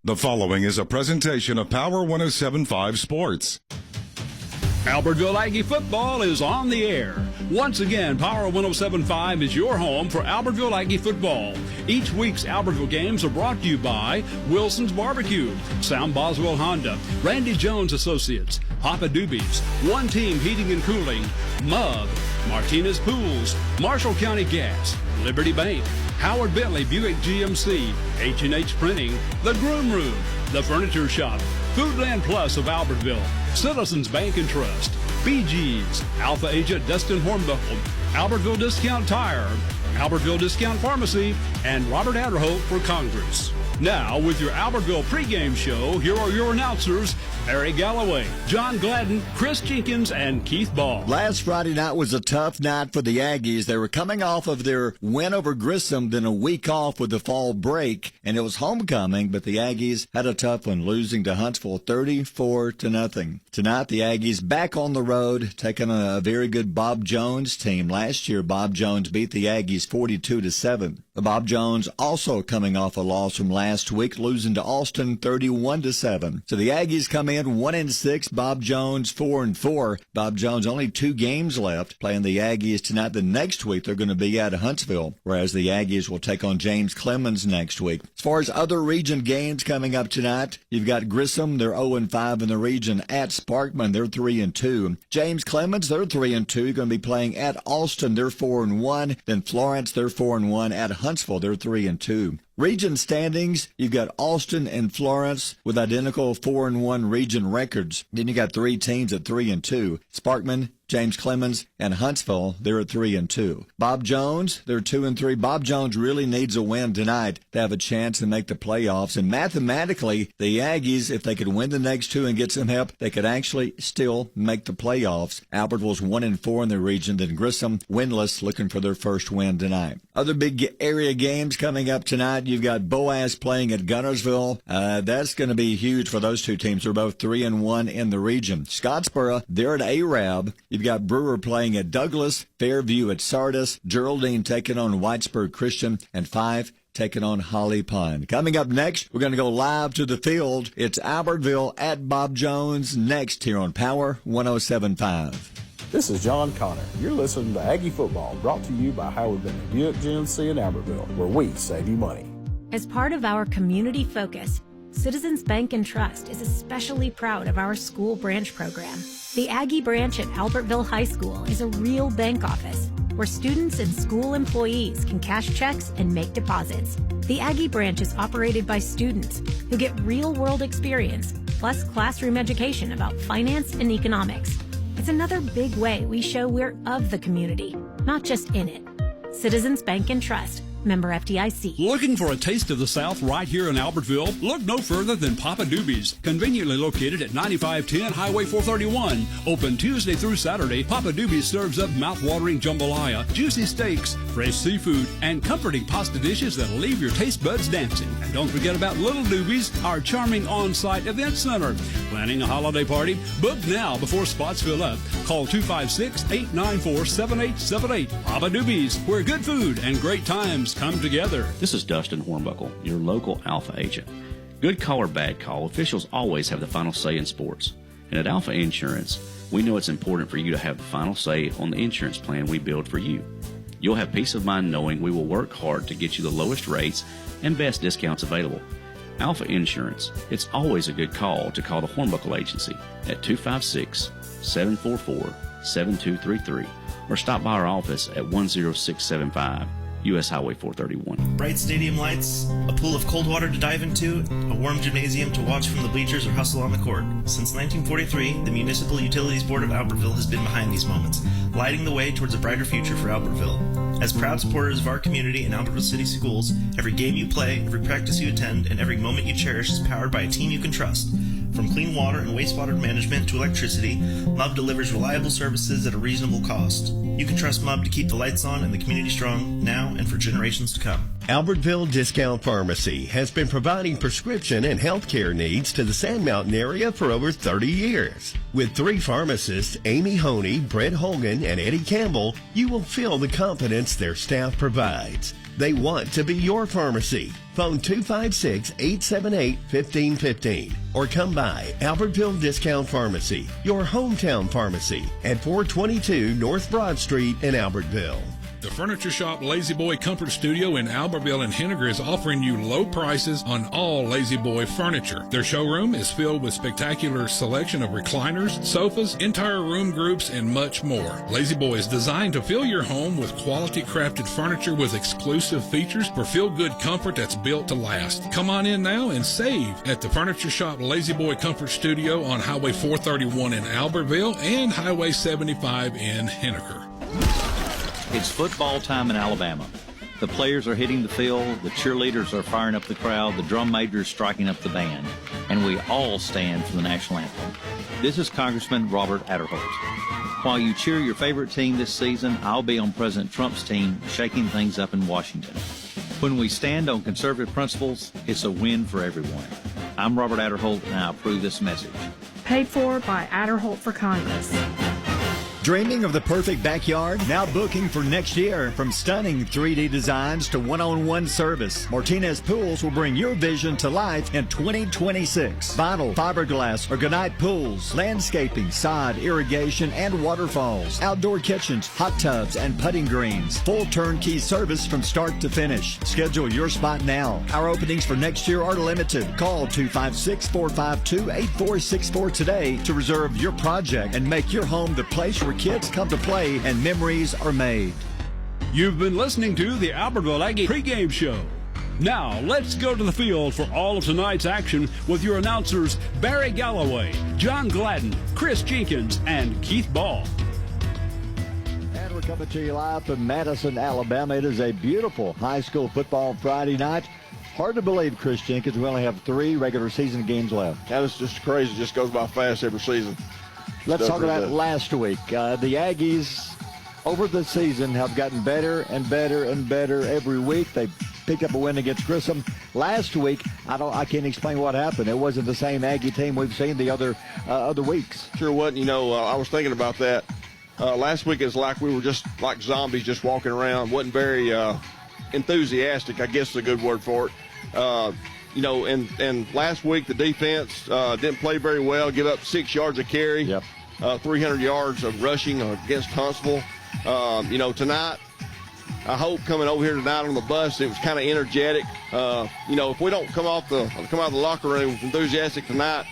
The following is a presentation of Power 107.5 Sports. Albertville Aggie football is on the air. Once again, Power 107.5 is your home for Albertville Aggie football. Each week's Albertville games are brought to you by Wilson's Barbecue, Sam Boswell Honda, Randy Jones Associates, Papa Doobie's, One Team Heating and Cooling, Mug, Martinez Pools, Marshall County Gas, Liberty Bank, Howard Bentley Buick GMC, H&H Printing, The Groom Room, The Furniture Shop, Foodland Plus of Albertville, Citizens Bank and Trust, BG's, Alpha Agent Dustin Hornbuckle, Albertville Discount Tire, Albertville Discount Pharmacy, and Robert Adderholt for Congress. Now, with your Albertville pregame show, here are your announcers, Harry Galloway, John Gladden, Chris Jenkins, and Keith Ball. Last Friday night was a tough night for the Aggies. They were coming off of their win over Grissom, then a week off with the fall break, and it was homecoming, but the Aggies had a tough one, losing to Huntsville 34-0. Tonight, the Aggies back on the road, taking on a very good Bob Jones team. Last year, Bob Jones beat the Aggies 42-7. Bob Jones also coming off a loss from last week, losing to Austin 31-7. So the Aggies come in 1-6. Bob Jones 4-4. Bob Jones only 2 games left, playing the Aggies tonight. The next week they're going to be at Huntsville, whereas the Aggies will take on James Clemens next week. As far as other region games coming up tonight, you've got Grissom, they're 0-5 in the region, at Sparkman, they're 3-2. James Clemens, they're 3-2, going to be playing at Austin, they're 4-1. Then Florence, they're 4-1. At Huntsville, they're 3-2. Region standings, you've got Austin and Florence with identical 4-1 region records. Then you got 3 teams at 3-2. Sparkman, James Clemens, and Huntsville, they're at 3-2. Bob Jones, they're 2-3. Bob Jones really needs a win tonight to have a chance to make the playoffs. And mathematically, the Aggies, if they could win the next 2 and get some help, they could actually still make the playoffs. Albertville's 1-4 in the region, then Grissom winless, looking for their first win tonight. Other big area games coming up tonight. You've got Boaz playing at Gunnersville. That's going to be huge for those 2 teams. They're both 3-1 in the region. Scottsboro, they're at Arab. You've got Brewer playing at Douglas, Fairview at Sardis, Geraldine taking on Whitesburg Christian, and 5 taking on Holly Pond. Coming up next, we're going to go live to the field. It's Albertville at Bob Jones next here on Power 107.5. This is John Connor. You're listening to Aggie Football, brought to you by Howard Bentley Buick GMC in Albertville, where we save you money. As part of our community focus, Citizens Bank and Trust is especially proud of our school branch program. The Aggie branch at Albertville High School is a real bank office where students and school employees can cash checks and make deposits. The Aggie branch is operated by students who get real-world experience plus classroom education about finance and economics. It's another big way we show we're of the community, not just in it. Citizens Bank and Trust. Member FDIC. Looking for a taste of the South right here in Albertville? Look no further than Papa Doobie's, conveniently located at 9510 Highway 431. Open Tuesday through Saturday, Papa Doobie's serves up mouth-watering jambalaya, juicy steaks, fresh seafood, and comforting pasta dishes that'll leave your taste buds dancing. And don't forget about Little Doobie's, our charming on-site event center. Planning a holiday party? Book now before spots fill up. Call 256-894-7878. Papa Doobie's, where good food and great times come together. This is Dustin Hornbuckle, your local Alpha agent. Good call or bad call, officials always have the final say in sports. And at Alpha Insurance, we know it's important for you to have the final say on the insurance plan we build for you. You'll have peace of mind knowing we will work hard to get you the lowest rates and best discounts available. Alpha Insurance, it's always a good call to call the Hornbuckle Agency at 256-744-7233 or stop by our office at 10675 U.S. Highway 431. Bright stadium lights, a pool of cold water to dive into, a warm gymnasium to watch from the bleachers or hustle on the court. Since 1943, the Municipal Utilities Board of Albertville has been behind these moments, lighting the way towards a brighter future for Albertville. As proud supporters of our community and Albertville City Schools, every game you play, every practice you attend, and every moment you cherish is powered by a team you can trust. From clean water and wastewater management to electricity, MUB delivers reliable services at a reasonable cost. You can trust MUB to keep the lights on and the community strong now and for generations to come. Albertville Discount Pharmacy has been providing prescription and healthcare needs to the Sand Mountain area for over 30 years. With 3 pharmacists, Amy Honey, Brett Hogan, and Eddie Campbell, you will feel the confidence their staff provides. They want to be your pharmacy. Phone 256-878-1515 or come by Albertville Discount Pharmacy, your hometown pharmacy at 422 North Broad Street in Albertville. The furniture shop Lazy Boy Comfort Studio in Albertville and Henniger is offering you low prices on all Lazy Boy furniture. Their showroom is filled with spectacular selection of recliners, sofas, entire room groups, and much more. Lazy Boy is designed to fill your home with quality crafted furniture with exclusive features for feel-good comfort that's built to last. Come on in now and save at the furniture shop Lazy Boy Comfort Studio on Highway 431 in Albertville and Highway 75 in Henniger. It's football time in Alabama. The players are hitting the field, the cheerleaders are firing up the crowd, the drum major is striking up the band, and we all stand for the national anthem. This is Congressman Robert Adderholt. While you cheer your favorite team this season, I'll be on President Trump's team shaking things up in Washington. When we stand on conservative principles, it's a win for everyone. I'm Robert Adderholt, and I approve this message. Paid for by Adderholt for Congress. Dreaming of the perfect backyard? Now booking for next year. From stunning 3D designs to one-on-one service, Martinez Pools will bring your vision to life in 2026. Vinyl, fiberglass, or Gunite pools, landscaping, sod, irrigation, and waterfalls, outdoor kitchens, hot tubs, and putting greens. Full turnkey service from start to finish. Schedule your spot now. Our openings for next year are limited. Call 256-452-8464 today to reserve your project and make your home the place where kids come to play and memories are made. You've been listening to the Albertville Aggie pregame show. Now, let's go to the field for all of tonight's action with your announcers Barry Galloway, John Gladden, Chris Jenkins, and Keith Ball. And we're coming to you live from Madison, Alabama. It is a beautiful high school football Friday night. Hard to believe, Chris Jenkins, we only have 3 regular season games left. That is just crazy. It just goes by fast every season. Let's talk about last week. The Aggies, over the season, have gotten better and better and better every week. They picked up a win against Grissom. Last week, I can't explain what happened. It wasn't the same Aggie team we've seen the other weeks. Sure wasn't. You know, I was thinking about that. Last week it's like we were just like zombies just walking around. Wasn't very enthusiastic, I guess is a good word for it. You know, and last week the defense didn't play very well, give up 6 yards of carry, 300 yards of rushing against Huntsville. You know, tonight, I hope coming over here tonight on the bus, it was kind of energetic. You know, if we don't come out of the locker room enthusiastic tonight,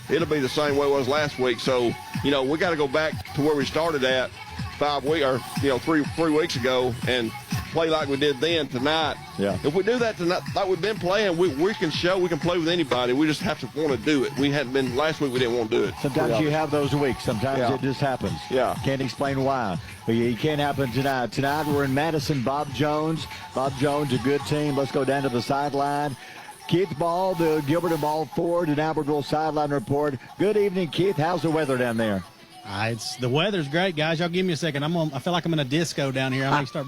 it'll be the same way it was last week. So, you know, we got to go back to where we started at 3 weeks ago and play like we did then tonight. Yeah. If we do that tonight, like we've been playing, we can show we can play with anybody. We just have to want to do it. We hadn't been last week. We didn't want to do it. Sometimes you have those weeks. Sometimes it just happens. Yeah. Can't explain why. It can't happen tonight. Tonight we're in Madison. Bob Jones, a good team. Let's go down to the sideline. Keith Ball, the Gilbert and Ball Ford and Albertville sideline report. Good evening, Keith. How's the weather down there? The weather's great, guys. Y'all give me a second. I feel like I'm in a disco down here. I may start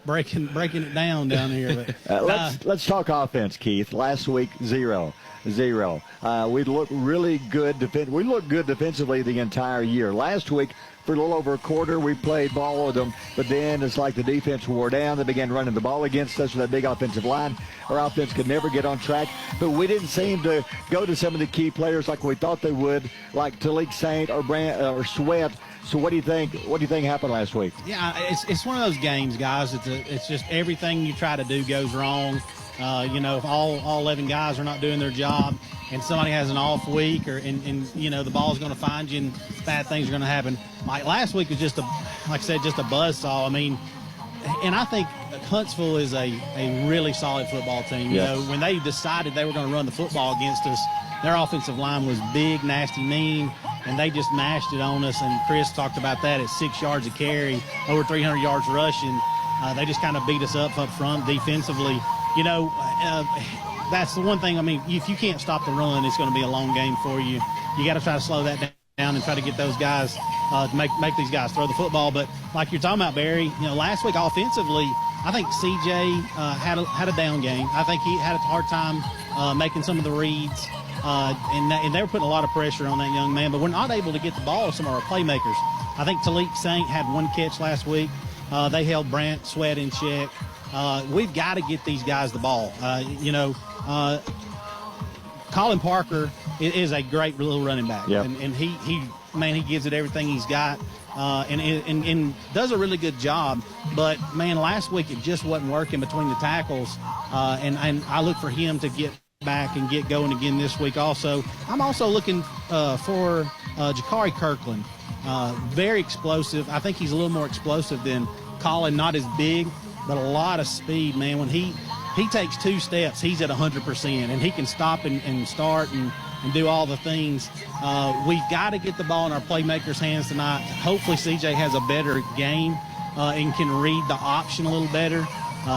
breaking it down here. But let's talk offense, Keith. Last week, 0. We looked really good. We looked good defensively the entire year. Last week, for a little over a quarter, we played ball with them, but then it's like the defense wore down. They began running the ball against us with that big offensive line. Our offense could never get on track, but we didn't seem to go to some of the key players like we thought they would, like Talik Saint or Sweat. So what do you think? What do you think happened last week? Yeah, it's one of those games, guys. It's just everything you try to do goes wrong. You know, if all 11 guys are not doing their job and somebody has an off week and you know, the ball's going to find you and bad things are going to happen. Like last week was just a buzzsaw. I mean, and I think Huntsville is a really solid football team. You know, when they decided they were going to run the football against us, their offensive line was big, nasty, mean, and they just mashed it on us. And Chris talked about that at 6 yards of carry, over 300 yards rushing. They just kind of beat us up front defensively. You know, that's the one thing. I mean, if you can't stop the run, it's going to be a long game for you. You got to try to slow that down and try to get those guys to make these guys throw the football. But like you're talking about, Barry, you know, last week offensively, I think CJ had a down game. I think he had a hard time making some of the reads, and they were putting a lot of pressure on that young man. But we're not able to get the ball to some of our playmakers. I think Talik Saint had 1 catch last week. They held Brant Sweat in check. we've got to get these guys the ball. Colin Parker is a great little running back, and he gives it everything he's got, and does a really good job. But man, last week it just wasn't working between the tackles, and I look for him to get back and get going again this week. Also, I'm also looking for Jakari Kirkland, very explosive. I think he's a little more explosive than Colin, not as big, but a lot of speed, man. When he takes 2 steps, he's at 100%, and he can stop and start and do all the things. We've got to get the ball in our playmakers' hands tonight. Hopefully CJ has a better game and can read the option a little better.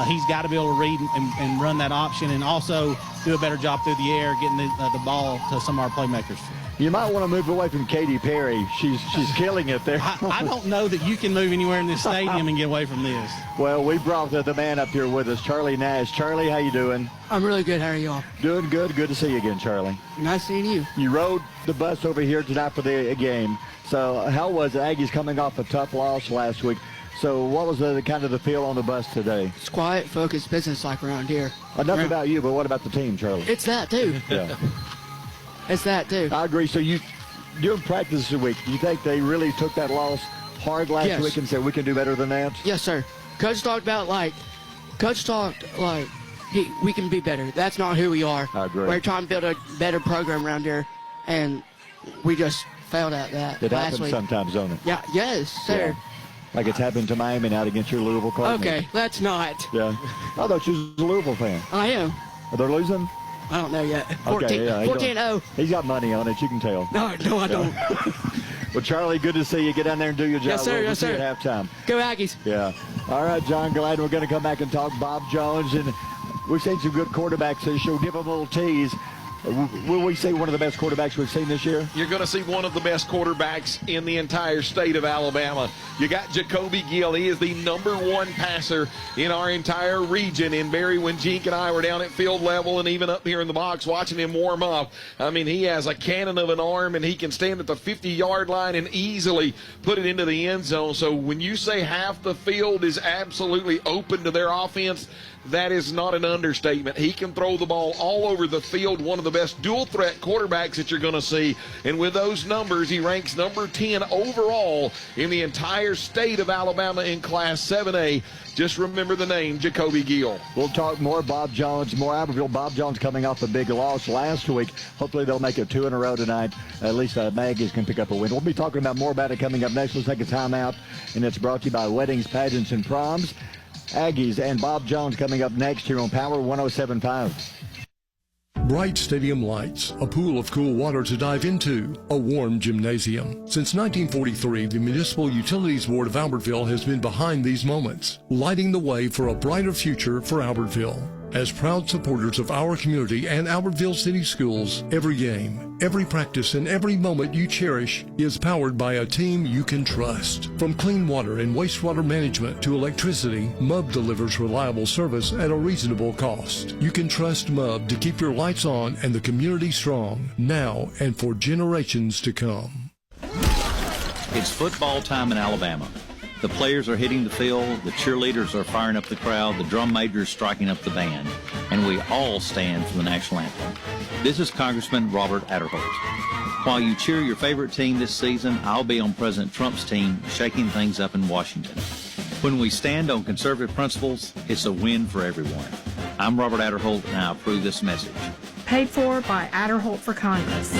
He's got to be able to read and run that option, and also do a better job through the air getting the ball to some of our playmakers. You might want to move away from Katy Perry. She's killing it there. I don't know that you can move anywhere in this stadium and get away from this. Well, we brought the man up here with us, Charlie Nash. Charlie, how you doing? I'm really good. How are y'all? Doing good. Good to see you again, Charlie. Nice seeing you. You rode the bus over here tonight for the game. So how was the Aggies coming off a tough loss last week? So what was the kind of the feel on the bus today? It's quiet, focused business like around here. Enough about you, but what about the team, Charlie? It's that, too. Yeah. It's that, too. I agree. So during practice this week, do you think they really took that loss hard last week and said we can do better than that? Yes, sir. Coach talked we can be better. That's not who we are. I agree. We're trying to build a better program around here, and we just failed at that It last happens week. sometimes, don't it? Yeah, yes, sir. Yeah. Like it's happened to Miami out against your Louisville Cardinals. Okay, let's not. Yeah. I thought you was a Louisville fan. I am. Are they losing? I don't know yet. 14-0. He's got money on it. You can tell. No, I don't. Well, Charlie, good to see you. Get down there and do your job. Yes, sir. We'll Yes, see sir. you at halftime. Go Aggies. Yeah. All right, John Glad. We're going to come back and talk Bob Jones. And we've seen some good quarterbacks this year. We'll give them a little tease. Will we see one of the best quarterbacks we've seen this year? You're going to see one of the best quarterbacks in the entire state of Alabama. You got Jacoby Gill. He is the #1 passer in our entire region. And Barry, when Jink and I were down at field level and even up here in the box watching him warm up, I mean, he has a cannon of an arm, and he can stand at the 50-yard line and easily put it into the end zone. So when you say half the field is absolutely open to their offense, that is not an understatement. He can throw the ball all over the field, one of the best dual-threat quarterbacks that you're going to see. And with those numbers, he ranks number 10 overall in the entire state of Alabama in Class 7A. Just remember the name, Jacoby Gill. We'll talk more Bob Jones, more Albertville. Bob Jones coming off a big loss last week. Hopefully they'll make it 2 in a row tonight. At least Aggies can pick up a win. We'll be talking about more about it coming up next. Let's take a time out, and it's brought to you by Weddings, Pageants, and Proms. Aggies and Bob Jones coming up next here on Power 107.5. Bright stadium lights, a pool of cool water to dive into, a warm gymnasium. Since 1943, the Municipal Utilities Board of Albertville has been behind these moments, lighting the way for a brighter future for Albertville. As proud supporters of our community and Albertville City Schools, every game, every practice, and every moment you cherish is powered by a team you can trust. From clean water and wastewater management to electricity, MUB delivers reliable service at a reasonable cost. You can trust MUB to keep your lights on and the community strong, now and for generations to come. It's football time in Alabama. The players are hitting the field, the cheerleaders are firing up the crowd, the drum major is striking up the band, and we all stand for the national anthem. This is Congressman Robert Adderholt. While you cheer your favorite team this season, I'll be on President Trump's team shaking things up in Washington. When we stand on conservative principles, it's a win for everyone. I'm Robert Adderholt, and I approve this message. Paid for by Adderholt for Congress.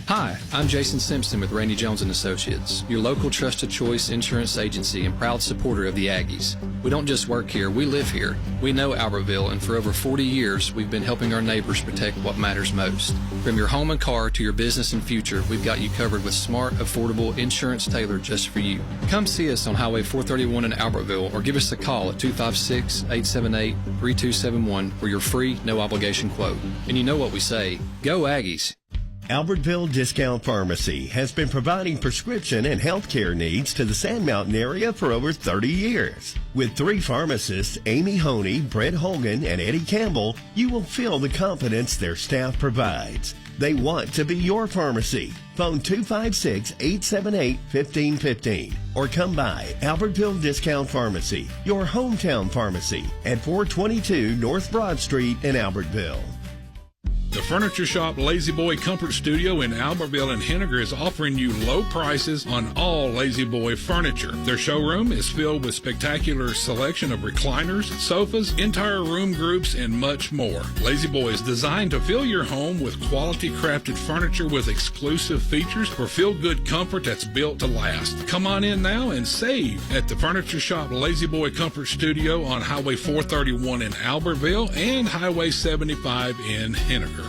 Hi, I'm Jason Simpson with Randy Jones & Associates, your local trusted choice insurance agency and proud supporter of the Aggies. We don't just work here, we live here. We know Albertville, and for over 40 years, we've been helping our neighbors protect what matters most. From your home and car to your business and future, we've got you covered with smart, affordable insurance tailored just for you. Come see us on Highway 431 in Albertville or give us a call at 256-878-3271 for your free, no-obligation quote. And you know what we say, go Aggies! Albertville Discount Pharmacy has been providing prescription and healthcare needs to the Sand Mountain area for over 30 years. With 3 pharmacists, Amy Honey, Brett Hogan, and Eddie Campbell, you will feel the confidence their staff provides. They want to be your pharmacy. Phone 256-878-1515 or come by Albertville Discount Pharmacy, your hometown pharmacy at 422 North Broad Street in Albertville. The Furniture Shop Lazy Boy Comfort Studio in Albertville and Henniger is offering you low prices on all Lazy Boy furniture. Their showroom is filled with spectacular selection of recliners, sofas, entire room groups, and much more. Lazy Boy is designed to fill your home with quality crafted furniture with exclusive features for feel-good comfort that's built to last. Come on in now and save at the Furniture Shop Lazy Boy Comfort Studio on Highway 431 in Albertville and Highway 75 in Henniger.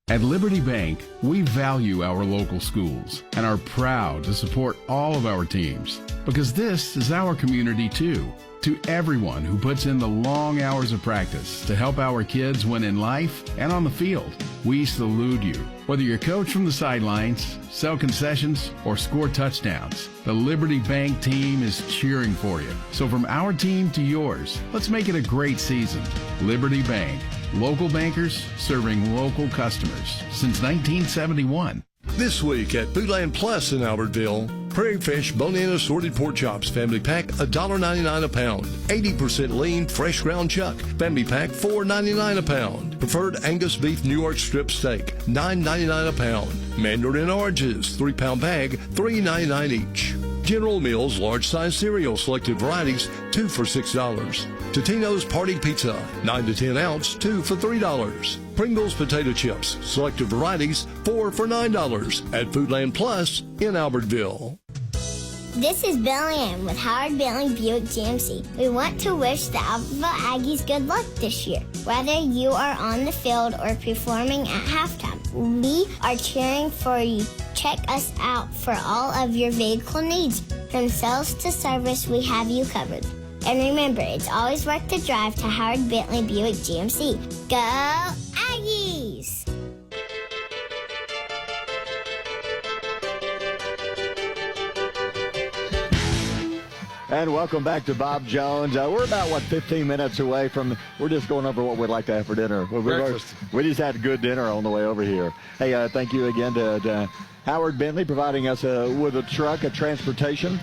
At Liberty Bank, we value our local schools and are proud to support all of our teams because this is our community too. To everyone who puts in the long hours of practice to help our kids win in life and on the field, we salute you. Whether you're coach from the sidelines, sell concessions, or score touchdowns, the Liberty Bank team is cheering for you. So from our team to yours, let's make it a great season. Liberty Bank. Local bankers serving local customers since 1971. This week at Foodland Plus in Albertville, Prairie Fish Bone-In Assorted Pork Chops Family Pack $1.99 a pound. 80% lean fresh ground chuck Family Pack $4.99 a pound. Preferred Angus Beef New York Strip Steak $9.99 a pound. Mandarin Oranges 3-pound bag $3.99 each. General Mills large size cereal selected varieties 2 for $6. Totino's Party Pizza 9 to 10 ounce 2 for $3. Pringles potato chips selected varieties 4 for $9 at Foodland Plus in Albertville. This is Billy Ann with Howard Bentley Buick GMC. We want to wish the Albertville Aggies good luck this year. Whether you are on the field or performing at halftime, we are cheering for you. Check us out for all of your vehicle needs. From sales to service, we have you covered. And remember, it's always worth the drive to Howard Bentley Buick GMC. Go Aggies! And welcome back to Bob Jones. We're about, 15 minutes away from, we're just going over what we'd like to have for dinner. We just had a good dinner on the way over here. Hey, thank you again to Howard Bentley providing us with a truck, a transportation.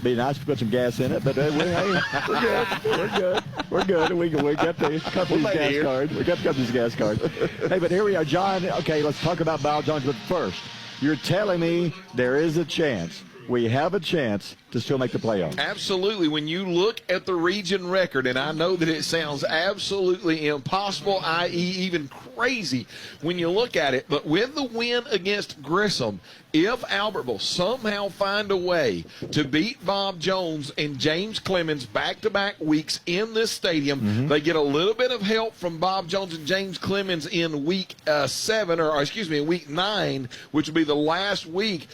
Be nice to put some gas in it, but we're good. We're good. We got the couple of these gas cards. We got a couple of these gas cards. Hey, but here we are, John. Okay, let's talk about Bob Jones. But first, you're telling me there is a chance. We have a chance to still make the playoffs. Absolutely. When you look at the region record, and I know that it sounds absolutely impossible, i.e. even crazy when you look at it, but with the win against Grissom, if Albertville somehow find a way to beat Bob Jones and James Clemens back-to-back weeks in this stadium, they get a little bit of help from Bob Jones and James Clemens in week 9, which will be the last week.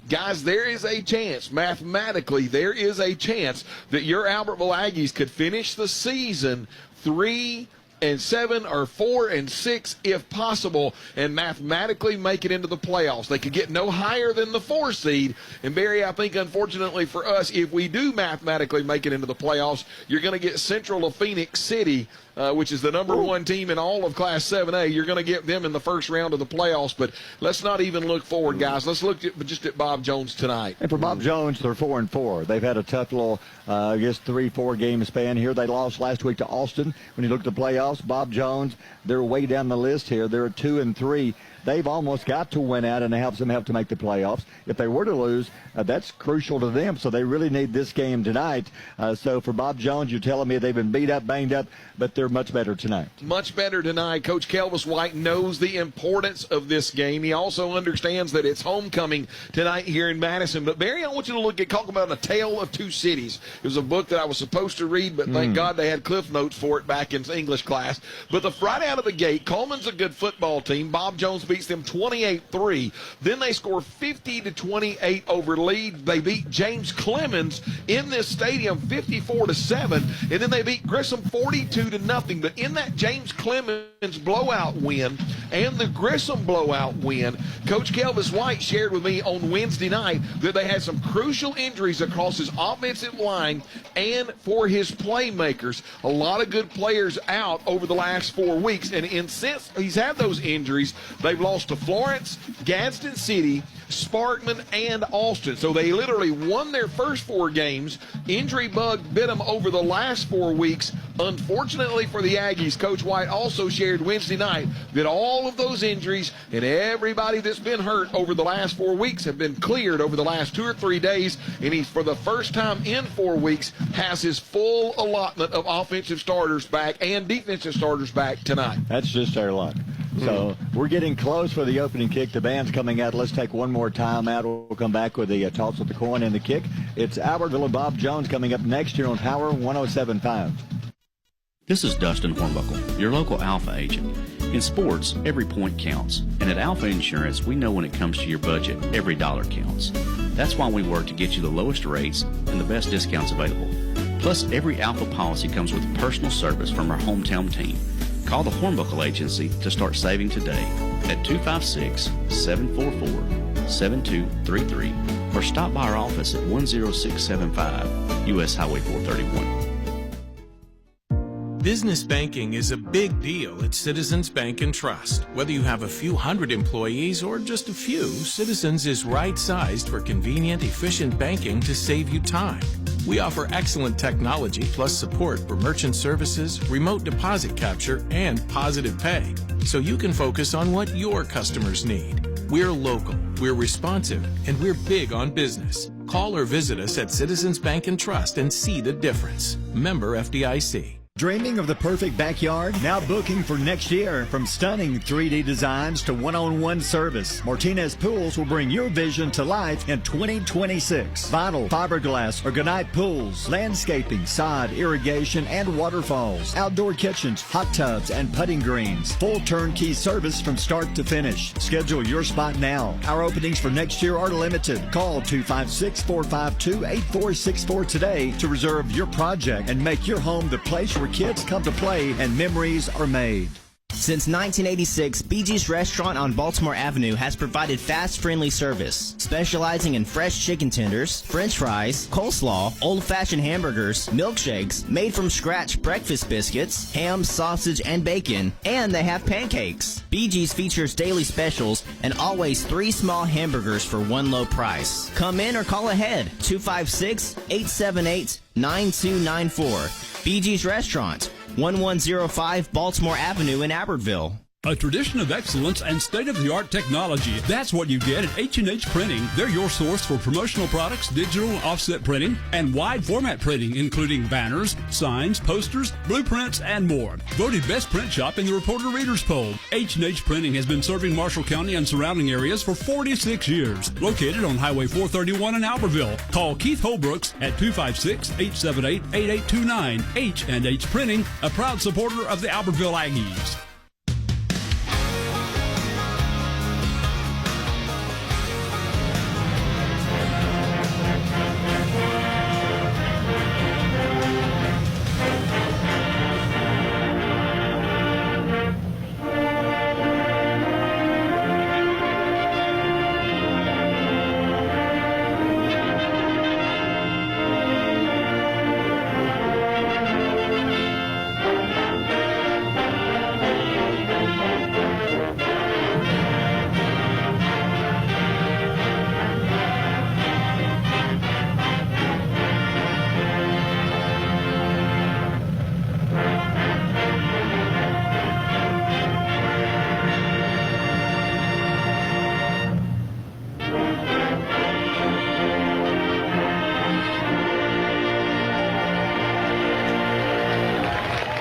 Guys, there is a chance, mathematically, there is a chance that your Albertville Aggies could finish the season 3-7 or 4-6 if possible, and mathematically make it into the playoffs. They could get no higher than the 4 seed. And Barry, I think unfortunately for us, if we do mathematically make it into the playoffs, you're going to get Central of Phoenix City, which is the number 1 team in all of Class 7A. You're going to get them in the first round of the playoffs. But let's not even look forward, guys. Let's look just at Bob Jones tonight. And for Bob Jones, they're 4-4. They've had a tough little, 3-4 game span here. They lost last week to Austin. When you look at the playoffs, Bob Jones, they're way down the list here. They're 2-3. They've almost got to win out, and it helps them have to make the playoffs. If they were to lose, that's crucial to them, so they really need this game tonight. So for Bob Jones, you're telling me they've been beat up, banged up, but they're much better tonight. Much better tonight. Coach Kelvis White knows the importance of this game. He also understands that it's homecoming tonight here in Madison. But, Barry, I want you to talk about A Tale of Two Cities. It was a book that I was supposed to read, but thank God they had Cliff Notes for it back in English class. But right out of the gate, Coleman's a good football team. Bob Jones beats them 28-3. Then they score 50-28 over lead. They beat James Clemens in this stadium 54-7. And then they beat Grissom 42-9. nothing. But in that James Clemens blowout win and the Grissom blowout win, Coach Kelvis White shared with me on Wednesday night that they had some crucial injuries across his offensive line and for his playmakers. A lot of good players out over the last 4 weeks. And since he's had those injuries, they've lost to Florence, Gadsden City, Sparkman, and Austin. So they literally won their first 4 games. Injury bug bit them over the last 4 weeks. Unfortunately for the Aggies, Coach White also shared Wednesday night that all of those injuries and everybody that's been hurt over the last 4 weeks have been cleared over the last 2 or 3 days, and he, for the first time in 4 weeks, has his full allotment of offensive starters back and defensive starters back tonight. That's just our luck. So we're getting close for the opening kick. The band's coming out. Let's take one more time out. We'll come back with the toss of the coin and the kick. It's Albertville and Bob Jones coming up next year on Power 107.5. This is Dustin Hornbuckle, your local Alpha agent. In sports, every point counts. And at Alpha Insurance, we know when it comes to your budget, every dollar counts. That's why we work to get you the lowest rates and the best discounts available. Plus, every Alpha policy comes with personal service from our hometown team. Call the Hornbuckle Agency to start saving today at 256-744-7233 or stop by our office at 10675 U.S. Highway 431. Business banking is a big deal at Citizens Bank & Trust. Whether you have a few hundred employees or just a few, Citizens is right-sized for convenient, efficient banking to save you time. We offer excellent technology plus support for merchant services, remote deposit capture, and positive pay, so you can focus on what your customers need. We're local, we're responsive, and we're big on business. Call or visit us at Citizens Bank & Trust and see the difference. Member FDIC. Dreaming of the perfect backyard? Now booking for next year. From stunning 3D designs to one-on-one service, Martinez Pools will bring your vision to life in 2026. Vinyl, fiberglass, or Gunite pools, landscaping, sod, irrigation, and waterfalls, outdoor kitchens, hot tubs, and putting greens. Full turnkey service from start to finish. Schedule your spot now. Our openings for next year are limited. Call 256-452-8464 today to reserve your project and make your home the place where kids come to play and memories are made. Since 1986, BG's Restaurant on Baltimore Avenue has provided fast, friendly service, specializing in fresh chicken tenders, french fries, coleslaw, old-fashioned hamburgers, milkshakes, made-from-scratch breakfast biscuits, ham, sausage, and bacon, and they have pancakes. BG's features daily specials and always 3 small hamburgers for one low price. Come in or call ahead, 256-878-9294. BG's Restaurant, 1105 Baltimore Avenue in Albertville. A tradition of excellence and state-of-the-art technology. That's what you get at H&H Printing. They're your source for promotional products, digital offset printing, and wide format printing, including banners, signs, posters, blueprints, and more. Voted best print shop in the Reporter Readers Poll. H&H Printing has been serving Marshall County and surrounding areas for 46 years. Located on Highway 431 in Albertville. Call Keith Holbrooks at 256-878-8829. H&H Printing, a proud supporter of the Albertville Aggies.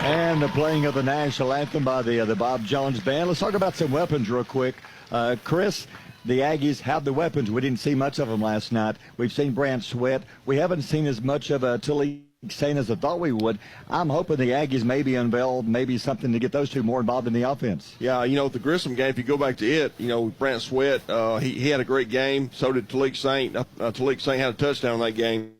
And the playing of the national anthem by the Bob Jones Band. Let's talk about some weapons real quick. Chris, the Aggies have the weapons. We didn't see much of them last night. We've seen Brant Sweat. We haven't seen as much of Talik Sane as I thought we would. I'm hoping the Aggies maybe unveil maybe something to get those two more involved in the offense. Yeah, the Grissom game, if you go back to it, Brant Sweat, he had a great game. So did Talik Saint. Talik Saint had a touchdown in that game.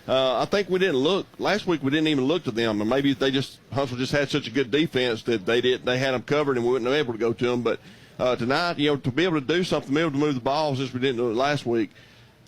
I think we didn't look last week. We didn't even look to them, and maybe Huntsville just had such a good defense that they had them covered, and we wouldn't be able to go to them. But tonight, to be able to do something, be able to move the ball since we didn't do it last week.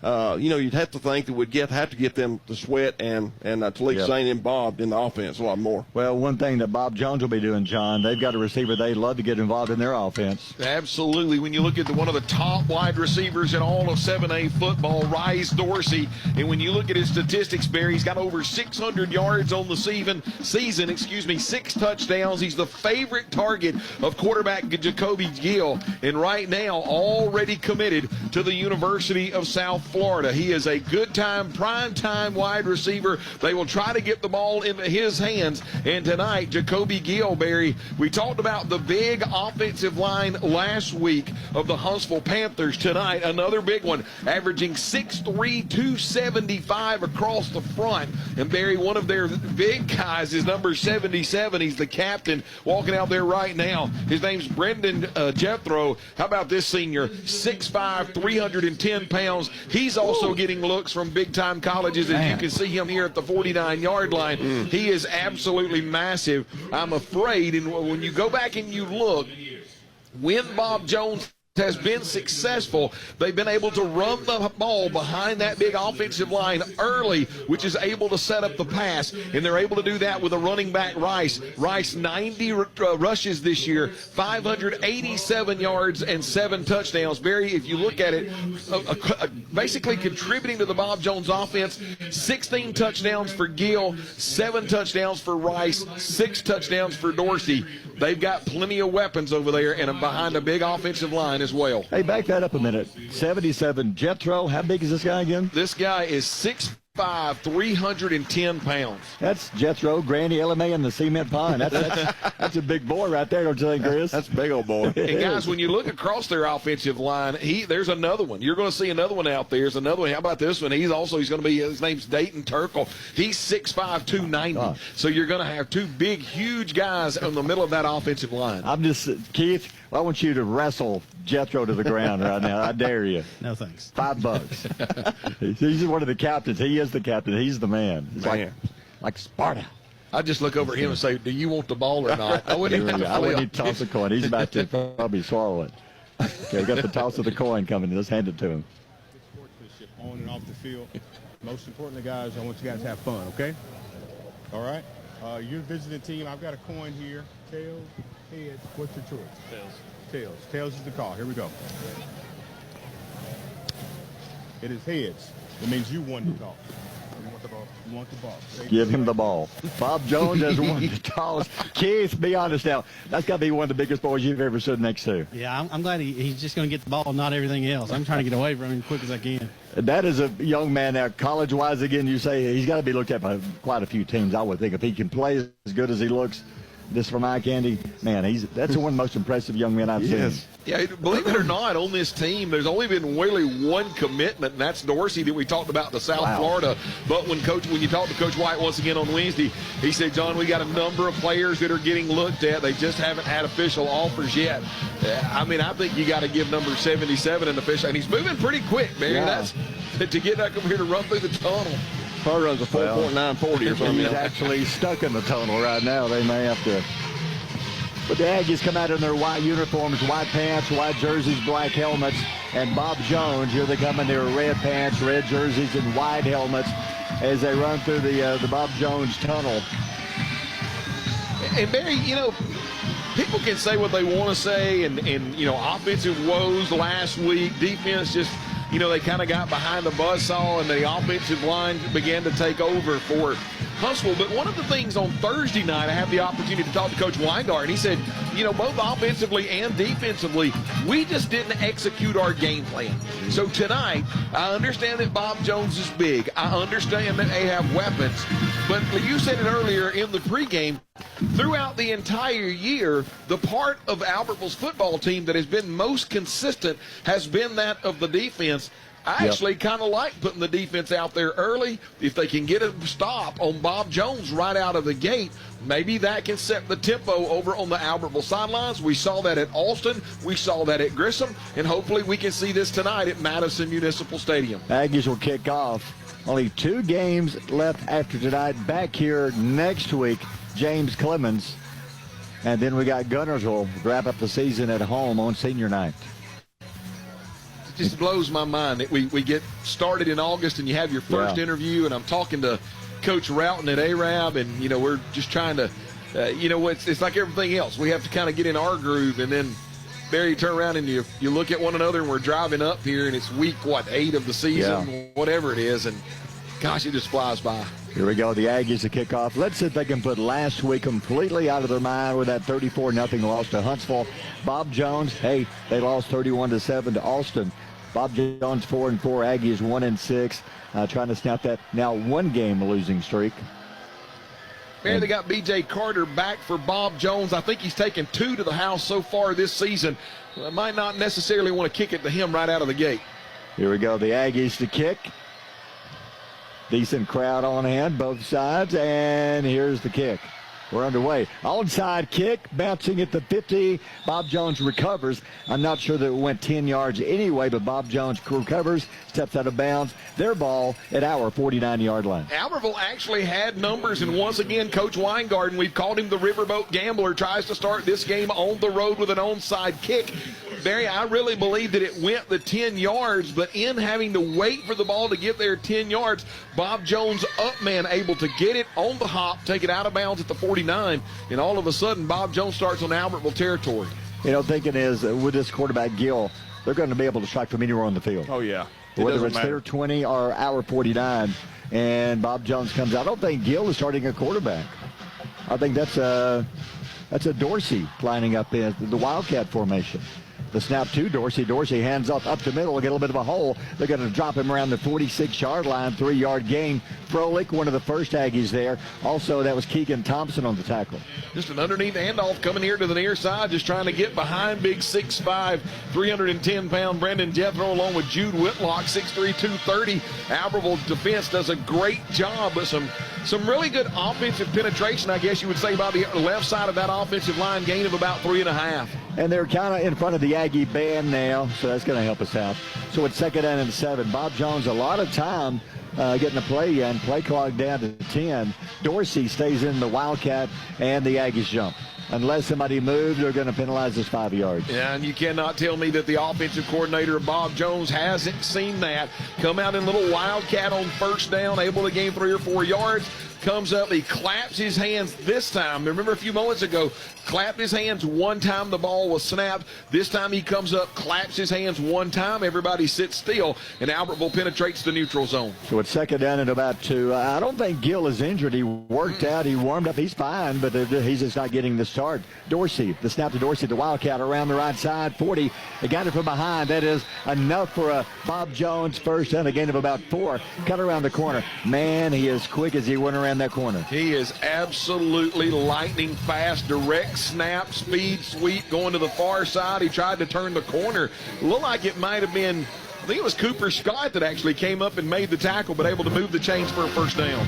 You'd have to think that we'd have to get them to Sweat and Talik Zane involved in the offense a lot more. Well, one thing that Bob Jones will be doing, John, they've got a receiver they'd love to get involved in their offense. Absolutely. When you look at one of the top wide receivers in all of 7A football, Rice Dorsey, and when you look at his statistics, Barry, he's got over 600 yards on the season, 6 touchdowns. He's the favorite target of quarterback Jacoby Gill, and right now already committed to the University of South Florida. He is a prime time wide receiver. They will try to get the ball into his hands. And tonight, Jacoby Gilberry, we talked about the big offensive line last week of the Huntsville Panthers. Tonight, another big one, averaging 6'3", 275 across the front. And Barry, one of their big guys is number 77. He's the captain walking out there right now. His name's Brendan Jethro. How about this senior? 6'5", 310 pounds. He's also getting looks from big-time colleges, as you can see him here at the 49-yard line. He is absolutely massive. I'm afraid, and when you go back and you look, when Bob Jones has been successful, they've been able to run the ball behind that big offensive line early, which is able to set up the pass, and they're able to do that with a running back, Rice. Rice, 90 rushes this year, 587 yards and 7 touchdowns. Barry, if you look at it, basically contributing to the Bob Jones offense, 16 touchdowns for Gill, 7 touchdowns for Rice, 6 touchdowns for Dorsey. They've got plenty of weapons over there and behind a big offensive line as well. Hey, back that up a minute. 77, Jethro, how big is this guy again? This guy is 6'5", 310 pounds. That's Jethro, Granny, LMA, and the cement pine. That's a big boy right there, don't you think, Chris? That's a big old boy. And guys, when you look across their offensive line, there's another one. You're going to see another one out there. There's another one. How about this one? He's going to be, his name's Dayton Turkle. He's 6'5", 290. So you're going to have two big, huge guys in the middle of that offensive line. Keith, I want you to wrestle Jethro to the ground right now. I dare you. No thanks. $5. He's one of the captains. He is the captain. He's the man. He's like Sparta. I just look over at him and say, "Do you want the ball or not?" I wouldn't even toss a coin. He's about to probably swallow it. Okay, we got the toss of the coin coming. Let's hand it to him. Sportsmanship on and off the field. Most importantly, guys, I want you guys to have fun. Okay. All right. You're the visiting team. I've got a coin here. Tails, heads. What's your choice? Tails. Tails. Tails is the call. Here we go. It is heads. That means you won the call. You want the ball? You want the ball. Give him the ball. Bob Jones has won the toss. Keith, be honest now. That's got to be one of the biggest boys you've ever stood next to. Yeah, I'm glad he's just going to get the ball, not everything else. I'm trying to get away from him as quick as I can. That is a young man now. College-wise, again, you say he's got to be looked at by quite a few teams, I would think. If he can play as good as he looks, this from eye candy, man, that's one of the most impressive young men I've seen. Yeah, believe it or not, on this team, there's only been really one commitment, and that's Dorsey that we talked about to South Florida. But when you talk to Coach White once again on Wednesday, he said, "John, we got a number of players that are getting looked at. They just haven't had official offers yet." I mean, I think you got to give number 77 an official, and he's moving pretty quick, man. Yeah. That's to get back over here to run through the tunnel. Car runs a 4.940 or something. He's actually stuck in the tunnel right now. They may have to. But the Aggies come out in their white uniforms, white pants, white jerseys, black helmets. And Bob Jones, here they come in their red pants, red jerseys, and white helmets as they run through the Bob Jones tunnel. And Barry, people can say what they want to say, and offensive woes last week, defense just, they kind of got behind the buzzsaw, and the offensive line began to take over for Huntsville. But one of the things on Thursday night, I had the opportunity to talk to Coach Weingart, and he said, both offensively and defensively, we just didn't execute our game plan. So tonight, I understand that Bob Jones is big. I understand that they have weapons. But you said it earlier in the pregame, throughout the entire year, the part of Albertville's football team that has been most consistent has been that of the defense. I actually kind of like putting the defense out there early. If they can get a stop on Bob Jones right out of the gate, maybe that can set the tempo over on the Albertville sidelines. We saw that at Alston. We saw that at Grissom. And hopefully we can see this tonight at Madison Municipal Stadium. Aggies will kick off. Only 2 games left after tonight. Back here next week, James Clemens. And then we got Gunnersville wrap up the season at home on senior night. It just blows my mind that we get started in August and you have your first interview, and I'm talking to Coach Routon at Arab, and, we're just trying to, it's like everything else. We have to kind of get in our groove, and then, Barry, you turn around and you look at one another, and we're driving up here, and it's week, 8 of the season, whatever it is, and, gosh, it just flies by. Here we go, the Aggies to kick off. Let's see if they can put last week completely out of their mind with that 34-0 loss to Huntsville. Bob Jones, they lost 31-7 to Alston. Bob Jones 4-4, Aggies 1-6, trying to snap that now 1-game losing streak. Man, they got B.J. Carter back for Bob Jones. I think he's taken 2 to the house so far this season. I might not necessarily want to kick it to him right out of the gate. Here we go, the Aggies to kick. Decent crowd on hand, both sides, and here's the kick. We're underway. Onside kick, bouncing at the 50. Bob Jones recovers. I'm not sure that it went 10 yards anyway, but Bob Jones recovers, steps out of bounds. Their ball at our 49-yard line. Albertville actually had numbers, and once again, Coach Weingarten, we've called him the Riverboat Gambler, tries to start this game on the road with an onside kick. Barry, I really believe that it went the 10 yards, but in having to wait for the ball to get there 10 yards, Bob Jones, up man, able to get it on the hop, take it out of bounds at the 49, and all of a sudden, Bob Jones starts on Albertville territory. Thinking is, with this quarterback, Gill, they're going to be able to strike from anywhere on the field. Oh, yeah. Whether it's their 20 or our 49, and Bob Jones comes out. I don't think Gill is starting a quarterback. I think that's a Dorsey lining up in the Wildcat formation. The snap to Dorsey. Dorsey hands off up the middle. Get a little bit of a hole. They're going to drop him around the 46-yard line. 3-yard gain. Froelich, one of the first Aggies there. Also, that was Keegan Thompson on the tackle. Just an underneath handoff coming here to the near side, just trying to get behind big 6'5", 310-pound Brendan Jethro, along with Jude Whitlock, 6'3", 230. Albertville defense does a great job, but some really good offensive penetration, I guess you would say, by the left side of that offensive line, gain of about 3.5. And they're kind of in front of the Aggie band now, so that's going to help us out. So it's 2nd and 7. Bob Jones, a lot of time getting the play in. Play clock down to 10. Dorsey stays in the Wildcat, and the Aggies jump. Unless somebody moves, they're going to penalize us 5 yards. Yeah, and you cannot tell me that the offensive coordinator, Bob Jones, hasn't seen that. Come out in little Wildcat on first down, able to gain 3 or 4 yards. Comes up, he claps his hands this time. Remember a few moments ago, clapped his hands one time the ball was snapped. This time he comes up, claps his hands one time. Everybody sits still, and Albertville penetrates the neutral zone. So it's 2nd down and about 2. I don't think Gill is injured. He worked out, he warmed up, he's fine, but he's just not getting the start. Dorsey, the snap to Dorsey, the Wildcat around the right side, 40. They got it from behind. That is enough for a Bob Jones first down, a gain of about 4. Cut around the corner. Man, he is quick as he went around that corner. He is absolutely lightning fast, direct snap, speed, sweep, going to the far side. He tried to turn the corner. Looked like it might have been, I think it was Cooper Scott that actually came up and made the tackle, but able to move the chains for a first down.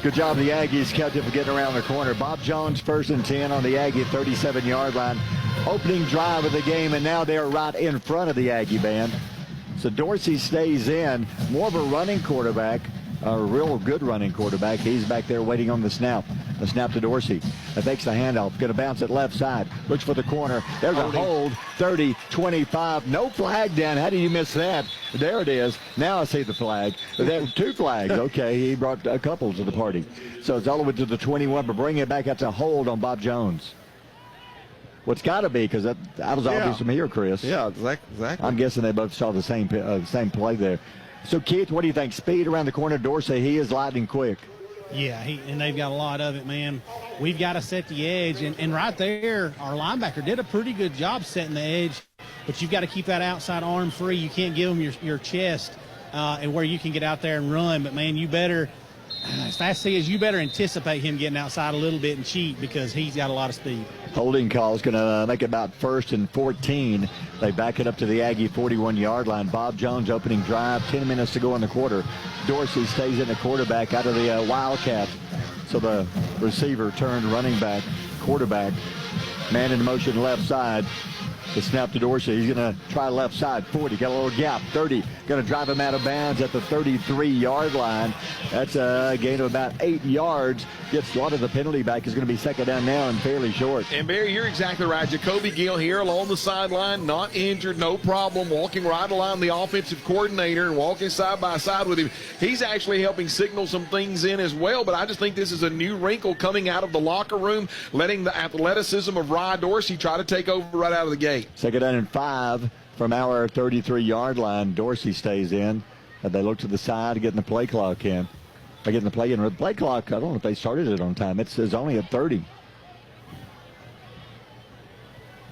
Good job, the Aggies kept it for getting around the corner. Bob Jones 1st and 10 on the Aggie 37-yard line. Opening drive of the game, and now they're right in front of the Aggie band. So Dorsey stays in, more of a running quarterback. A real good running quarterback. He's back there waiting on the snap. The snap to Dorsey. Fakes the handoff. Going to bounce it left side. Looks for the corner. There's a hold. 30, 25. No flag down. How did you miss that? There it is. Now I see the flag. There were 2 flags. Okay, he brought a couple to the party. So it's all the way to the 21, but bringing it back. That's a hold on Bob Jones. Well, it's got to be, because that was obvious from here, Chris. Yeah, exactly. I'm guessing they both saw the same play there. So, Keith, what do you think? Speed around the corner. Dorsey, he is lightning quick. Yeah, and they've got a lot of it, man. We've got to set the edge. And right there, our linebacker did a pretty good job setting the edge. But you've got to keep that outside arm free. You can't give them your chest and where you can get out there and run. But, man, you better as fast as he is, you better anticipate him getting outside a little bit and cheat because he's got a lot of speed. Holding call is going to make it about 1st and 14. They back it up to the Aggie 41-yard line. Bob Jones opening drive, 10 minutes to go in the quarter. Dorsey stays in the quarterback out of the Wildcat. So the receiver turned running back, quarterback, man in motion left side. The snap to Dorsey. He's going to try left side, 40, got a little gap, 30, going to drive him out of bounds at the 33-yard line. That's a gain of about 8 yards. Gets a lot of the penalty back. Is going to be second down now and fairly short. And Barry, you're exactly right. Jacoby Gill here along the sideline, not injured, no problem, walking right along the offensive coordinator and walking side by side with him. He's actually helping signal some things in as well, but I just think this is a new wrinkle coming out of the locker room, letting the athleticism of Rye Dorsey try to take over right out of the gate. Second down and 5 from our 33-yard line. Dorsey stays in. They look to the side, getting the play clock in. They're getting the play in. The play clock, I don't know if they started it on time. It's only at 30.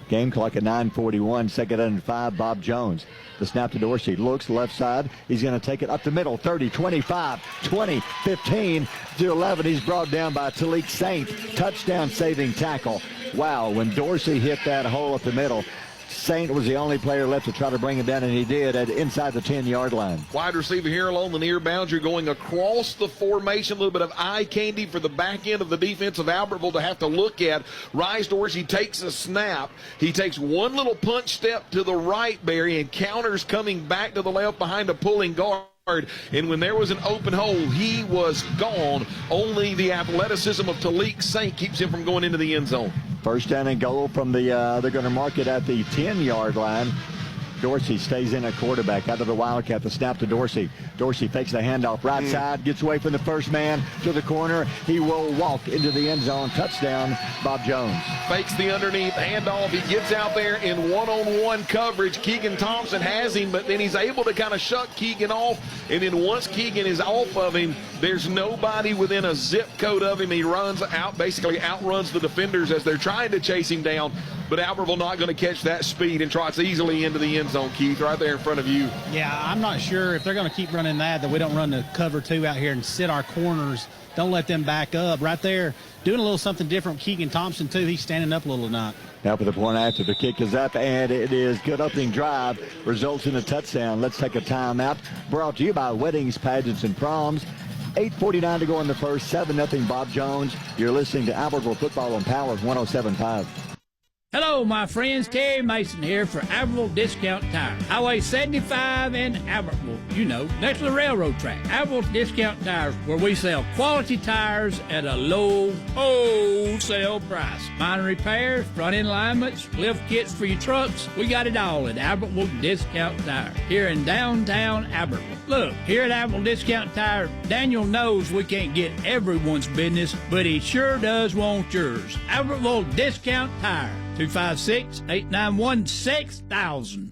Game clock at 9:41. Second down and 5, Bob Jones. The snap to Dorsey. Looks left side. He's going to take it up the middle. 30, 25, 20, 15 to 11. He's brought down by Talik Saint. Touchdown saving tackle. Wow, when Dorsey hit that hole up the middle, Saint was the only player left to try to bring him down, and he did at inside the 10-yard line. Wide receiver here along the near boundary, going across the formation. A little bit of eye candy for the back end of the defense of Albertville to have to look at. Rye Dorsey takes a snap. He takes one little punch step to the right, Barry, and counters coming back to the left behind a pulling guard. And when there was an open hole, he was gone. Only the athleticism of Talik Saint keeps him from going into the end zone. First down and goal from the, they're going to mark it at the 10-yard line. Dorsey stays in at quarterback out of the Wildcat. The snap to Dorsey. Dorsey fakes the handoff right side, gets away from the first man to the corner. He will walk into the end zone. Touchdown, Bob Jones. Fakes the underneath handoff. He gets out there in one-on-one coverage. Keegan Thompson has him, but then he's able to kind of shut Keegan off. And then once Keegan is off of him, there's nobody within a zip code of him. He runs out, basically outruns the defenders as they're trying to chase him down. But Albertville not going to catch that speed and trots easily into the end zone, Keith, right there in front of you. Yeah, I'm not sure if they're going to keep running that we don't run the cover 2 out here and sit our corners. Don't let them back up. Right there, doing a little something different with Keegan Thompson, too. He's standing up a little tonight. Now for the point after the kick is up, and it is good opening drive. Results in a touchdown. Let's take a timeout. Brought to you by Weddings, Pageants, and Proms. 8:49 to go in the first. 7-0 Bob Jones. You're listening to Albertville Football on Power 107.5. Hello, my friends. Terry Mason here for Albertville Discount Tire. Highway 75 in Albertville. You know, next to the railroad track. Albertville Discount Tires, where we sell quality tires at a low wholesale price. Minor repairs, front end alignments, lift kits for your trucks. We got it all at Albertville Discount Tire here in downtown Albertville. Look, here at Albertville Discount Tire, Daniel knows we can't get everyone's business, but he sure does want yours. Albertville Discount Tire. 256-891-6000.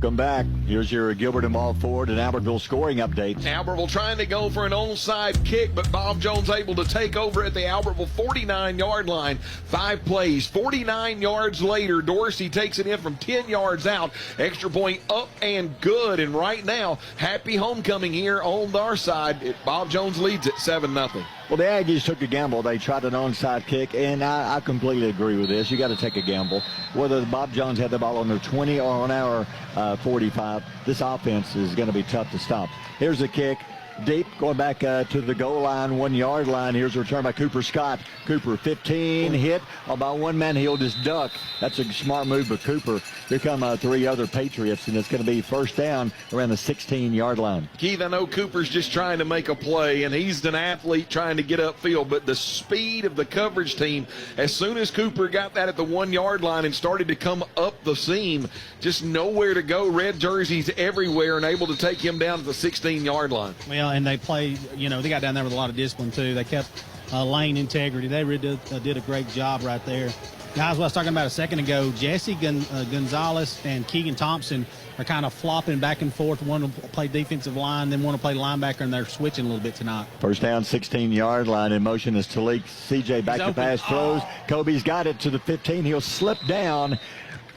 Come back. Here's your Gilbert and Ball Ford and Albertville scoring updates. Albertville trying to go for an onside kick, but Bob Jones able to take over at the Albertville 49-yard line. 5 plays, 49 yards later, Dorsey takes it in from 10 yards out. Extra point up and good. And right now, happy homecoming here on our side. Bob Jones leads at 7-0. Well, the Aggies took a gamble. They tried an onside kick, and I completely agree with this. You got to take a gamble. Whether Bob Jones had the ball on their 20 or on our 45, this offense is going to be tough to stop. Here's the kick. Deep, going back to the goal line, 1-yard line. Here's a return by Cooper Scott. Cooper, 15, hit by one man. He'll just duck. That's a smart move by Cooper. Here come 3 other Patriots, and it's going to be first down around the 16-yard line. Keith, I know Cooper's just trying to make a play, and he's an athlete trying to get upfield, but the speed of the coverage team, as soon as Cooper got that at the 1-yard line and started to come up the seam, just nowhere to go. Red jerseys everywhere and able to take him down to the 16-yard line. Well, and they played, they got down there with a lot of discipline, too. They kept lane integrity. They really did a great job right there. Guys, what I was talking about a second ago, Jesse Gonzalez and Keegan Thompson are kind of flopping back and forth. One will play defensive line, then one will play linebacker, and they're switching a little bit tonight. First down, 16-yard line. In motion is Talik. CJ back to pass throws. Kobe's got it to the 15. He'll slip down.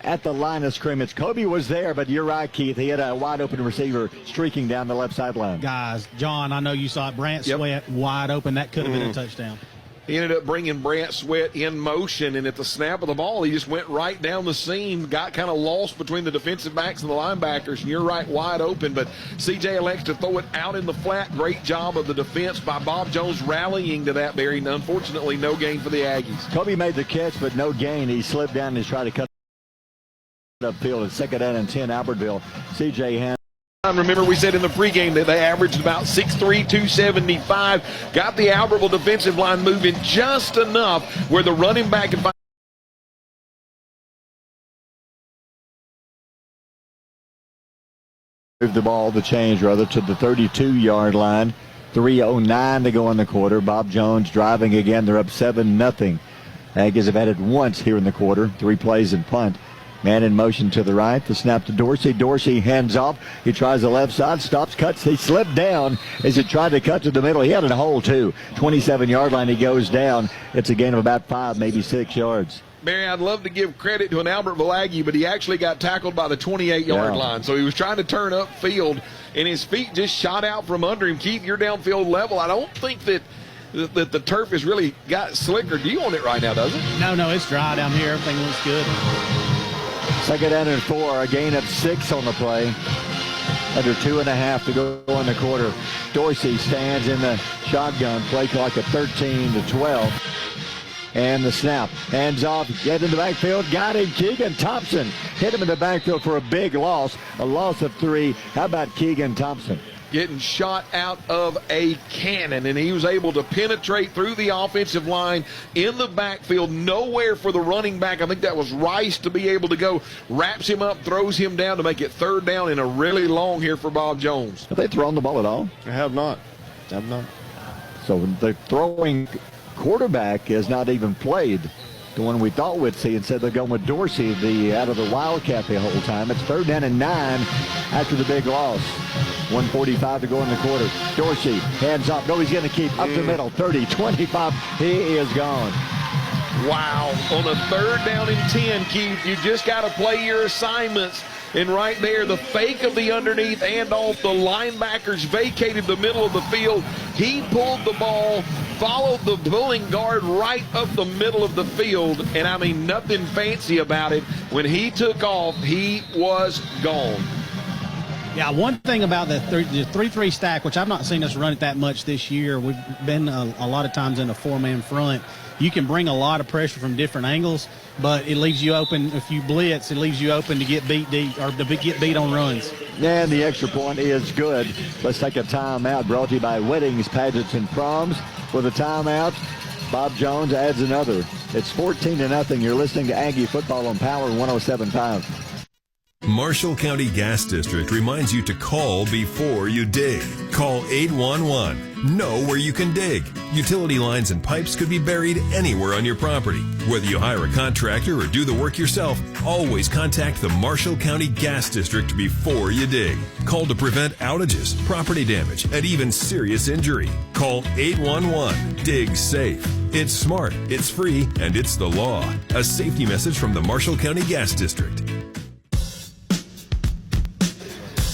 at the line of scrimmage. Kobe was there, but you're right, Keith. He had a wide-open receiver streaking down the left sideline. Guys, John, I know you saw it. Brant Sweat wide open. That could have been a touchdown. He ended up bringing Brant Sweat in motion, and at the snap of the ball, he just went right down the seam, got kind of lost between the defensive backs and the linebackers, and you're right, wide open. But C.J. elects to throw it out in the flat. Great job of the defense by Bob Jones rallying to that, Barry. And unfortunately, no gain for the Aggies. Kobe made the catch, but no gain. He slipped down and tried to cut upfield. It's 2nd down and 10, Albertville. C.J. Hand. Remember, we said in the pregame that they averaged about 6'3", 275. Got the Albertville defensive line moving just enough where the running back and move the ball, to the 32-yard line. 3:09 to go in the quarter. Bob Jones driving again. They're up 7-0. Aggies have had it once here in the quarter. 3 plays and punt. Man in motion to the right. The snap to Dorsey. Dorsey hands off. He tries the left side. Stops, cuts. He slipped down as he tried to cut to the middle. He had a hole, too. 27-yard line. He goes down. It's a gain of about 5, maybe 6 yards. Barry, I'd love to give credit to an Albertville Aggie, but he actually got tackled by the 28-yard line. So he was trying to turn upfield, and his feet just shot out from under him. Keith, you're downfield level. I don't think that the turf has really got slicker. Do you own it right now, does it? No, it's dry down here. Everything looks good. 2nd down and 4, a gain of 6 on the play. Under 2.5 to go in the quarter. Dorsey stands in the shotgun, play clock at 13-12. And the snap, hands off, get in the backfield, got him. Keegan Thompson hit him in the backfield for a big loss, a loss of 3. How about Keegan Thompson? Getting shot out of a cannon, and he was able to penetrate through the offensive line in the backfield. Nowhere for the running back. I think that was Rice to be able to go. Wraps him up, throws him down to make it 3rd down and a really long here for Bob Jones. Have they thrown the ball at all? I have not. So the throwing quarterback has not even played. The one we thought we'd see. Instead, they're going with Dorsey, out of the Wildcat the whole time. It's 3rd down and 9 after the big loss. 1:45 to go in the quarter. Dorsey, hands off. No, he's going to keep up the middle. 30, 25. He is gone. Wow. On a 3rd down and 10, Keith, you just got to play your assignments. And right there, the fake of the underneath and off. The linebackers vacated the middle of the field. He pulled the ball, followed the pulling guard right up the middle of the field. And, I mean, nothing fancy about it. When he took off, he was gone. Yeah, one thing about the 3-3 stack, which I've not seen us run it that much this year. We've been a lot of times in a 4-man front. You can bring a lot of pressure from different angles, but it leaves you open. If you blitz, it leaves you open to get beat deep or to get beat on runs. And the extra point is good. Let's take a timeout. Brought to you by Weddings, Pageants, and Proms. For the timeout, Bob Jones adds another. It's 14-0. You're listening to Aggie Football on Power 107.5. Marshall County Gas District reminds you to call before you dig. Call 811. Know where you can dig. Utility lines and pipes could be buried anywhere on your property. Whether you hire a contractor or do the work yourself, always contact the Marshall County Gas District before you dig. Call to prevent outages, property damage, and even serious injury. Call 811. Dig safe. It's smart, it's free, and it's the law. A safety message from the Marshall County Gas District.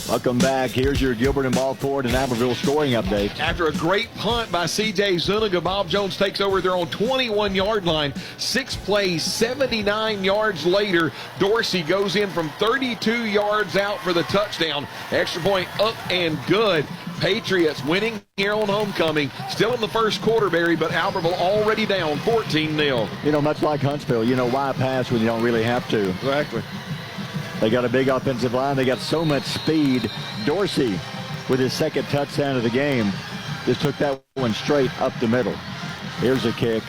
Welcome back. Here's your Gilbert and Ball Ford and Albertville scoring update. After a great punt by C.J. Zuniga, Bob Jones takes over their own 21-yard line. 6 plays, 79 yards later, Dorsey goes in from 32 yards out for the touchdown. Extra point up and good. Patriots winning here on homecoming. Still in the first quarter, Barry, but Albertville already down 14-0. You know, much like Huntsville, why pass when you don't really have to? Exactly. They got a big offensive line. They got so much speed. Dorsey, with his 2nd touchdown of the game, just took that one straight up the middle. Here's a kick.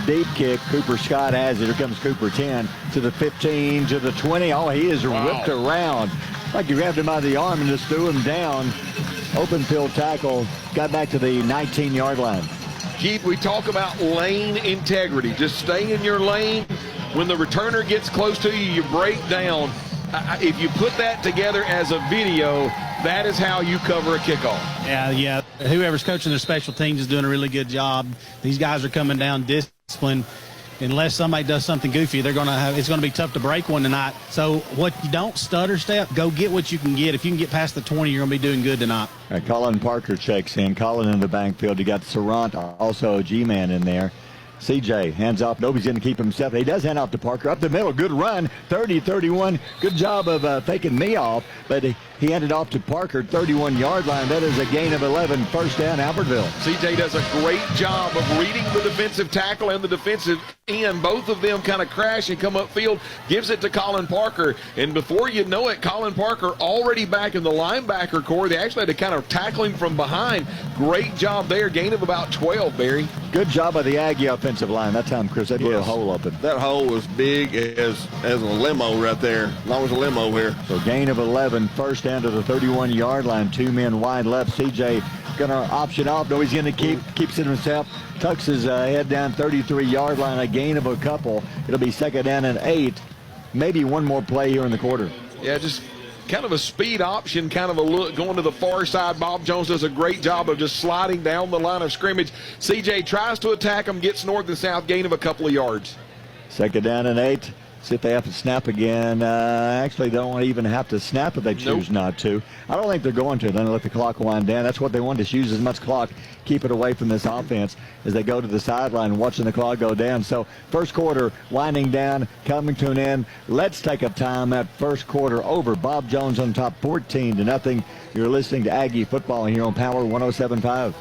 Deep kick. Cooper Scott has it. Here comes Cooper 10 to the 15, to the 20. Oh, he is whipped around. Like you grabbed him by the arm and just threw him down. Open field tackle. Got back to the 19-yard line. Keith, we talk about lane integrity. Just stay in your lane. When the returner gets close to you, you break down. If you put that together as a video, that is how you cover a kickoff. Yeah. Whoever's coaching their special teams is doing a really good job. These guys are coming down disciplined. unless somebody does something goofy, it's going to be tough to break one tonight. So what you don't stutter step, go get what you can get. If you can get past the 20, you're going to be doing good tonight. All right, Colin Parker checks in. Colin in the backfield. You got Sarant, also a G-man in there. CJ hands off. Nobody's going to keep himself. He does hand off to Parker. Up the middle. Good run. 30-31. Good job of faking me off. But he handed off to Parker. 31-yard line. That is a gain of 11. First down, Albertville. CJ does a great job of reading the defensive tackle and the defensive end. Both of them kind of crash and come upfield. Gives it to Colin Parker. And before you know it, Colin Parker already back in the linebacker core. They actually had to kind of tackle him from behind. Great job there. Gain of about 12, Barry. Good job by the Aggie offensive line. That time, Chris, they blew a hole open. That hole was big as a limo right there. As long as a limo here. So gain of 11. First down to the 31-yard line. 2 men wide left. CJ going to option off. No, he's going to keeps it himself. Tucks his head down 33-yard line. A gain of a couple. It'll be second down and 8. Maybe one more play here in the quarter. Yeah, just kind of a speed option, kind of a look going to the far side. Bob Jones does a great job of just sliding down the line of scrimmage. CJ tries to attack him, gets north and south, gain of a couple of yards. Second down and 8. See if they have to snap again. Actually, they don't even have to snap if they choose not to. I don't think they're going to. Then they let the clock wind down. That's what they want, to use as much clock, keep it away from this offense as they go to the sideline watching the clock go down. So first quarter winding down, coming to an end. Let's take a time at first quarter over. Bob Jones on top 14-0. You're listening to Aggie football here on Power 107.5.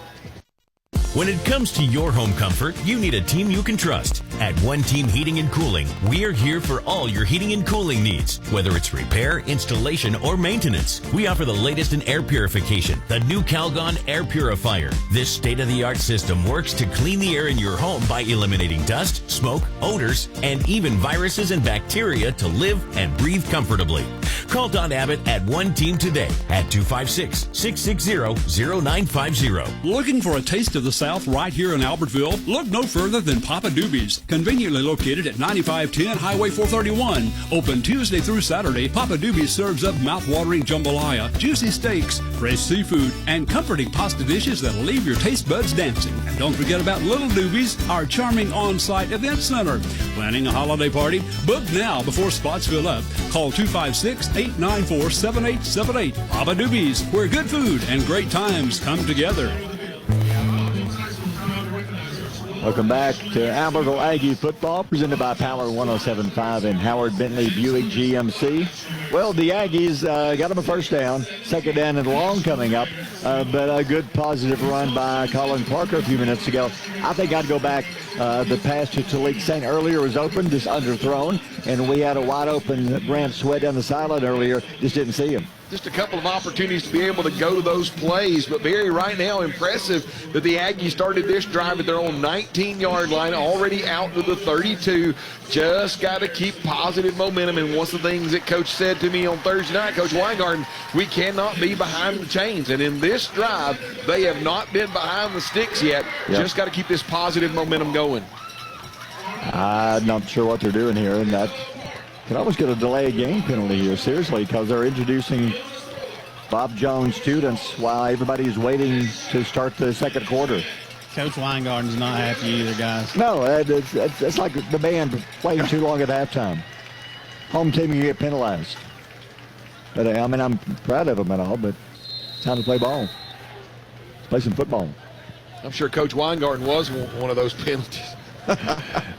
When it comes to your home comfort, you need a team you can trust. At One Team Heating and Cooling, we're here for all your heating and cooling needs. Whether it's repair, installation, or maintenance, we offer the latest in air purification, the new Calgon Air Purifier. This state-of-the-art system works to clean the air in your home by eliminating dust, smoke, odors, and even viruses and bacteria to live and breathe comfortably. Call Don Abbott at One Team today at 256-660-0950. Looking for a taste of the South right here in Albertville? Look no further than Papa Doobie's, conveniently located at 9510 Highway 431. Open Tuesday through Saturday, Papa Doobie's serves up mouth-watering jambalaya, juicy steaks, fresh seafood, and comforting pasta dishes that'll leave your taste buds dancing. And don't forget about Little Doobie's, our charming on-site event center. Planning a holiday party? Book now before spots fill up. Call 256-894-7878. Papa Doobie's, where good food and great times come together. Welcome back to Albertville Aggie football, presented by Power 107.5 and Howard Bentley Buick GMC. Well, the Aggies got them a first down, second down and long coming up, but a good positive run by Colin Parker a few minutes ago. I think I'd go back. The pass to Talik Saint earlier was open, just underthrown, and we had a wide open Brant Sweat down the sideline earlier, just didn't see him. Just a couple of opportunities to be able to go to those plays. But Barry, right now, impressive that the Aggies started this drive at their own 19-yard line, already out to the 32. Just got to keep positive momentum. And one of the things that Coach said to me on Thursday night, Coach Weingarten, we cannot be behind the chains. And in this drive, they have not been behind the sticks yet. Yep. Just got to keep this positive momentum going. I'm not sure what they're doing here, and that could almost get a delay game penalty here, seriously, because they're introducing Bob Jones students while everybody's waiting to start the second quarter. Coach Weingarten's not happy either, guys. No, it's like the band playing too long at halftime. Home team can get penalized. But I mean, I'm proud of them and all, but it's time to play ball. Let's play some football. I'm sure Coach Weingarten was one of those penalties. All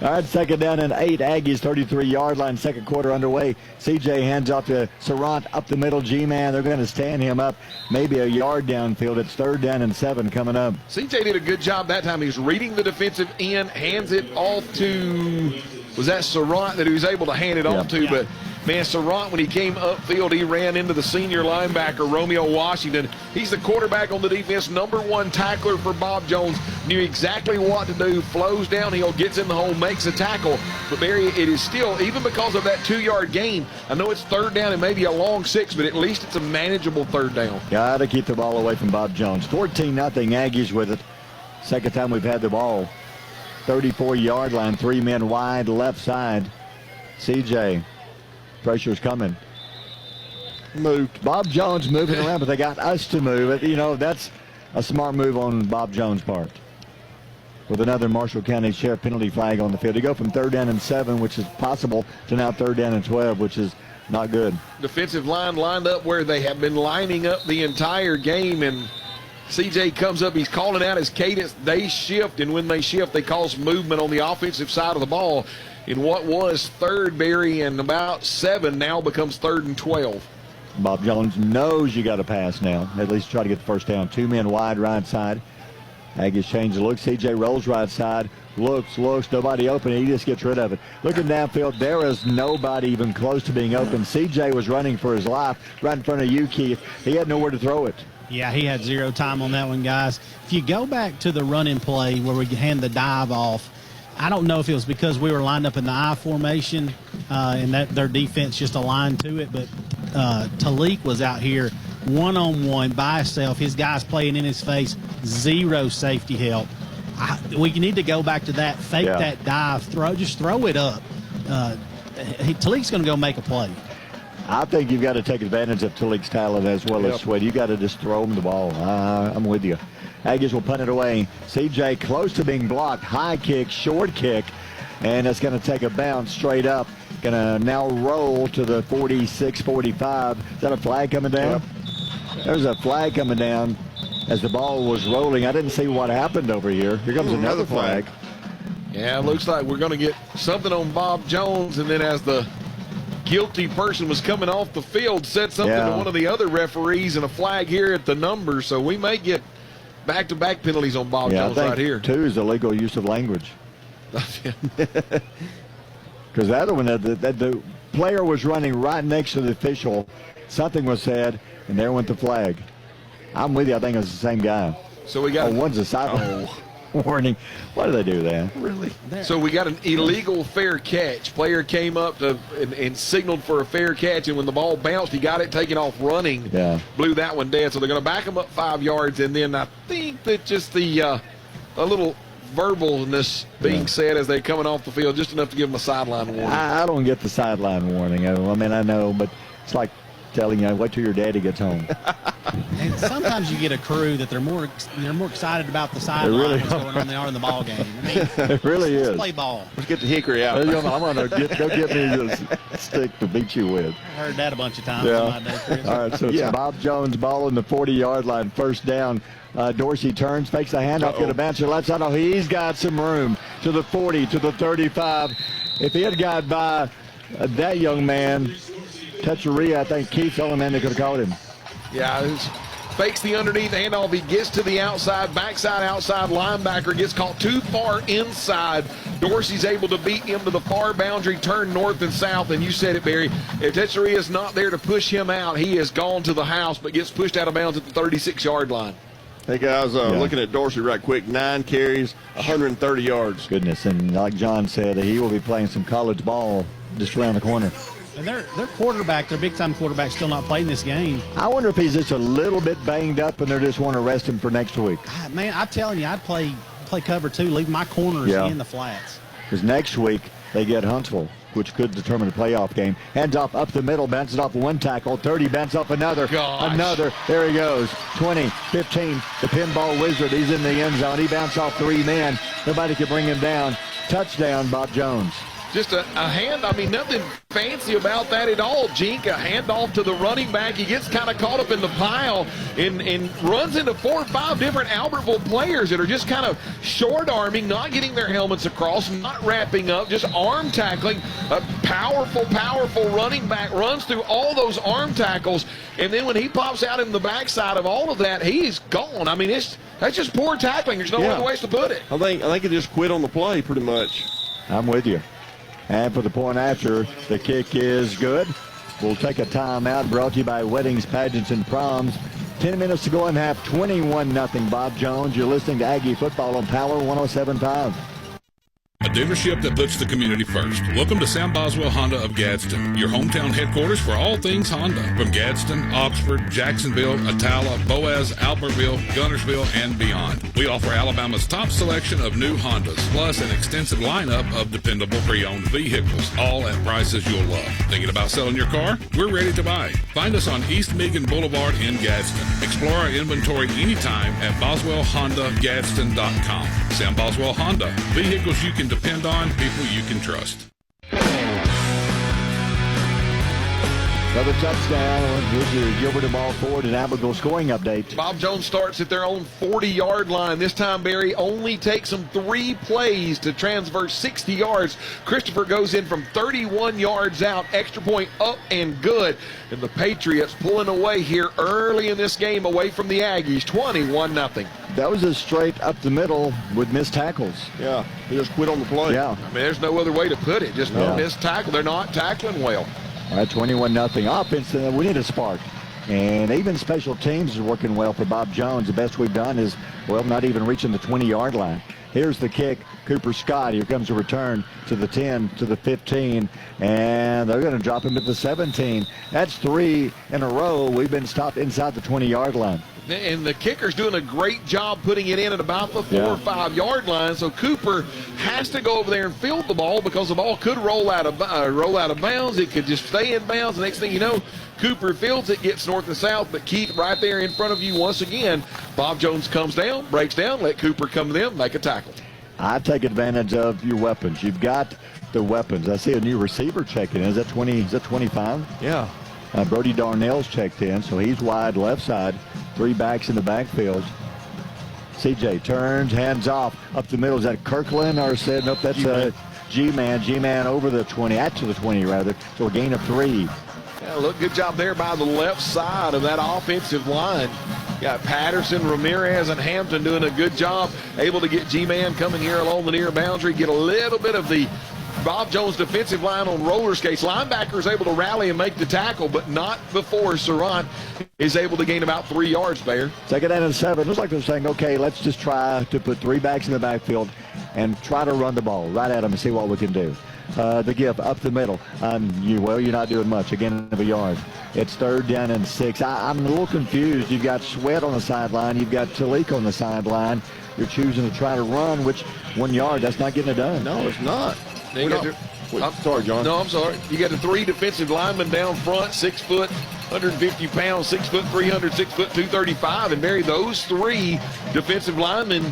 right, second down and 8. Aggies 33-yard line, second quarter underway. CJ hands off to Sarant up the middle. G-man, they're going to stand him up maybe a yard downfield. It's third down and 7 coming up. CJ did a good job that time. He's reading the defensive end, hands it off to, was that Sarant that he was able to hand it off to? But man, Sarant, when he came upfield, he ran into the senior linebacker, Romeo Washington. He's the quarterback on the defense, #1 tackler for Bob Jones. Knew exactly what to do, flows downhill, gets in the hole, makes a tackle. But, Barry, it is still, even because of that 2-yard gain, I know it's third down and maybe a long 6, but at least it's a manageable third down. Got to keep the ball away from Bob Jones. 14-0 Aggies with it. Second time we've had the ball. 34-yard line, 3 men wide, left side. CJ. Pressure's coming. Moved. Bob Jones moving around, but they got us to move it. You know, that's a smart move on Bob Jones' part. with another Marshall County Sheriff penalty flag on the field. You go from 3rd down and 7, which is possible, to now 3rd down and 12, which is not good. Defensive line lined up where they have been lining up the entire game, and CJ comes up. He's calling out his cadence. They shift, and when they shift, they cause movement on the offensive side of the ball. In what was 3rd, Barry, and about 7 now becomes 3rd and 12. Bob Jones knows you got to pass now. At least try to get the first down. 2 men wide right side. Aggies change the look. CJ rolls right side. Looks. Nobody open. He just gets rid of it. Looking downfield, there is nobody even close to being open. CJ was running for his life right in front of you, Keith. He had nowhere to throw it. Yeah, he had 0 time on that one, guys. If you go back to the running play where we hand the dive off, I don't know if it was because we were lined up in the I formation and that their defense just aligned to it, but Talik was out here one-on-one by himself. His guys playing in his face, 0 safety help. We need to go back to that, fake that dive, just throw it up. Talik's going to go make a play. I think you've got to take advantage of Talik's talent as well as Sweat. You got to just throw him the ball. I'm with you. Aggies will punt it away. CJ close to being blocked. High kick, short kick, and it's going to take a bounce straight up. Going to now roll to the 46-45. Is that a flag coming down? Yep. There's a flag coming down as the ball was rolling. I didn't see what happened over here. Here comes another flag. Yeah, it looks like we're going to get something on Bob Jones, and then as the guilty person was coming off the field, said something to one of the other referees, and a flag here at the number. So we may get back-to-back penalties on Bob Jones right here. 2 is illegal use of language. Because the other one, the player was running right next to the official. Something was said, and there went the flag. I'm with you. I think it was the same guy. So we got one's a sideline warning. Why do they do that? Really? So we got an illegal fair catch. Player came up and signaled for a fair catch, and when the ball bounced, he got it taken off running. Yeah. Blew that one dead. So they're going to back him up 5 yards, and then I think that just the a little verbalness being said as they're coming off the field, just enough to give them a sideline warning. I don't get the sideline warning. I mean, I know, but it's like telling you, wait till your daddy gets home. And sometimes you get a crew that they're more excited about the sideline what's going on than they are in the ball game. I mean, it really is. Let's play ball. Let's get the hickory out. I'm going to go get me a stick to beat you with. I heard that a bunch of times. Yeah. All right, so it's Bob Jones ball in the 40-yard line, first down. Dorsey turns, fakes the handoff, get a bounce to the left side. Oh, he's got some room to the 40, to the 35. If he had got by that young man, Techeria, I think Keith's the only man that could have caught him. Yeah, fakes the underneath handoff. He gets to the outside, backside, outside linebacker, gets caught too far inside. Dorsey's able to beat him to the far boundary, turn north and south, and you said it, Barry. If Techeria is not there to push him out, he has gone to the house, but gets pushed out of bounds at the 36-yard line. Hey, guys, looking at Dorsey right quick, 9 carries, 130 yards. Goodness, and like John said, he will be playing some college ball just around the corner. And their quarterback, their big-time quarterback, still not playing this game. I wonder if he's just a little bit banged up and they just want to rest him for next week. Man, I'm telling you, I'd play cover 2, leave my corners in the flats. Because next week they get Huntsville, which could determine the playoff game. Hands off up the middle, bounces off one tackle, 30, bounces off another. Another. There he goes. 20, 15, the pinball wizard. He's in the end zone. He bounced off 3 men. Nobody can bring him down. Touchdown, Bob Jones. Just a hand, I mean, nothing fancy about that at all, Jink. A handoff to the running back. He gets kind of caught up in the pile and runs into 4 or 5 different Albertville players that are just kind of short-arming, not getting their helmets across, not wrapping up, just arm tackling. A powerful, powerful running back runs through all those arm tackles, and then when he pops out in the backside of all of that, he's gone. I mean, that's just poor tackling. There's no other ways to put it. I think he just quit on the play pretty much. I'm with you. And for the point after, the kick is good. We'll take a timeout brought to you by Weddings, Pageants, and Proms. 10 minutes to go in half, 21-0. Bob Jones, you're listening to Aggie Football on Power 107.5. dealership that puts the community first. Welcome to Sam Boswell Honda of Gadsden, your hometown headquarters for all things Honda. From Gadsden, Oxford, Jacksonville, Attala, Boaz, Albertville, Gunnersville, and beyond. We offer Alabama's top selection of new Hondas, plus an extensive lineup of dependable pre-owned vehicles, all at prices you'll love. Thinking about selling your car? We're ready to buy. Find us on East Megan Boulevard in Gadsden. Explore our inventory anytime at BoswellHondaGadsden.com. Sam Boswell Honda. Vehicles you can depend on, people you can trust. Another touchdown. Here's your Gilbert and Ball Ford and Albertville scoring update. Bob Jones starts at their own 40-yard line. This time, Barry only takes them 3 plays to transverse 60 yards. Christopher goes in from 31 yards out, extra point up and good. And the Patriots pulling away here early in this game away from the Aggies, 21-0. That was a straight up the middle with missed tackles. Yeah, they just quit on the play. Yeah. I mean, there's no other way to put it. Just no missed tackle. They're not tackling well. All right, 21-0 offense. We need a spark. And even special teams is working well for Bob Jones. The best we've done is, well, not even reaching the 20-yard line. Here's the kick. Cooper Scott. Here comes a return to the 10, to the 15. And they're going to drop him at the 17. That's 3 in a row. We've been stopped inside the 20-yard line. And the kicker's doing a great job putting it in at about the 4 or 5 yard line. So Cooper has to go over there and field the ball because the ball could roll out of bounds. It could just stay in bounds. The next thing you know, Cooper fields it, gets north and south, but Keith right there in front of you once again. Bob Jones comes down, breaks down, let Cooper come to them, make a tackle. I take advantage of your weapons. You've got the weapons. I see a new receiver checking in. Is that 20? Is that 25? Yeah. Brody Darnell's checked in, so he's wide left side. 3 backs in the backfield. CJ turns, hands off, up the middle. Is that Kirkland or said nope? That's G-Man. G-Man over the 20, at to the 20 rather. So a gain of 3. Yeah, look, good job there by the left side of that offensive line. Got Patterson, Ramirez, and Hampton doing a good job, able to get G-Man coming here along the near boundary, get a little bit of the Bob Jones defensive line on roller skates. Linebacker is able to rally and make the tackle, but not before Surratt is able to gain about 3 yards there. 2nd and 7. Looks like they're saying, okay, let's just try to put 3 backs in the backfield and try to run the ball right at them and see what we can do. The give up the middle. You're not doing much. Again, of a yard. It's 3rd down and 6. I'm a little confused. You've got Sweat on the sideline. You've got Talik on the sideline. You're choosing to try to run, which 1 yard, that's not getting it done. No, it's not. I'm sorry, John. No, I'm sorry. You got the 3 defensive linemen down front, 6 foot, 150 pounds, 6 foot 300, 6 foot 235, and Barry, those 3 defensive linemen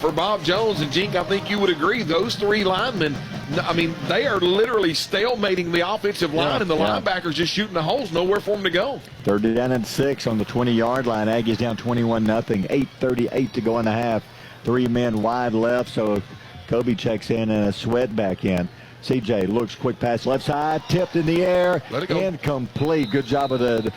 for Bob Jones and Jink, I think you would agree, those 3 linemen, I mean, they are literally stalemating the offensive line, and the linebackers just shooting the holes, nowhere for them to go. 3rd down and 6 on the 20-yard line. Aggies down 21-0. 8:38 to go in the half. 3 men wide left, so Kobe checks in and a Sweat back in. CJ looks, quick pass left side, tipped in the air, let it go. Incomplete. Good job of the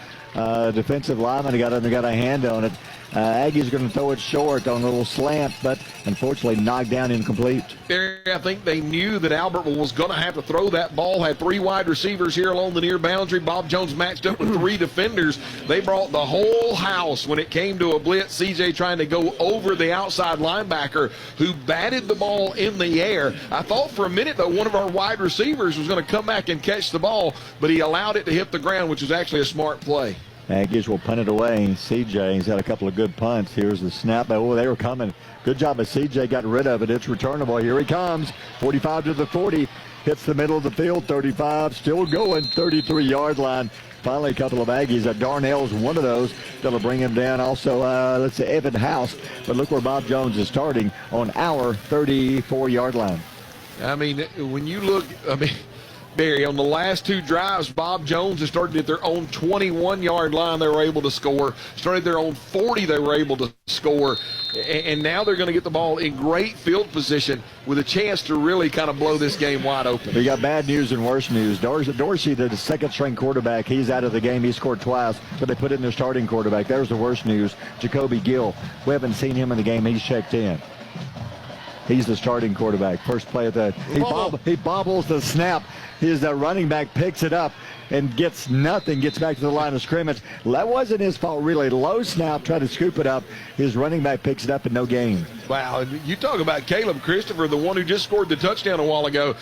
defensive lineman. He got a hand on it. Aggies are going to throw it short on a little slant, but unfortunately knocked down incomplete. I think they knew that Albertville was going to have to throw that ball. Had 3 wide receivers here along the near boundary. Bob Jones matched up with 3 defenders. They brought the whole house when it came to a blitz. CJ trying to go over the outside linebacker who batted the ball in the air. I thought for a minute, though, one of our wide receivers was going to come back and catch the ball, but he allowed it to hit the ground, which was actually a smart play. Aggies will punt it away. CJ's had a couple of good punts. Here's the snap. Oh, they were coming. Good job of CJ. Got rid of it. It's returnable. Here he comes. 45 to the 40. Hits the middle of the field. 35. Still going. 33-yard line. Finally, a couple of Aggies. Darnell's one of those. That'll bring him down. Also, let's say Evan House. But look where Bob Jones is starting on our 34-yard line. I mean, when you look, Barry, on the last 2 drives, Bob Jones has started at their own 21-yard line. They were able to score. Started their own 40. They were able to score. And now they're going to get the ball in great field position with a chance to really kind of blow this game wide open. We got bad news and worse news. Dorsey, the second-string quarterback, he's out of the game. He scored twice, but they put in their starting quarterback. There's the worst news. Jacoby Gill. We haven't seen him in the game. He's checked in. He's the starting quarterback. First play of the he bobbles the snap. His running back picks it up and gets nothing, gets back to the line of scrimmage. That wasn't his fault, really. Low snap, tried to scoop it up. His running back picks it up and no gain. Wow, you talk about Caleb Christopher, the one who just scored the touchdown a while ago.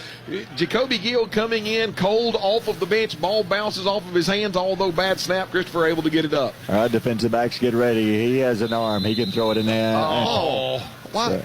Jacoby Gill coming in cold off of the bench. Ball bounces off of his hands, although bad snap. Christopher able to get it up. All right, defensive backs, get ready. He has an arm. He can throw it in there. Oh, what?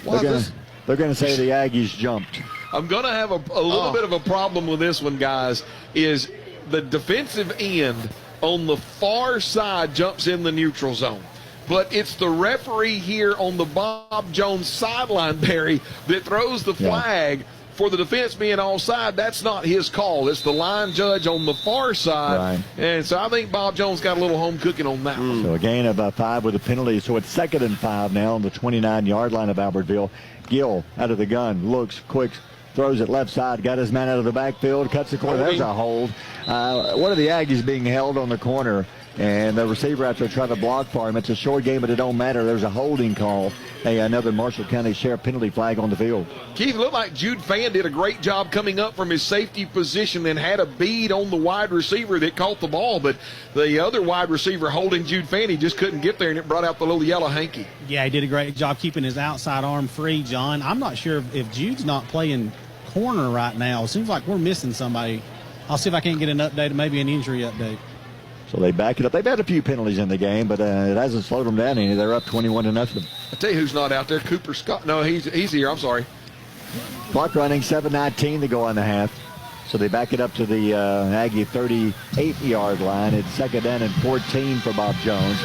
They're going to say the Aggies jumped. I'm going to have a little bit of a problem with this one, guys, is the defensive end on the far side jumps in the neutral zone. But it's the referee here on the Bob Jones sideline, Barry, that throws the flag for the defense being offside. That's not his call. It's the line judge on the far side. Right. And so I think Bob Jones got a little home cooking on that one. So a gain of 5 with a penalty. So it's 2nd and 5 now on the 29-yard line of Albertville. Gill out of the gun, looks quick, throws it left side, got his man out of the backfield, cuts the corner. There's a hold. One of the Aggies being held on the corner, and the receiver out there trying to block for him. It's a short game, but it don't matter. There's a holding call. Another Marshall County Sheriff penalty flag on the field. Keith, it looked like Jude Fan did a great job coming up from his safety position and had a bead on the wide receiver that caught the ball, but the other wide receiver holding Jude Fan, he just couldn't get there, and it brought out the little yellow hanky. Yeah, he did a great job keeping his outside arm free, John. I'm not sure if Jude's not playing corner right now. It seems like we're missing somebody. I'll see if I can't get an update, maybe an injury update. So they back it up. They've had a few penalties in the game, but it hasn't slowed them down any. They're up 21-0. I tell you who's not out there, Cooper Scott. No, he's here. I'm sorry. Clock running, 7:19 to go on the half. So they back it up to the Aggie 38-yard line. It's 2nd down and 14 for Bob Jones.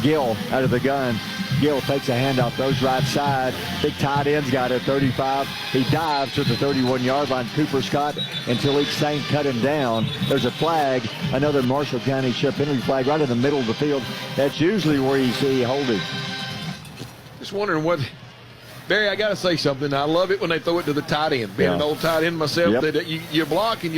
Gill out of the gun. Gill takes a handoff, throws right side. Big tight end's got it, 35. He dives to the 31-yard line. Cooper Scott and Talik Saint cut him down. There's a flag, another Marshall County Sheriff penalty flag right in the middle of the field. That's usually where you see holding. Just wondering what... Barry, I got to say something. I love it when they throw it to the tight end. Being an old tight end myself, that you block, and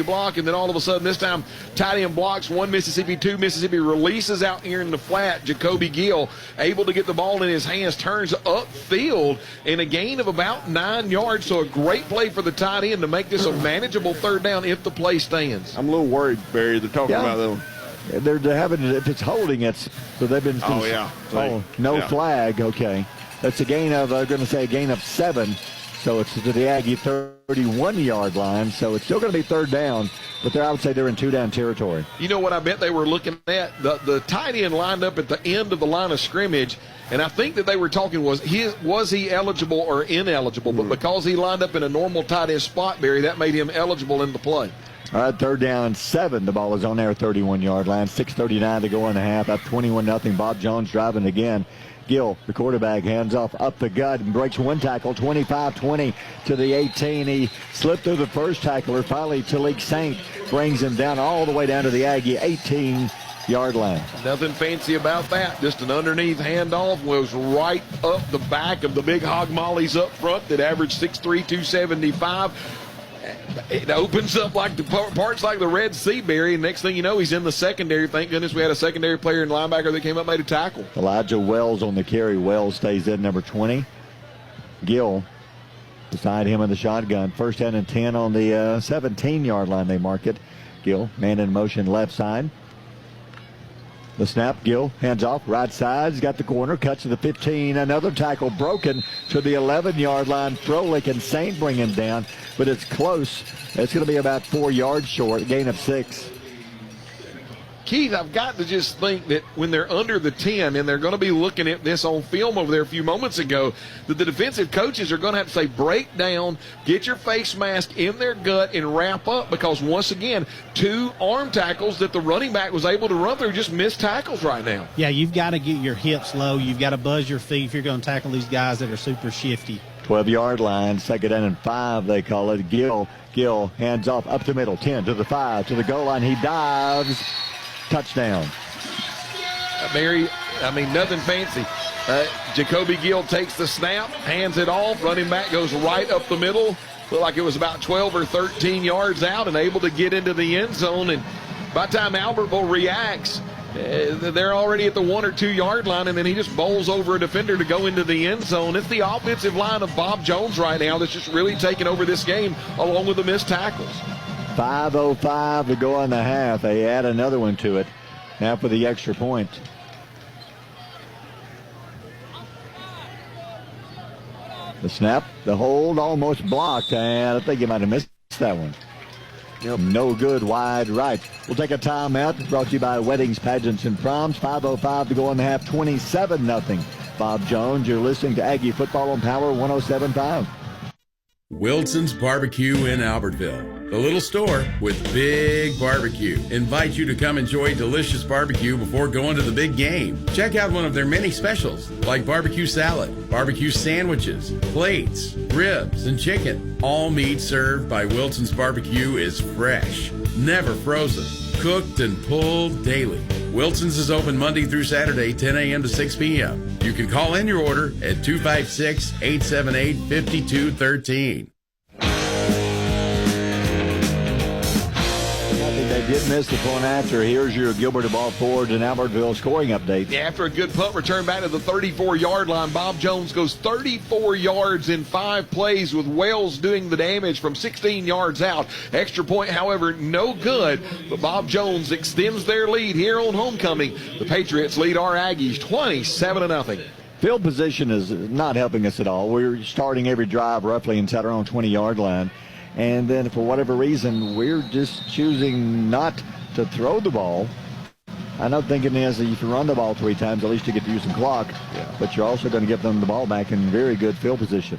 then all of a sudden this time tight end blocks, 1 Mississippi, 2 Mississippi, releases out here in the flat. Jacoby Gill able to get the ball in his hands, turns upfield, and a gain of about 9 yards. So a great play for the tight end to make this a manageable 3rd down if the play stands. I'm a little worried, Barry. They're talking about them. They're having, if it's holding, it's so they've been. No flag. Okay. That's a gain of, I'm going to say a gain of 7. So it's to the Aggie 31-yard line. So it's still going to be 3rd down, but I would say they're in 2-down territory. You know what I bet they were looking at? The tight end lined up at the end of the line of scrimmage, and I think that they were talking was he eligible or ineligible, but because he lined up in a normal tight end spot, Barry, that made him eligible in the play. All right, 3rd down and 7. The ball is on their 31-yard line. 6:39 to go in the half. Up 21-0. Bob Jones driving again. Gill, the quarterback, hands off up the gut and breaks one tackle, 25-20 to the 18. He slipped through the first tackler. Finally, Talik Saint brings him down all the way down to the Aggie 18-yard line. Nothing fancy about that. Just an underneath handoff was right up the back of the big hog mollies up front that averaged 6'3", 275. It opens up like the parts like the Red Sea, Barry. And next thing you know, he's in the secondary. Thank goodness we had a secondary player and linebacker that came up, made a tackle. Elijah Wells on the carry. Wells stays in, number 20. Gill beside him in the shotgun. 1st down and 10 on the 17-yard line. They mark it. Gill, man in motion, left side. The snap, Gill, hands off, right side. He's got the corner, cuts to the 15. Another tackle broken to the 11-yard line. Froelich and Saint bring him down, but it's close. It's going to be about 4 yards short, gain of 6. Keith, I've got to just think that when they're under the 10 and they're going to be looking at this on film over there a few moments ago, that the defensive coaches are going to have to say, break down, get your face mask in their gut and wrap up, because once again, 2 arm tackles that the running back was able to run through just missed tackles right now. Yeah, you've got to get your hips low. You've got to buzz your feet if you're going to tackle these guys that are super shifty. 12-yard line, 2nd down and 5, they call it. Gill, hands off up the middle, 10 to the 5, to the goal line. He dives. Touchdown. Barry, nothing fancy. Jacoby Gill takes the snap, hands it off. Running back goes right up the middle. Looked like it was about 12 or 13 yards out and able to get into the end zone. And by the time Albertville reacts, They're already at the 1 or 2 yard line, and then he just bowls over a defender to go into the end zone. It's the offensive line of Bob Jones right now that's just really taking over this game, along with the missed tackles. 5:05 to go in the half. They add another one to it. Now for the extra point. The snap, the hold, almost blocked, and I think you might have missed that one. Yep. No good, wide right. We'll take a timeout. Brought to you by Weddings, Pageants, and Proms. 5:05 to go in the half, 27-0. Bob Jones, you're listening to Aggie Football on Power 107.5. Wilson's Barbecue in Albertville. The little store with big barbecue. Invite you to come enjoy delicious barbecue before going to the big game. Check out one of their many specials like barbecue salad, barbecue sandwiches, plates, ribs, and chicken. All meat served by Wilson's Barbecue is fresh, never frozen, cooked and pulled daily. Wilson's is open Monday through Saturday, 10 a.m. to 6 p.m. You can call in your order at 256-878-5213. They did miss the point after. Here's your Gilbert Ball Ford and Albertville scoring update. Yeah, after a good punt return back to the 34-yard line, Bob Jones goes 34 yards in 5 plays with Wells doing the damage from 16 yards out. Extra point, however, no good, but Bob Jones extends their lead here on homecoming. The Patriots lead our Aggies 27-0. Field position is not helping us at all. We're starting every drive roughly inside our own 20-yard line. And then for whatever reason, we're just choosing not to throw the ball. I know thinking is that if you run the ball 3 times, at least you get to use some clock. Yeah. But you're also going to give them the ball back in very good field position.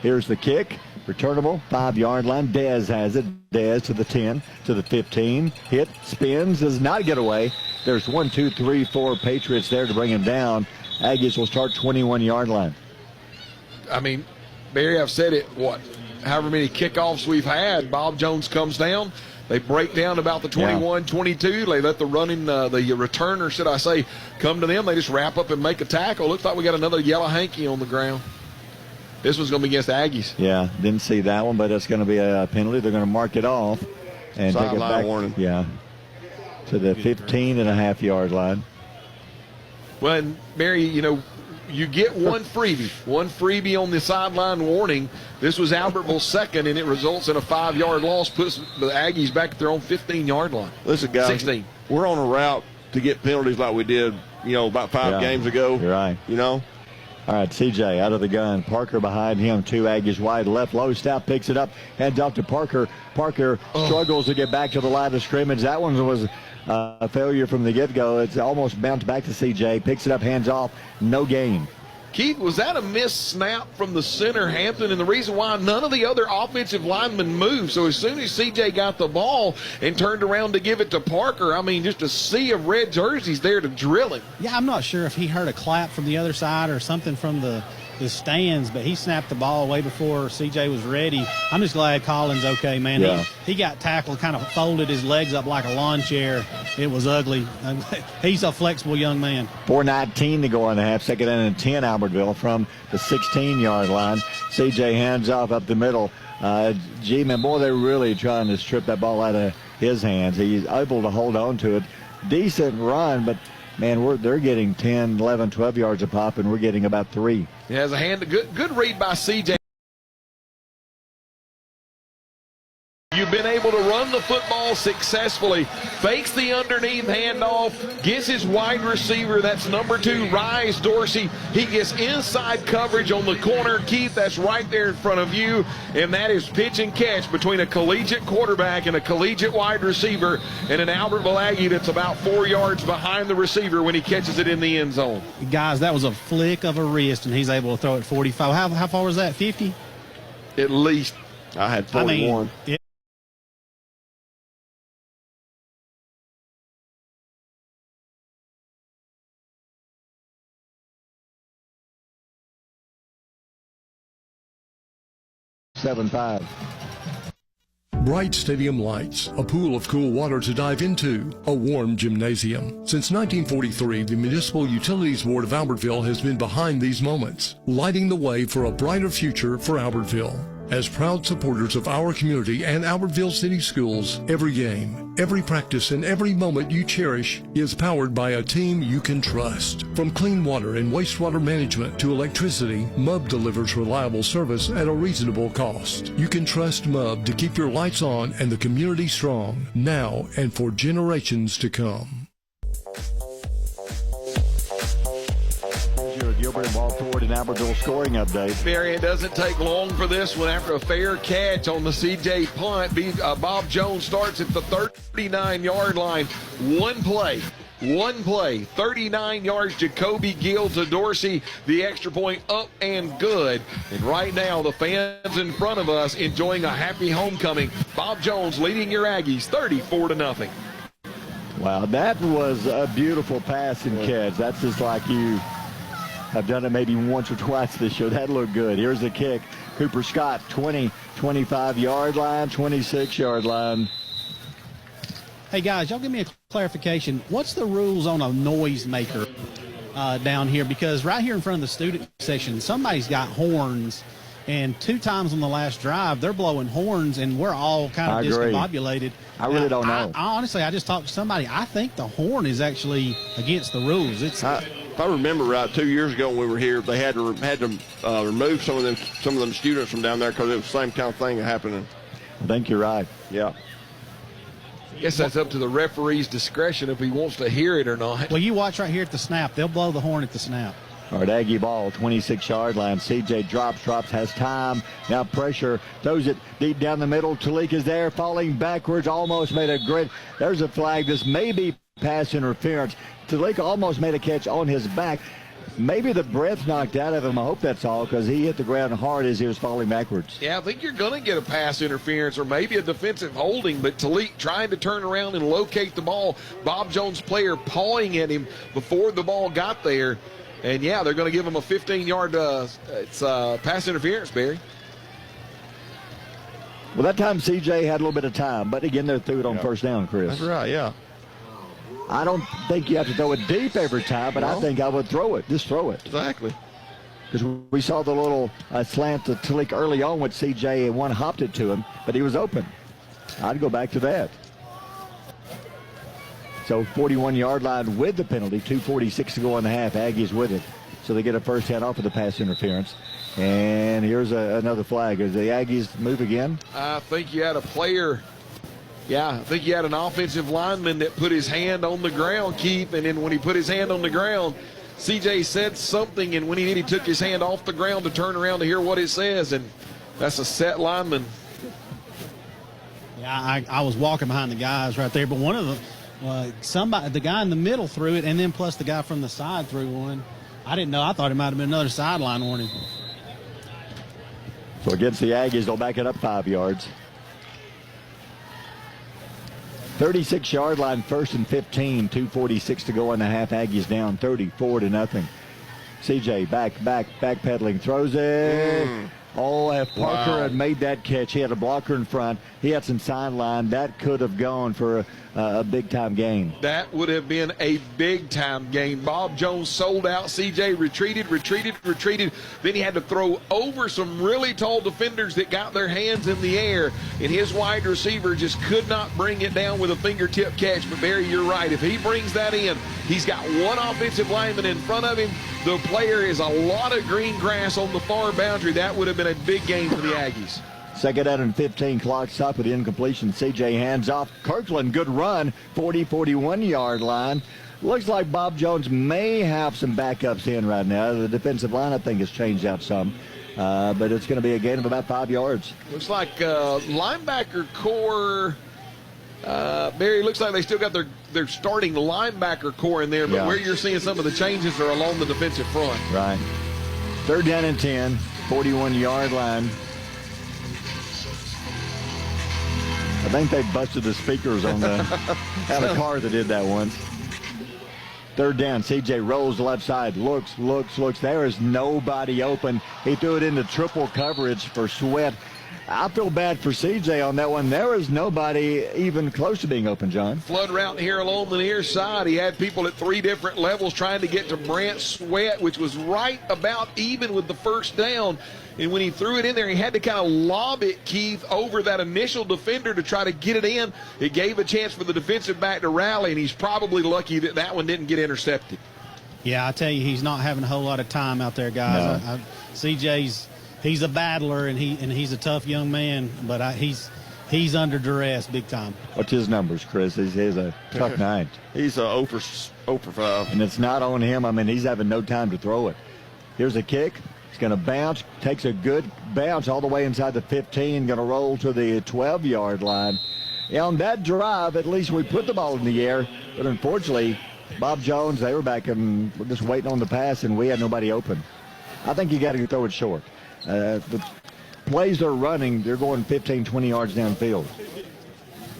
Here's the kick. Returnable, 5-yard line. Dez has it. Dez to the 10, to the 15. Hit, spins, does not get away. There's 1, 2, 3, 4 Patriots there to bring him down. Aggies will start 21-yard line. I mean, Barry, I've said it, however many kickoffs we've had, Bob Jones comes down. They break down about the 21, 22. They let the returner, should I say, come to them. They just wrap up and make a tackle. Looks like we got another yellow hanky on the ground. This one's going to be against the Aggies. Yeah, didn't see that one, but it's going to be a penalty. They're going to mark it off and take it back. Warning. Yeah, to the 15.5-yard line. Well, and Mary, you get one freebie on the sideline warning. This was Albertville's second, and it results in a 5-yard loss, puts the Aggies back at their own 15-yard line. Listen, guys, 16. We're on a route to get penalties like we did, about 5 games ago. You're right. All right, CJ out of the gun. Parker behind him. 2 Aggies wide left. Low step, picks it up, hands off to Parker. Parker struggles to get back to the line of scrimmage. That one was a failure from the get-go. It's almost bounced back to CJ. Picks it up, hands off. No gain. Keith, was that a missed snap from the center, Hampton? And the reason why none of the other offensive linemen moved. So as soon as CJ got the ball and turned around to give it to Parker, just a sea of red jerseys there to drill him. Yeah, I'm not sure if he heard a clap from the other side or something from the stands, but he snapped the ball away before CJ was ready. I'm just glad Colin's okay, man. Yeah. He got tackled, kind of folded his legs up like a lawn chair. It was ugly. He's a flexible young man. 4:19 to go in the half. Second and 10, Albertville from the 16-yard line. CJ hands off up the middle. G-man, boy, they're really trying to strip that ball out of his hands. He's able to hold on to it. Decent run, but man, they're getting 10, 11, 12 yards a pop, and we're getting about 3. He has a hand. Good read by CJ. You've been able to run the football successfully. Fakes the underneath handoff. Gets his wide receiver. That's number 2, Rise Dorsey. He gets inside coverage on the corner. Keith, that's right there in front of you. And that is pitch and catch between a collegiate quarterback and a collegiate wide receiver and an Albertville Aggie that's about 4 yards behind the receiver when he catches it in the end zone. Guys, that was a flick of a wrist, and he's able to throw it 45. How far was that, 50? At least. I had 41. $7.5. Bright stadium lights, a pool of cool water to dive into, a warm gymnasium. Since 1943, the Municipal Utilities Board of Albertville has been behind these moments, lighting the way for a brighter future for Albertville. As proud supporters of our community and Albertville City Schools, every game, every practice, and every moment you cherish is powered by a team you can trust. From clean water and wastewater management to electricity, MUB delivers reliable service at a reasonable cost. You can trust MUB to keep your lights on and the community strong, now and for generations to come. Gilbert and Ball Ford and Albertville scoring update. Barry, it doesn't take long for this one. After a fair catch on the CJ punt, Bob Jones starts at the 39-yard line. One play, 39 yards. Jacoby Gill to Dorsey, the extra point up and good. And right now, the fans in front of us enjoying a happy homecoming. Bob Jones leading your Aggies 34-0. Wow, that was a beautiful pass and catch. That's just like you. I've done it maybe once or twice this year. That looked good. Here's the kick. Cooper Scott, 20, 25-yard line, 26-yard line. Hey, guys, y'all give me a clarification. What's the rules on a noisemaker down here? Because right here in front of the student section, somebody's got horns, and 2 times on the last drive, they're blowing horns, and we're all kind of discombobulated. I really don't know. Honestly, I just talked to somebody. I think the horn is actually against the rules. If I remember right, 2 years ago when we were here, they had to remove some of them students from down there because it was the same kind of thing happening. I think you're right. Yeah. I guess that's up to the referee's discretion if he wants to hear it or not. Well, you watch right here at the snap. They'll blow the horn at the snap. All right, Aggie ball, 26-yard line. CJ drops, has time. Now pressure, throws it deep down the middle. Talik is there, falling backwards, almost made a great. There's a flag. This may be pass interference. Talik almost made a catch on his back. Maybe the breath knocked out of him. I hope that's all because he hit the ground hard as he was falling backwards. Yeah, I think you're going to get a pass interference or maybe a defensive holding, but Talik trying to turn around and locate the ball. Bob Jones player pawing at him before the ball got there. And, yeah, they're going to give him a 15-yard pass interference, Barry. Well, that time CJ had a little bit of time, but again, they threw it on first down, Chris. That's right, yeah. I don't think you have to throw it deep every time, but I think I would throw it. Just throw it. Exactly. Because we saw the little slant to Talik early on with CJ, and one hopped it to him, but he was open. I'd go back to that. So 41-yard line with the penalty, 2:46 to go in the half. Aggies with it. So they get a first down off of the pass interference. And here's another flag. As the Aggies move again? I think you had a player. Yeah, I think you had an offensive lineman that put his hand on the ground, Keith, and then when he put his hand on the ground, CJ said something, and when he did, he took his hand off the ground to turn around to hear what it says, and that's a set lineman. Yeah, I was walking behind the guys right there, but one of them, the guy in the middle threw it, and then plus the guy from the side threw one. I didn't know. I thought it might have been another sideline warning. So against the Aggies, they'll back it up 5 yards. 36-yard line, 1st and 15, 2:46 to go in the half. Aggies down 34-0. CJ backpedaling, throws it. Oh, if Parker had made that catch, he had a blocker in front. He had some sideline. That could have gone for a big-time gain. That would have been a big-time gain. Bob Jones sold out. CJ retreated. Then he had to throw over some really tall defenders that got their hands in the air, and his wide receiver just could not bring it down with a fingertip catch. But, Barry, you're right. If he brings that in, he's got one offensive lineman in front of him. The player is a lot of green grass on the far boundary. That would have been a big game for the Aggies. 2nd down and 15, clock stop with the incompletion. CJ hands off. Kirkland, good run, 41-yard line. Looks like Bob Jones may have some backups in right now. The defensive line, I think, has changed out some. But it's going to be a gain of about 5 yards. Looks like linebacker core, Barry, looks like they still got their starting linebacker core in there, but where you're seeing some of the changes are along the defensive front. Right. 3rd down and 10, 41-yard line. I think they busted the speakers on the had a car that did that once. 3rd down, CJ rolls left side, looks. There is nobody open. He threw it into triple coverage for Sweat. I feel bad for CJ on that one. There was nobody even close to being open, John. Flood route here along the near side. He had people at 3 different levels trying to get to Brant Sweat, which was right about even with the first down. And when he threw it in there, he had to kind of lob it, Keith, over that initial defender to try to get it in. It gave a chance for the defensive back to rally, and he's probably lucky that that one didn't get intercepted. Yeah, I tell you, he's not having a whole lot of time out there, guys. No. He's a battler, and he's a tough young man, but he's under duress big time. What's his numbers, Chris? He's a tough night. He's 0 for 5. And it's not on him. I mean, he's having no time to throw it. Here's a kick. He's going to bounce, takes a good bounce all the way inside the 15, going to roll to the 12-yard line. Yeah, on that drive, at least we put the ball in the air, but unfortunately, Bob Jones, they were back and just waiting on the pass, and we had nobody open. I think you got to throw it short. The plays they're running, they're going 15, 20 yards downfield.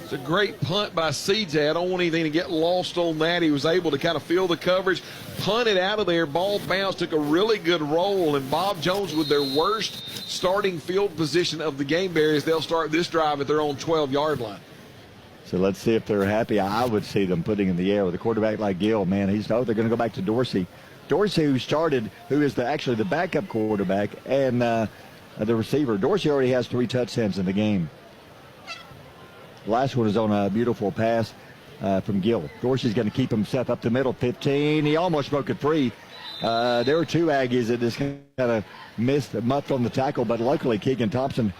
It's a great punt by CJ. I don't want anything to get lost on that. He was able to kind of feel the coverage, punt it out of there, ball bounced, took a really good roll, and Bob Jones with their worst starting field position of the game, Barry, as they'll start this drive at their own 12-yard line. So let's see if they're happy. I would see them putting in the air with a quarterback like Gill. Man, they're going to go back to Dorsey. Dorsey, who is actually the backup quarterback, and the receiver. Dorsey already has 3 touchdowns in the game. The last one is on a beautiful pass from Gill. Dorsey's going to keep himself up the middle, 15. He almost broke it free. There were 2 Aggies that just kind of muffed on the tackle, but luckily Keegan Thompson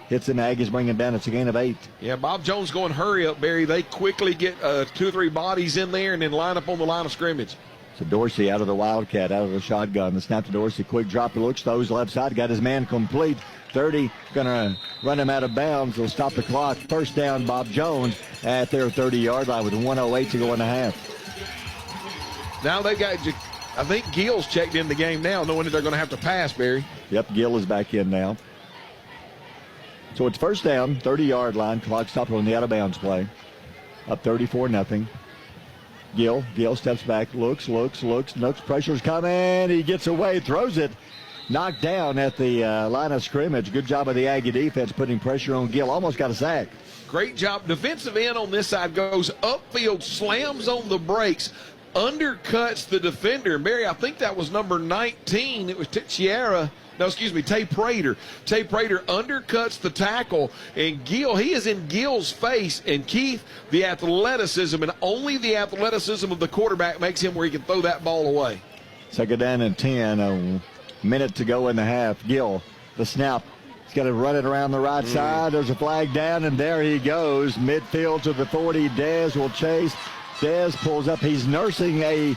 hits them. Aggies bring him down. It's a gain of 8. Yeah, Bob Jones going hurry up, Barry. They quickly get 2 or 3 bodies in there and then line up on the line of scrimmage. So Dorsey out of the Wildcat, out of the shotgun. The snap to Dorsey, quick drop. He looks, throws left side, got his man complete. 30, going to run him out of bounds. They'll stop the clock. First down, Bob Jones at their 30-yard line with 1:08 to go in the half. Now they got, I think Gill's checked in the game now, knowing that they're going to have to pass, Barry. Yep, Gill is back in now. So it's first down, 30-yard line. Clock stopped on the out-of-bounds play. Up 34-0. Gill steps back, looks, pressure's coming. He gets away, throws it. Knocked down at the line of scrimmage. Good job of the Aggie defense putting pressure on Gill. Almost got a sack. Great job. Defensive end on this side goes upfield, slams on the brakes, undercuts the defender. Barry, I think that was number 19. It was Tay Prater. Tay Prater undercuts the tackle, and Gill, he is in Gill's face. And Keith, the athleticism, and only the athleticism of the quarterback makes him where he can throw that ball away. Second down and 10. A minute to go in the half. Gill, the snap. He's got to run it around the right side. There's a flag down, and there he goes. Midfield to the 40. Dez will chase. Dez pulls up. He's nursing a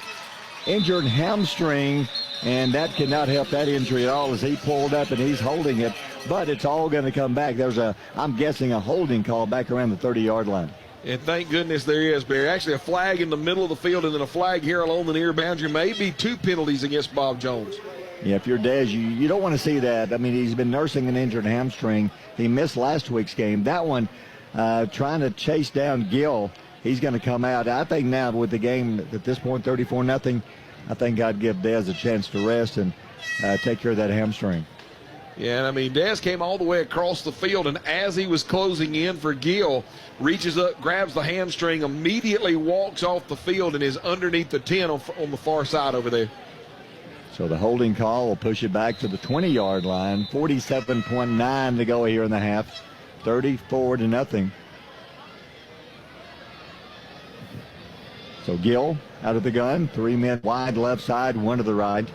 injured hamstring, and that cannot help that injury at all as he pulled up and he's holding it. But it's all going to come back. There's I'm guessing a holding call back around the 30-yard line. And thank goodness there is, Barry. Actually, a flag in the middle of the field and then a flag here along the near boundary. Maybe 2 penalties against Bob Jones. Yeah, if you're Dez, you don't want to see that. I mean, he's been nursing an injured hamstring. He missed last week's game. That one, trying to chase down Gill, he's going to come out. I think now with the game at this point, 34-0, I think I'd give Dez a chance to rest and take care of that hamstring. Yeah, and I mean, Dez came all the way across the field, and as he was closing in for Gill, reaches up, grabs the hamstring, immediately walks off the field and is underneath the 10 on the far side over there. So the holding call will push it back to the 20-yard line. 47.9 to go here in the half. 34-0. So Gill out of the gun. 3 men wide left side, 1 to the right.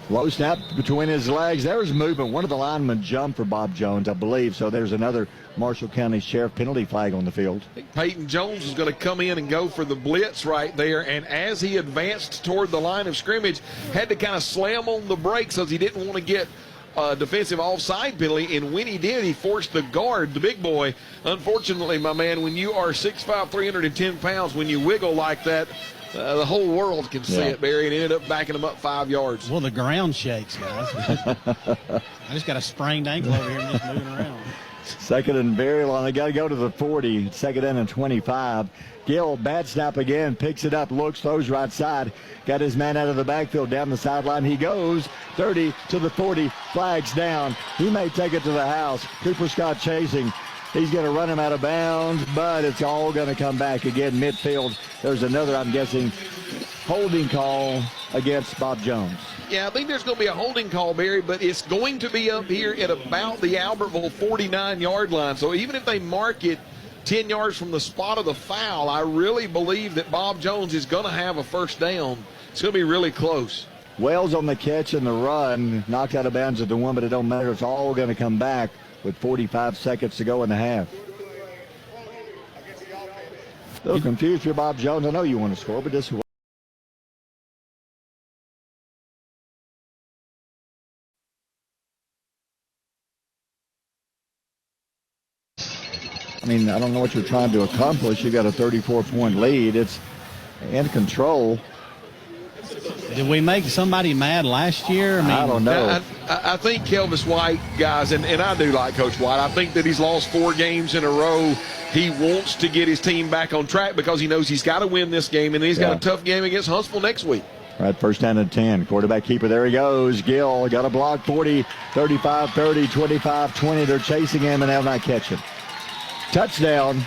Low snap between his legs. There's movement. One of the linemen jumped for Bob Jones, I believe. So there's another Marshall County Sheriff penalty flag on the field. I think Peyton Jones is going to come in and go for the blitz right there. And as he advanced toward the line of scrimmage, had to kind of slam on the brakes because he didn't want to get a defensive offside penalty. And when he did, he forced the guard, the big boy. Unfortunately, my man, when you are 6'5", 310 pounds, when you wiggle like that, the whole world can see it, Barry, and ended up backing him up 5 yards. Well, the ground shakes, guys. I just got a sprained ankle over here and just moving around. Second and very long. They got to go to the 40. Second and 25. Gill, bad snap again, picks it up, looks, throws right side. Got his man out of the backfield, down the sideline. He goes 30 to the 40, Flag's down. He may take it to the house. Cooper Scott chasing. He's going to run him out of bounds, but it's all going to come back again midfield. There's another, I'm guessing, holding call against Bob Jones. Yeah, I think there's going to be a holding call, Barry, but it's going to be up here at about the Albertville 49-yard line. So even if they mark it 10 yards from the spot of the foul, I really believe that Bob Jones is going to have a first down. It's going to be really close. Wells on the catch and the run, knocked out of bounds at the one, but it don't matter. It's all going to come back with 45 seconds to go in the half. A little confused here, Bob Jones. I know you want to score, but this is I mean, I don't know what you're trying to accomplish. You got a 34-point lead. It's in control. Did we make somebody mad last year? I don't know. I think Kelvis White, guys, and I do like Coach White. I think that he's lost 4 games in a row. He wants to get his team back on track because he knows he's got to win this game, and he's got a tough game against Huntsville next week. All right, first down and 10. Quarterback keeper, there he goes. Gill got a block, 40, 35, 30, 25, 20. They're chasing him, and they'll not catch him. Touchdown,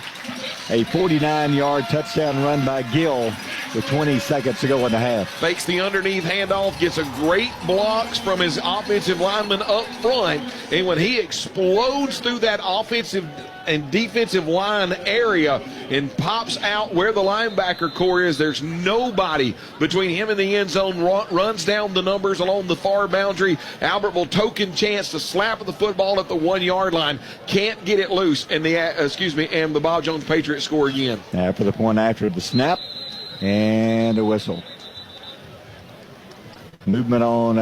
a 49-yard touchdown run by Gill with 20 seconds to go in the half. Fakes the underneath handoff, gets a great blocks from his offensive lineman up front, and when he explodes through that offensive and defensive line area and pops out where the linebacker core is, there's nobody between him and the end zone, runs down the numbers along the far boundary. Albertville token chance to slap the football at the 1-yard line, can't get it loose, and the Bob Jones Patriots score again. After the point after the snap and a whistle. Movement on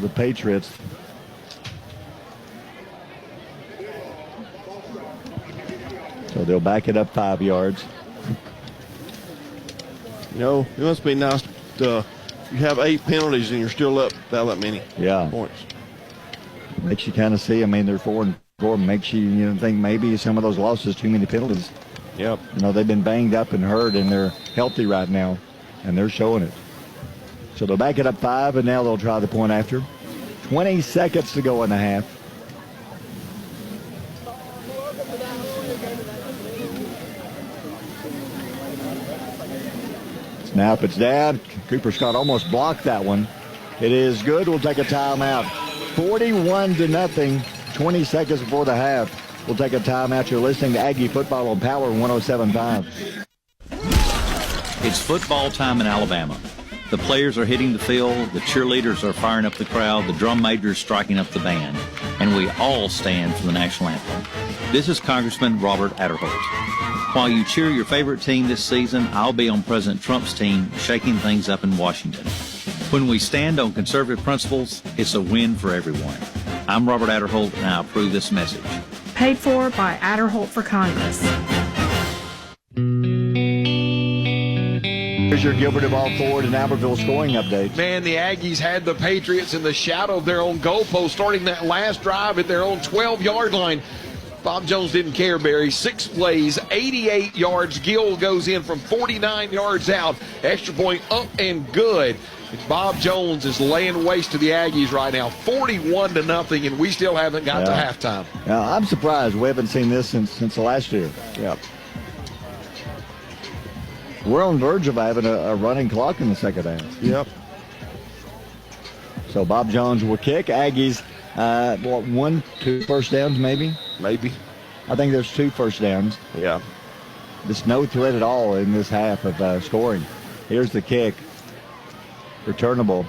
the Patriots. So they'll back it up 5 yards. You know, it must be nice to you have 8 penalties and you're still up by that many points. Makes you kind of see. I mean, they're 4-4. Makes you think maybe some of those losses too many penalties. Yep. You know, they've been banged up and hurt, and they're healthy right now, and they're showing it. So they'll back it up 5, and now they'll try the point after. 20 seconds to go in the half. Snap, it's down. Cooper Scott almost blocked that one. It is good. We'll take a timeout. 41-0. 20 seconds before the half. We'll take a timeout. You're listening to Aggie Football on Power 107.5. It's football time in Alabama. The players are hitting the field, the cheerleaders are firing up the crowd, the drum major is striking up the band, and we all stand for the national anthem. This is Congressman Robert Adderholt. While you cheer your favorite team this season, I'll be on President Trump's team shaking things up in Washington. When we stand on conservative principles, it's a win for everyone. I'm Robert Adderholt, and I approve this message. Paid for by Adderholt for Congress. Here's your Gilbert of All Ford and Albertville scoring update. Man, the Aggies had the Patriots in the shadow of their own goalpost, starting that last drive at their own 12-yard line. Bob Jones didn't care, Barry. 6 plays, 88 yards. Gill goes in from 49 yards out. Extra point up and good. Bob Jones is laying waste to the Aggies right now, 41-0, and we still haven't got to halftime. Now, I'm surprised we haven't seen this since last year. Yeah. We're on the verge of having a running clock in the second half. Yep. So Bob Jones will kick. Aggies, 1, 2 first downs maybe? Maybe. I think there's 2 first downs. Yeah. There's no threat at all in this half of scoring. Here's the kick. Returnable.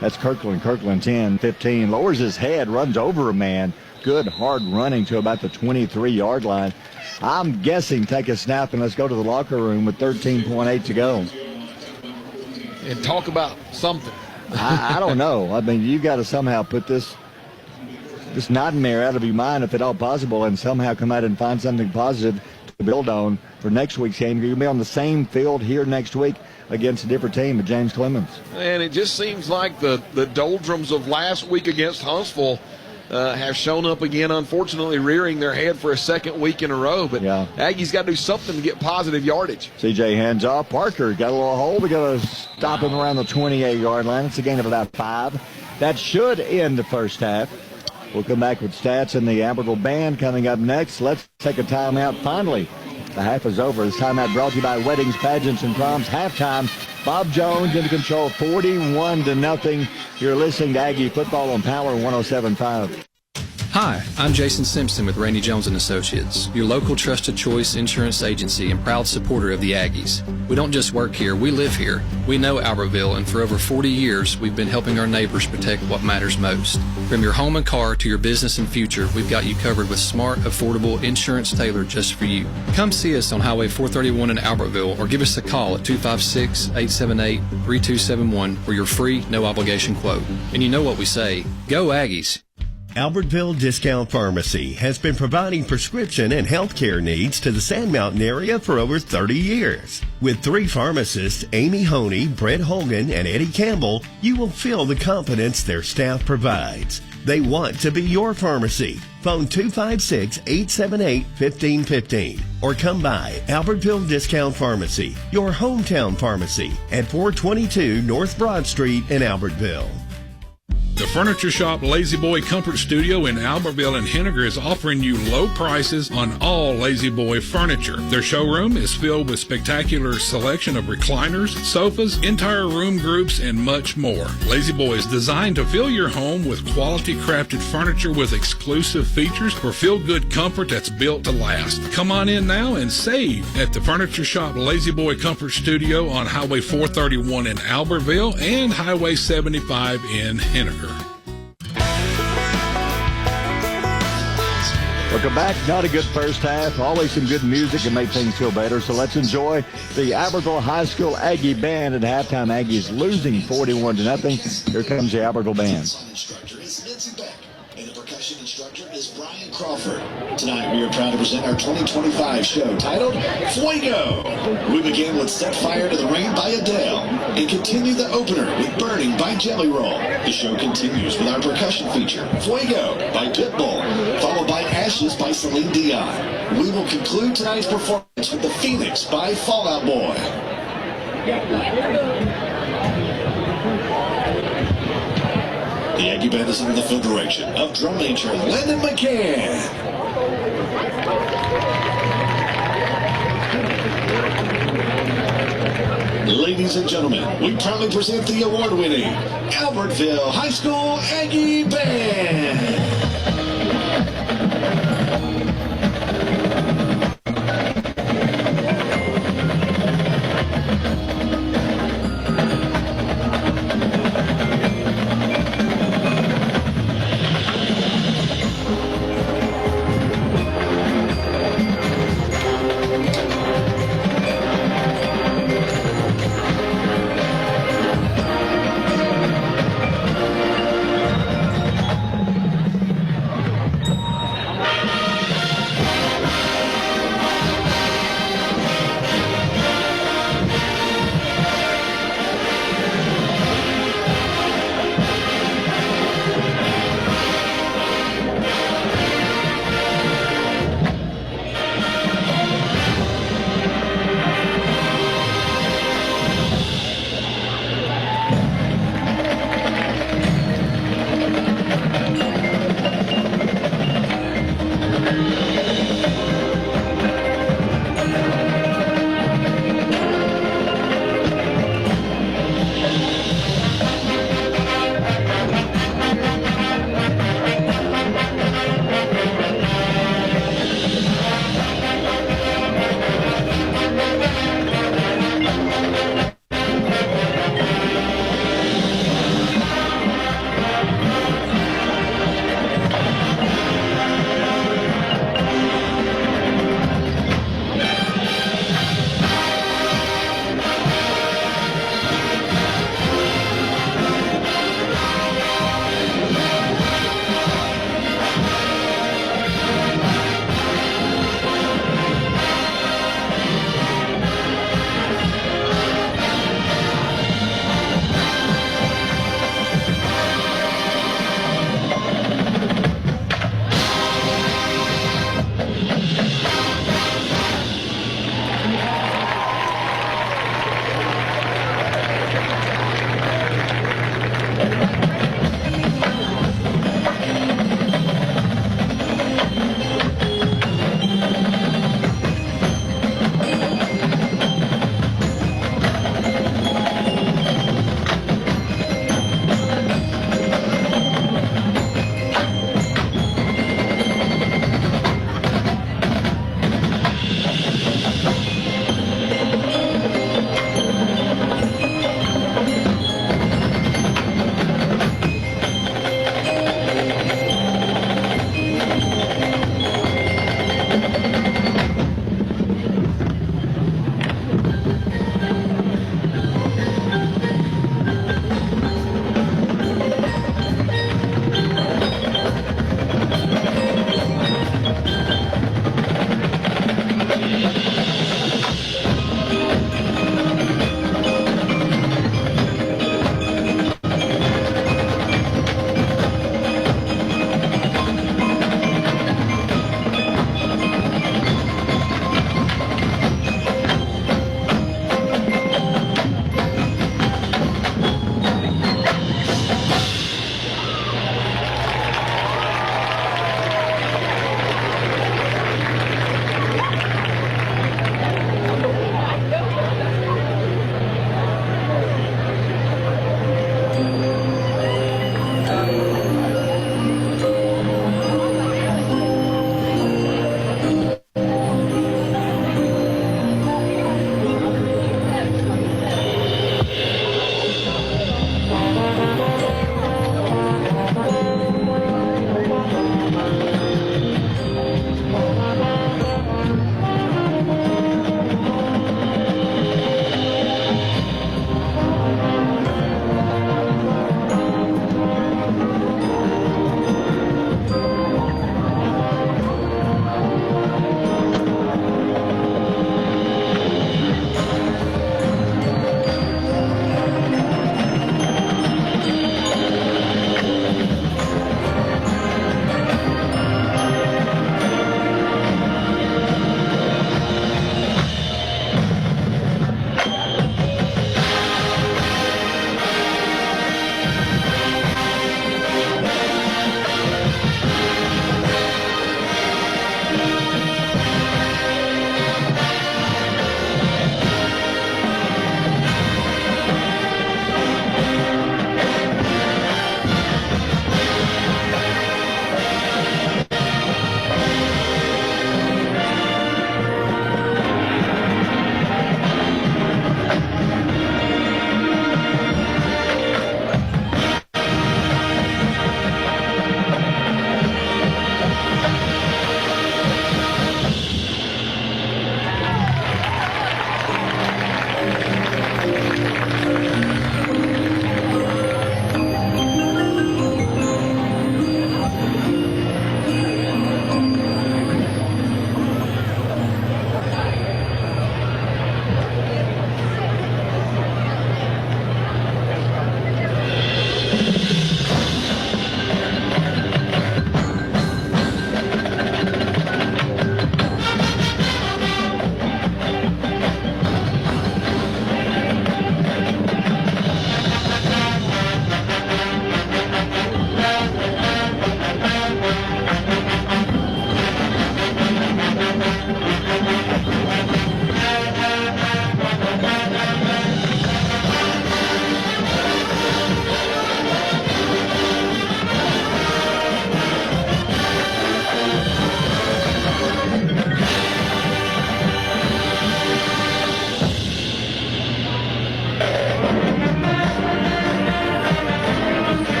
That's Kirkland. Kirkland 10, 15. Lowers his head, runs over a man. Good hard running to about the 23-yard line. I'm guessing take a snap and let's go to the locker room with 13.8 to go. And talk about something. I don't know. I mean, you've got to somehow put this nightmare out of your mind if at all possible and somehow come out and find something positive to build on for next week's game. You're going to be on the same field here next week against a different team at James Clemens. And it just seems like the doldrums of last week against Huntsville have shown up again, unfortunately rearing their head for a second week in a row. But Aggies got to do something to get positive yardage. CJ hands off. Parker got a little hole. We got to stop him around the 28-yard line. It's a gain of about 5. That should end the first half. We'll come back with stats and the Albertville Band coming up next. Let's take a timeout. Finally, the half is over. This timeout brought to you by Weddings, Pageants, and Proms. Halftime, Bob Jones in control, 41-0. You're listening to Aggie Football on Power 107.5. Hi, I'm Jason Simpson with Randy Jones & Associates, your local trusted choice insurance agency and proud supporter of the Aggies. We don't just work here, we live here. We know Albertville, and for over 40 years, we've been helping our neighbors protect what matters most. From your home and car to your business and future, we've got you covered with smart, affordable insurance tailored just for you. Come see us on Highway 431 in Albertville or give us a call at 256-878-3271 for your free, no-obligation quote. And you know what we say, go Aggies! Albertville Discount Pharmacy has been providing prescription and healthcare needs to the Sand Mountain area for over 30 years. With 3 pharmacists, Amy Honey, Brett Hogan, and Eddie Campbell, you will feel the confidence their staff provides. They want to be your pharmacy. Phone 256-878-1515 or come by Albertville Discount Pharmacy, your hometown pharmacy at 422 North Broad Street in Albertville. The Furniture Shop Lazy Boy Comfort Studio in Albertville and Henniger is offering you low prices on all Lazy Boy furniture. Their showroom is filled with spectacular selection of recliners, sofas, entire room groups, and much more. Lazy Boy is designed to fill your home with quality crafted furniture with exclusive features for feel-good comfort that's built to last. Come on in now and save at the Furniture Shop Lazy Boy Comfort Studio on Highway 431 in Albertville and Highway 75 in Henniger. Welcome back. Not a good first half. Always some good music to make things feel better. So let's enjoy the Albertville High School Aggie Band at halftime. Aggies losing 41-0. Here comes the Albertville Band. And the percussion instructor is Brian Crawford. Tonight we are proud to present our 2025 show titled Fuego. We begin with Set Fire to the Rain by Adele and continue the opener with Burning by Jelly Roll. The show continues with our percussion feature Fuego by Pitbull, followed by Ashes by Celine Dion. We will conclude tonight's performance with The Phoenix by Fall Out Boy. The Aggie Band is under the field direction of drum major Landon McCann. Ladies and gentlemen, we proudly present the award-winning Albertville High School Aggie Band.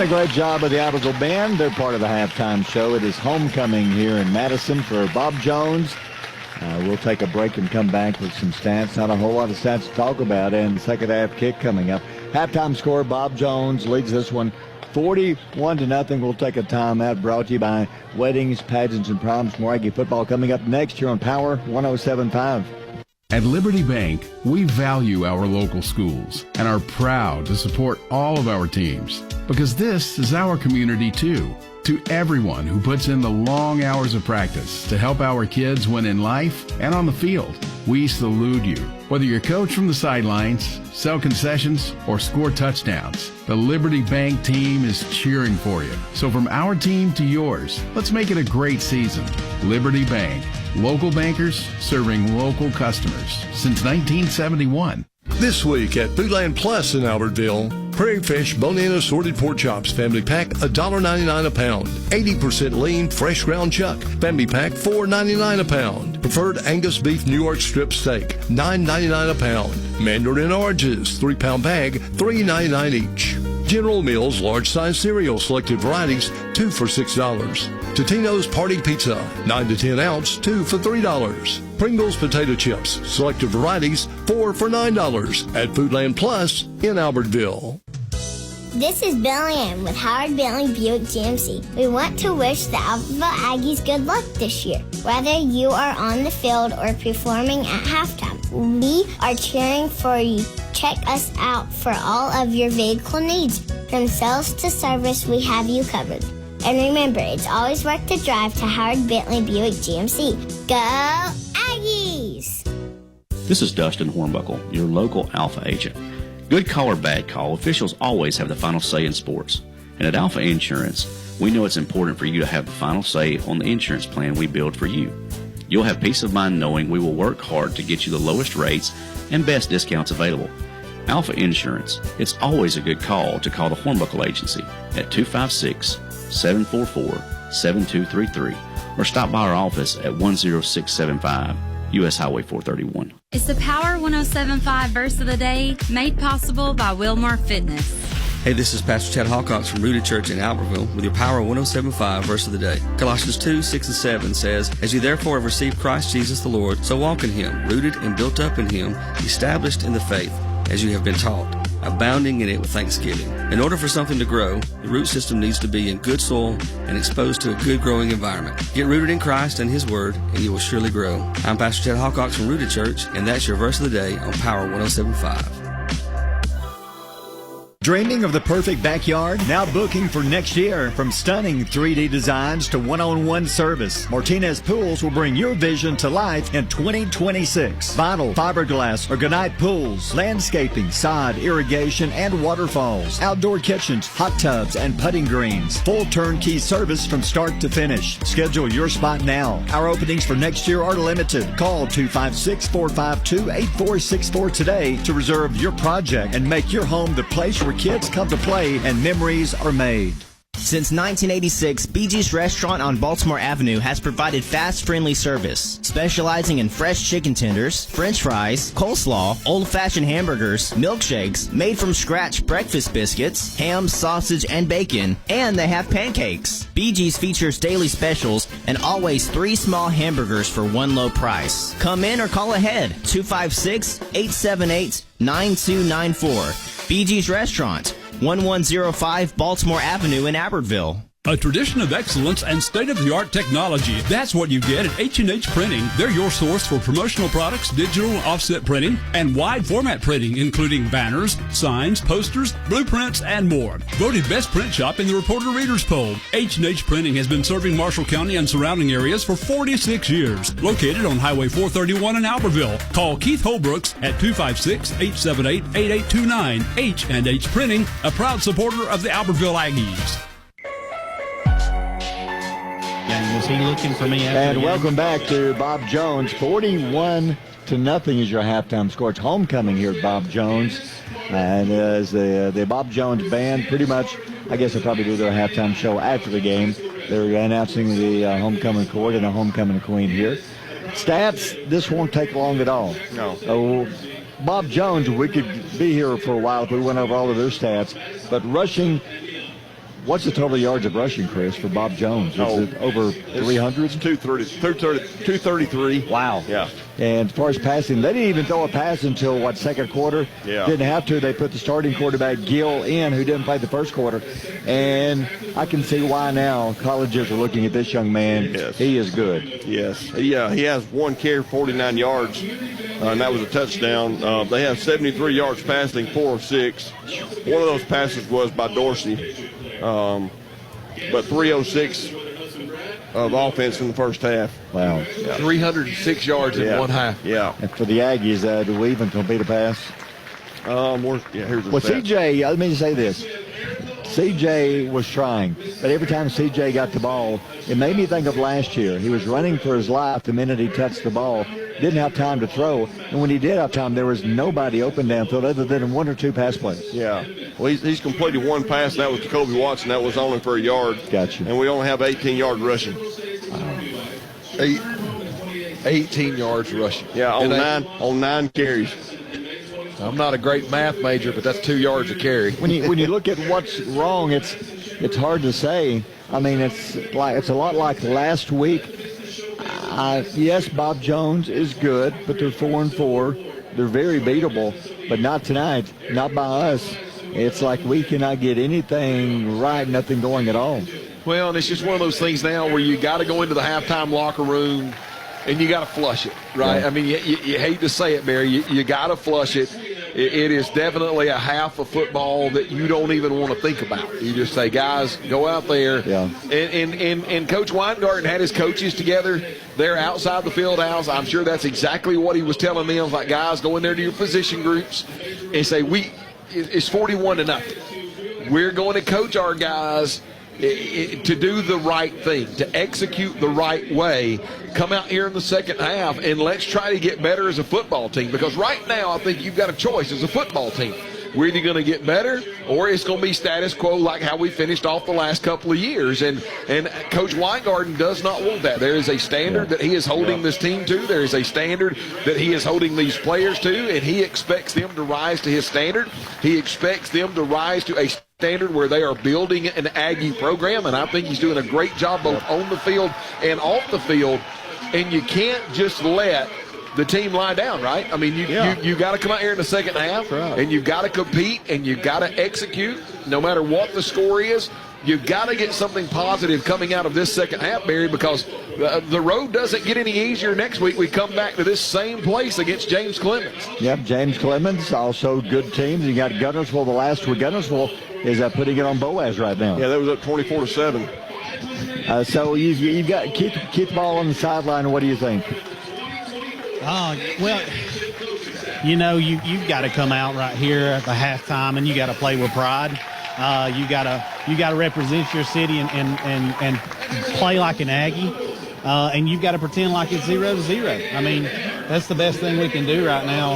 a great job of the Albertville Band. They're part of the halftime show. It is homecoming here in Madison for Bob Jones. We'll take a break and come back with some stats. Not a whole lot of stats to talk about. And the second half kick coming up. Halftime score, Bob Jones leads this one 41-0. We'll take a timeout. Brought to you by Weddings, Pageants, and Proms. More Aggie football coming up next here on Power 107.5. At Liberty Bank, we value our local schools and are proud to support all of our teams because this is our community too. To everyone who puts in the long hours of practice to help our kids win in life and on the field, we salute you. Whether you're coach from the sidelines, sell concessions, or score touchdowns, the Liberty Bank team is cheering for you. So from our team to yours, let's make it a great season. Liberty Bank, local bankers serving local customers since 1971. This week at Foodland Plus in Albertville, prairie fish, bone-in assorted pork chops, family pack, $1.99 a pound. 80% lean, fresh ground chuck, family pack, $4.99 a pound. Preferred Angus beef New York strip steak, $9.99 a pound. Mandarin oranges, 3-pound bag, $3.99 each. General Mills large size cereal, selected varieties, 2 for $6. Totino's Party Pizza, 9 to 10 ounce, 2 for $3. Pringles potato chips, selected varieties, 4 for $9 at Foodland Plus in Albertville. This is Billy Ann with Howard Bentley Buick GMC. We want to wish the Albertville Aggies good luck this year. Whether you are on the field or performing at halftime, we are cheering for you. Check us out for all of your vehicle needs. From sales to service, we have you covered. And remember, it's always worth the drive to Howard Bentley Buick GMC. Go Aggies! This is Dustin Hornbuckle, your local Alpha agent. Good call or bad call, officials always have the final say in sports. And at Alpha Insurance, we know it's important for you to have the final say on the insurance plan we build for you. You'll have peace of mind knowing we will work hard to get you the lowest rates and best discounts available. Alpha Insurance, it's always a good call to call the Hornbuckle Agency at 256-744-7233 or stop by our office at 10675 U.S. Highway 431. It's the Power 107.5 Verse of the Day, made possible by Wilmar Fitness. Hey, this is Pastor Chad Hawcox from Rooted Church in Albertville with your Power 107.5 Verse of the Day. Colossians 2, 6 and 7 says, As you therefore have received Christ Jesus the Lord, so walk in him, rooted and built up in him, established in the faith, as you have been taught, abounding in it with thanksgiving. In order for something to grow, the root system needs to be in good soil and exposed to a good growing environment. Get rooted in Christ and his word, and you will surely grow. I'm Pastor Chad Hawcox from Rooted Church, and that's your Verse of the Day on Power 107.5. Dreaming of the perfect backyard? Now booking for next year. From stunning 3D designs to one-on-one service, Martinez Pools will bring your vision to life in 2026. Vinyl, fiberglass, or Gunite pools, landscaping, sod, irrigation, and waterfalls, outdoor kitchens, hot tubs, and putting greens. Full turnkey service from start to finish. Schedule your spot now. Our openings for next year are limited. Call 256-452-8464 today to reserve your project and make your home the place where kids come to play and memories are made. Since 1986, BG's Restaurant on Baltimore Avenue has provided fast, friendly service, specializing in fresh chicken tenders, french fries, coleslaw, old-fashioned hamburgers, milkshakes, made-from-scratch breakfast biscuits, ham, sausage, and bacon, and they have pancakes. BG's features daily specials and always 3 small hamburgers for 1 low price. Come in or call ahead, 256-878-9294. BG's Restaurant, 1105 Baltimore Avenue in Albertville. A tradition of excellence and state-of-the-art technology. That's what you get at H&H Printing. They're your source for promotional products, digital offset printing, and wide format printing, including banners, signs, posters, blueprints, and more. Voted best print shop in the Reporter Readers Poll. H&H Printing has been serving Marshall County and surrounding areas for 46 years. Located on Highway 431 in Albertville. Call Keith Holbrooks at 256-878-8829. H&H Printing, a proud supporter of the Albertville Aggies. And was he looking for me after And welcome back to Bob Jones. 41-0 is your halftime score. It's homecoming here at Bob Jones. And as the Bob Jones band, pretty much, I guess they'll probably do their halftime show after the game. They're announcing the homecoming court and the homecoming queen here. Stats, this won't take long at all. No. Bob Jones, we could be here for a while if we went over all of their stats. But rushing What's the total yards of rushing, Chris, for Bob Jones? Is it over 300? It's 233. Wow. Yeah. And as far as passing, they didn't even throw a pass until, second quarter? Yeah. Didn't have to. They put the starting quarterback, Gill, in, who didn't play the first quarter. And I can see why now colleges are looking at this young man. Yes. He is good. Yes. He has one carry, 49 yards, and that was a touchdown. They have 73 yards passing, 4 of 6. One of those passes was by Dorsey. But 306 of offense in the first half. Wow. Yeah. 306 yards in one half. Yeah. And for the Aggies, do we even complete a pass? Here's the stat. CJ, let me just say this. CJ was trying, but every time CJ got the ball, it made me think of last year. He was running for his life the minute he touched the ball. Didn't have time to throw, and when he did have time, there was nobody open downfield other than 1 or 2 pass plays. Yeah. Well, he's completed one pass, and that was to Kobe Watson. That was only for a yard. Gotcha. And we only have 18 yards rushing. 18 yards rushing. Yeah, on 9 carries. I'm not a great math major, but that's 2 yards a carry. When you look at what's wrong, it's hard to say. I mean, it's a lot like last week. Yes, Bob Jones is good, but they're 4-4. They're very beatable, but not tonight, not by us. It's like we cannot get anything right, nothing going at all. Well, and it's just one of those things now where you got to go into the halftime locker room and you got to flush it, right? Yeah. I mean, you hate to say it, Barry. You got to flush it. It is definitely a half of football that you don't even want to think about. You just say, guys, go out there. Yeah. And Coach Weingarten had his coaches together. They're outside the field house. I'm sure that's exactly what he was telling them. Like, guys, go in there to your position groups and say, it's 41-0. We're going to coach our guys to do the right thing, to execute the right way, come out here in the second half, and let's try to get better as a football team. Because right now, I think you've got a choice as a football team. We're either going to get better or it's going to be status quo like how we finished off the last couple of years. And Coach Weingarten does not want that. There is a standard that he is holding this team to. There is a standard that he is holding these players to, and he expects them to rise to his standard. He expects them to rise to a standard where they are building an Aggie program, and I think he's doing a great job both on the field and off the field. And you can't just let the team lie down, right? I mean, you got to come out here in the second half, and you've got to compete, and you've got to execute no matter what the score is. You've got to get something positive coming out of this second half, Barry, because the road doesn't get any easier next week. We come back to this same place against James Clemens. Yep, James Clemens, also good teams. You got Gunnersville the last week. Gunnersville is putting it on Boaz right now. Yeah, that was up 24-7. So you've got keep the ball on the sideline. What do you think? Well, you've got to come out right here at the halftime, and you got to play with pride. You got to represent your city and play like an Aggie, and you've got to pretend like it's 0-0. I mean, that's the best thing we can do right now,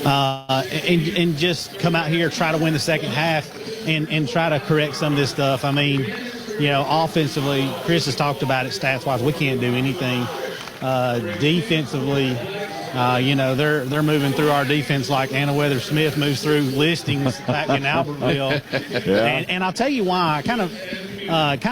and just come out here, try to win the second half, and try to correct some of this stuff. I mean, offensively, Chris has talked about it stats-wise. We can't do anything. Defensively, they're moving through our defense like Anna Weather-Smith moves through listings back in Albertville. Yeah. And I'll tell you why. I kind of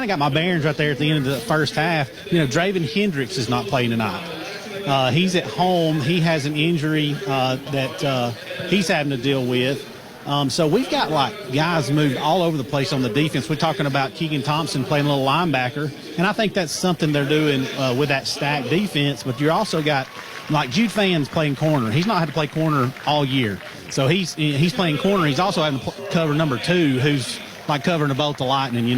got my bearings right there at the end of the first half. Draven Hendricks is not playing tonight. He's at home. He has an injury that he's having to deal with. So we've got guys moved all over the place on the defense. We're talking about Keegan Thompson playing a little linebacker, and I think that's something they're doing with that stacked defense. But you also got Jude Fann's playing corner. He's not had to play corner all year, so he's playing corner. He's also having to cover number 2, who's covering the bolt of lightning.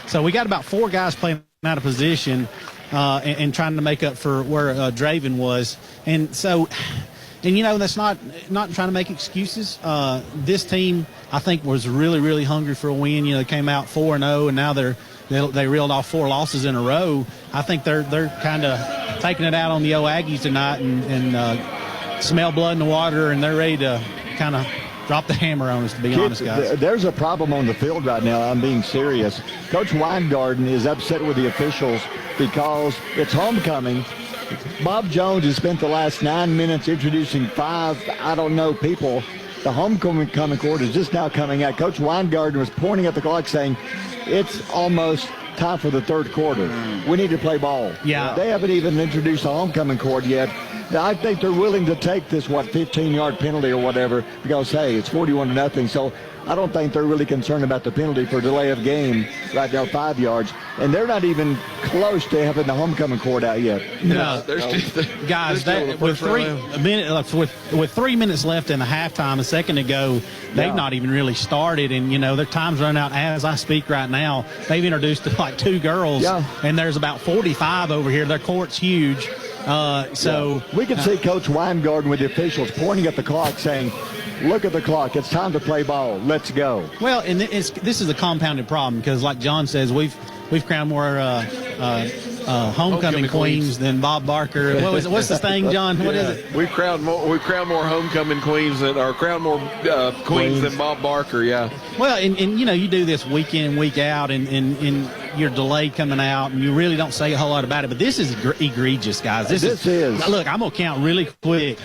So we got about 4 guys playing out of position and trying to make up for where Draven was, and so. And, that's not trying to make excuses. This team, I think, was really, really hungry for a win. They came out 4-0, and now they reeled off 4 losses in a row. I think they're kind of taking it out on the old Aggies tonight and smell blood in the water, and they're ready to kind of drop the hammer on us, to be honest, guys. There's a problem on the field right now. I'm being serious. Coach Weingarten is upset with the officials because it's homecoming. Bob Jones has spent the last 9 minutes introducing 5, people, the homecoming court is just now coming out. Coach Weingarten was pointing at the clock saying it's almost time for the third quarter. We need to play ball. Yeah. They haven't even introduced the homecoming court yet. I think they're willing to take this, 15-yard penalty or whatever, because, hey, it's 41-0. So I don't think they're really concerned about the penalty for delay of game right now, 5 yards. And they're not even close to having the homecoming court out yet. No, guys, with 3 minutes left in the halftime, a second ago, they've not even really started. And, their time's run out as I speak right now. They've introduced like 2 girls, and there's about 45 over here. Their court's huge. So we can see Coach Weingarten with the officials pointing at the clock saying, look at the clock. It's time to play ball. Let's go. Well, and this is a compounded problem because, like John says, we've crowned more homecoming queens than Bob Barker. What's the thing, John? What is it? We crowned more homecoming queens than queens than Bob Barker. Yeah. Well, and you do this week in and week out, and you're delayed coming out, and you really don't say a whole lot about it. But this is egregious, guys. This is. Look, I'm gonna count really quick.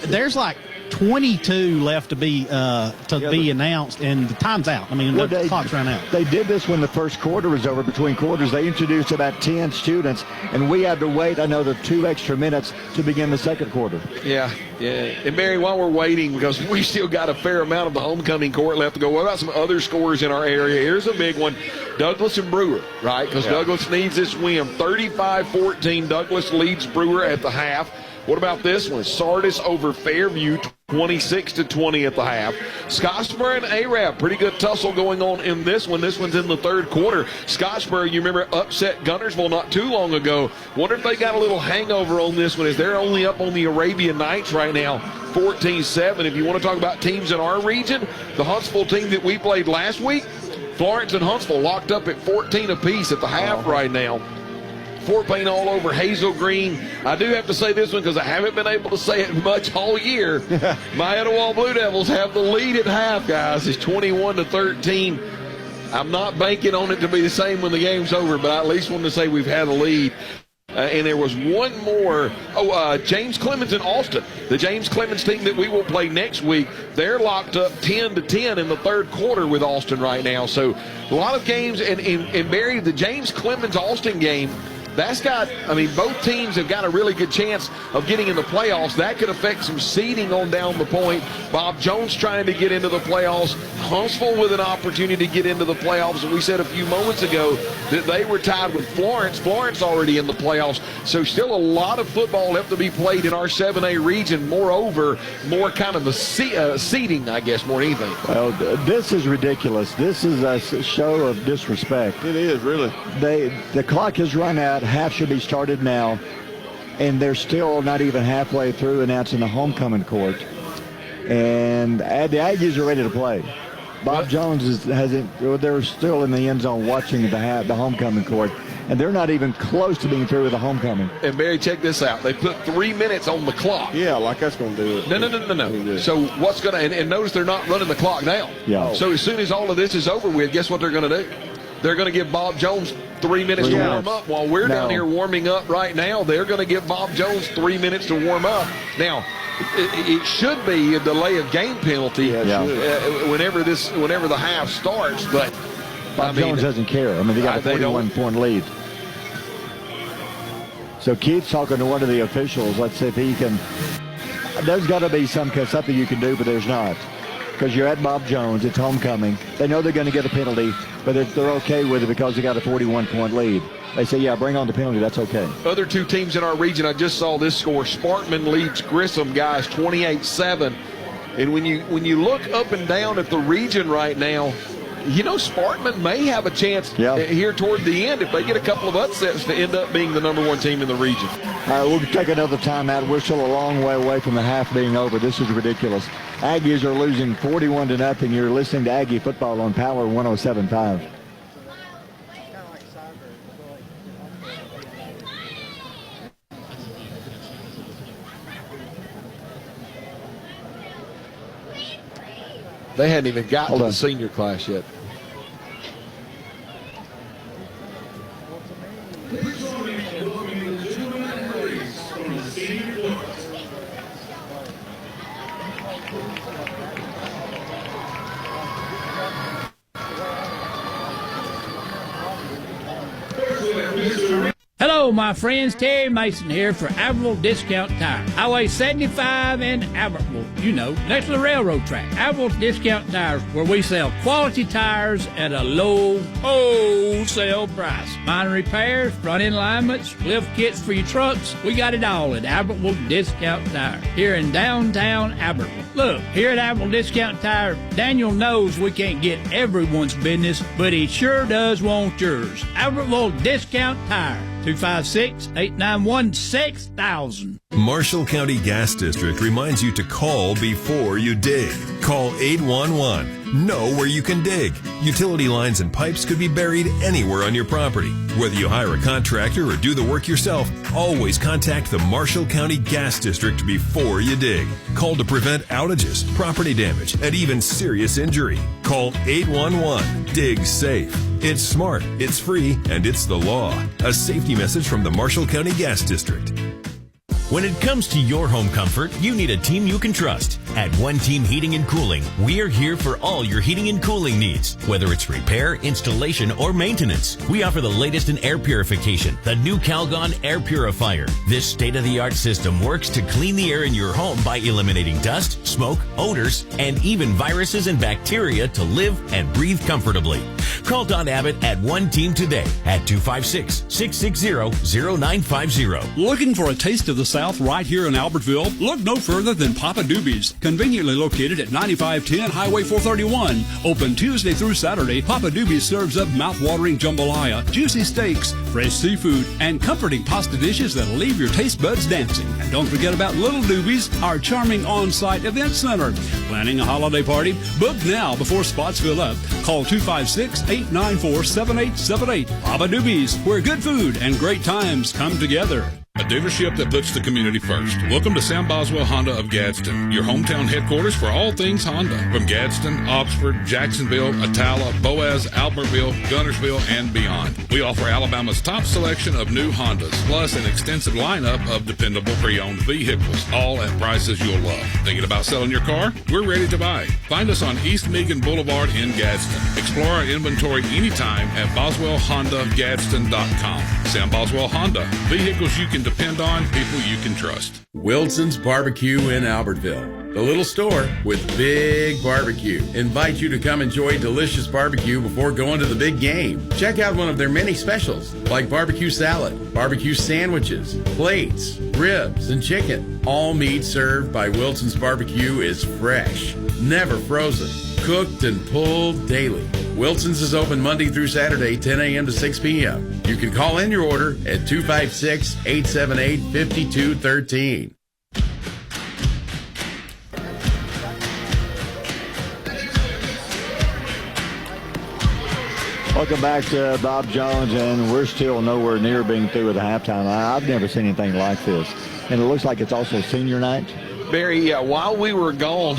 There's like 22 left to be announced, and the time's out. I mean, the clock's run out. They did this when the first quarter was over. Between quarters, they introduced about 10 students, and we had to wait another 2 extra minutes to begin the second quarter. Yeah. And Barry, while we're waiting, because we still got a fair amount of the homecoming court left to go, what about some other scores in our area? Here's a big one. Douglas and Brewer, right? Because Douglas needs this win. 35-14, Douglas leads Brewer at the half. What about this one? Sardis over Fairview, 26-20 at the half. Scottsboro and Arab, pretty good tussle going on in this one. This one's in the third quarter. Scottsboro, you remember, upset Guntersville not too long ago. Wonder if they got a little hangover on this one, as they're only up on the Arabian Nights right now, 14-7. If you want to talk about teams in our region, the Huntsville team that we played last week, Florence and Huntsville locked up at 14 apiece at the half right now. Fort Payne all over Hazel Green. I do have to say this one because I haven't been able to say it much all year. My Etowah Blue Devils have the lead at half, guys. It's 21-13. I'm not banking on it to be the same when the game's over, but I at least want to say we've had a lead. And there was one more. James Clemens in Austin. The James Clemens team that we will play next week, they're locked up 10-10 in the third quarter with Austin right now. So a lot of games. And Barry, the James Clemens Austin game, both teams have got a really good chance of getting in the playoffs. That could affect some seeding on down the point. Bob Jones trying to get into the playoffs. Huntsville with an opportunity to get into the playoffs. And we said a few moments ago that they were tied with Florence. Florence already in the playoffs. So still a lot of football left to be played in our 7A region. Moreover, more kind of a seeding, I guess, more than anything. Well, this is ridiculous. This is a show of disrespect. It is, really. The clock has run out. Half should be started now, and they're still not even halfway through announcing the homecoming court. And the Aggies are ready to play. Bob Jones they're still in the end zone watching the homecoming court, and they're not even close to being through with the homecoming. And Barry, check this out. They put 3 minutes on the clock. Yeah, like that's going to do it. No. So what's going to, and notice they're not running the clock now. Yeah. So as soon as all of this is over with, guess what they're going to do? They're going to give Bob Jones 3 minutes to warm up. While we're down here warming up right now, they're going to give Bob Jones 3 minutes to warm up. Now, it should be a delay of game penalty whenever the half starts. But Bob Jones doesn't care. I mean, they got a 41-point lead. So Keith's talking to one of the officials. Let's see if he can. There's got to be something you can do, but there's not. Because you're at Bob Jones, it's homecoming. They know they're going to get a penalty, but they're okay with it because they got a 41-point lead. They say, yeah, bring on the penalty. That's okay. Other two teams in our region, I just saw this score. Sparkman leads Grissom, guys, 28-7. And when you look up and down at the region right now, Sparkman may have a chance here toward the end if they get a couple of upsets to end up being the number one team in the region. All right, we'll take another timeout. We're still a long way away from the half being over. This is ridiculous. Aggies are losing 41-0. You're listening to Aggie Football on Power 107.5. They hadn't even gotten to the senior class yet. Hello, my friends. Terry Mason here for Albertville Discount Tire. Highway 75 in Albertville. You know, next to the railroad track. Albertville Discount Tires, where we sell quality tires at a low wholesale price. Minor repairs, front-end alignments, lift kits for your trucks. We got it all at Albertville Discount Tire here in downtown Albertville. Look, here at Albertville Discount Tire, Daniel knows we can't get everyone's business, but he sure does want yours. Albertville Discount Tire. 256-891-6000. Marshall County Gas District reminds you to call before you dig. Call 811. Know where you can dig. Utility lines and pipes could be buried anywhere on your property. Whether you hire a contractor or do the work yourself, always contact the Marshall County Gas District before you dig. Call to prevent outages, property damage, and even serious injury. Call 811. Dig safe. It's smart, it's free, and it's the law. A safety message from the Marshall County Gas District. When it comes to your home comfort, you need a team you can trust. At One Team Heating and Cooling, we're here for all your heating and cooling needs. Whether it's repair, installation, or maintenance, we offer the latest in air purification, the new Calgon Air Purifier. This state-of-the-art system works to clean the air in your home by eliminating dust, smoke, odors, and even viruses and bacteria to live and breathe comfortably. Call Don Abbott at One Team today at 256-660-0950. Looking for a taste of the South right here in Albertville? Look no further than Papa Doobie's. Conveniently located at 9510 Highway 431. Open Tuesday through Saturday, Papa Doobie's serves up mouth-watering jambalaya, juicy steaks, fresh seafood, and comforting pasta dishes that'll leave your taste buds dancing. And don't forget about Little Doobie's, our charming on-site event center. Planning a holiday party? Book now before spots fill up. Call 256-894-7878. Papa Doobie's, where good food and great times come together. A dealership that puts the community first. Welcome to Sam Boswell Honda of Gadsden, your hometown headquarters for all things Honda. From Gadsden, Oxford, Jacksonville, Attala, Boaz, Albertville, Gunnersville, and beyond. We offer Alabama's top selection of new Hondas, plus an extensive lineup of dependable pre-owned vehicles, all at prices you'll love. Thinking about selling your car? We're ready to buy. Find us on East Meagan Boulevard in Gadsden. Explore our inventory anytime at BoswellHondaGadsden.com. Sam Boswell Honda. Vehicles you can depend on, people you can trust. Wilson's Barbecue in Albertville. The little store with big barbecue. Invite you to come enjoy delicious barbecue before going to the big game. Check out one of their many specials like barbecue salad, barbecue sandwiches, plates, ribs, and chicken. All meat served by Wilson's Barbecue is fresh, never frozen, cooked and pulled daily. Wilson's is open Monday through Saturday, 10 a.m. to 6 p.m. You can call in your order at 256-878-5213. Welcome back to Bob Jones, and we're still nowhere near being through with the halftime. I've never seen anything like this. And it looks like it's also senior night. Barry, while we were gone,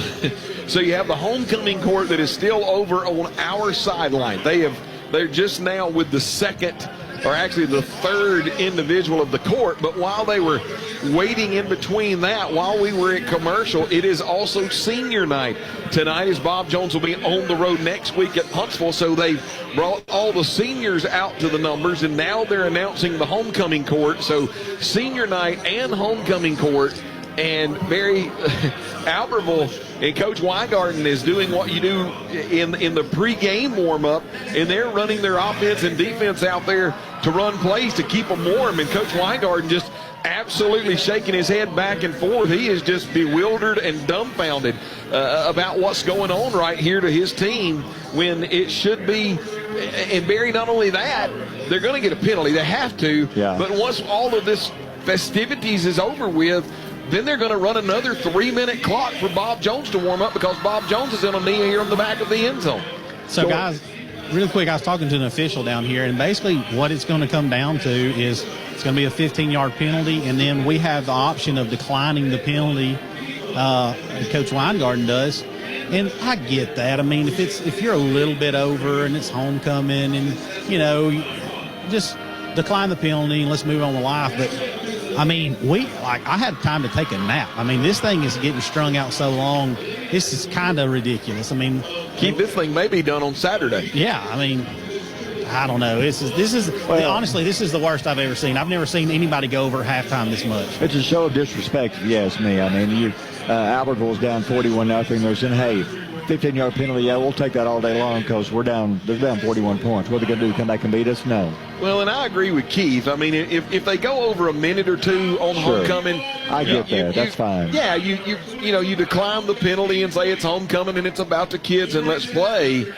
so you have the homecoming court that is still over on our sideline. They're just now with the second, or actually the third individual of the court, but while they were waiting in between that, while we were at commercial, it is also senior night tonight, as Bob Jones will be on the road next week at Huntsville. So they brought all the seniors out to the numbers, and now they're announcing the homecoming court. So senior night and homecoming court. And Barry, Albertville and Coach Weingarten is doing what you do in the pregame warm-up, and they're running their offense and defense out there to run plays to keep them warm. And Coach Weingarten just absolutely shaking his head back and forth. He is just bewildered and dumbfounded about what's going on right here to his team when it should be. And Barry, not only that, they're going to get a penalty. They have to. Yeah. But once all of this festivities is over with, then they're going to run another 3-minute clock for Bob Jones to warm up, because Bob Jones is in a knee here in the back of the end zone. So, guys, real quick, I was talking to an official down here, and basically what it's going to come down to is it's going to be a 15-yard penalty, and then we have the option of declining the penalty. Coach Weingarten does. And I get that. I mean, if you're a little bit over and it's homecoming and, just decline the penalty and let's move on with life. But I mean, I had time to take a nap. I mean, this thing is getting strung out so long. This is kind of ridiculous. I mean, this thing may be done on Saturday. Yeah, I mean, I don't know. Honestly, this is the worst I've ever seen. I've never seen anybody go over at halftime this much. It's a show of disrespect, if you ask me. I mean, Albertville's down 41-0. They're saying, hey, 15-yard penalty, yeah, we'll take that all day long because they're down 41 points. What are they going to do, come back and beat us? No. Well, and I agree with Keith. I mean, if they go over a minute or two on homecoming, I get that. That's fine. Yeah, you decline the penalty and say it's homecoming and it's about the kids and let's play.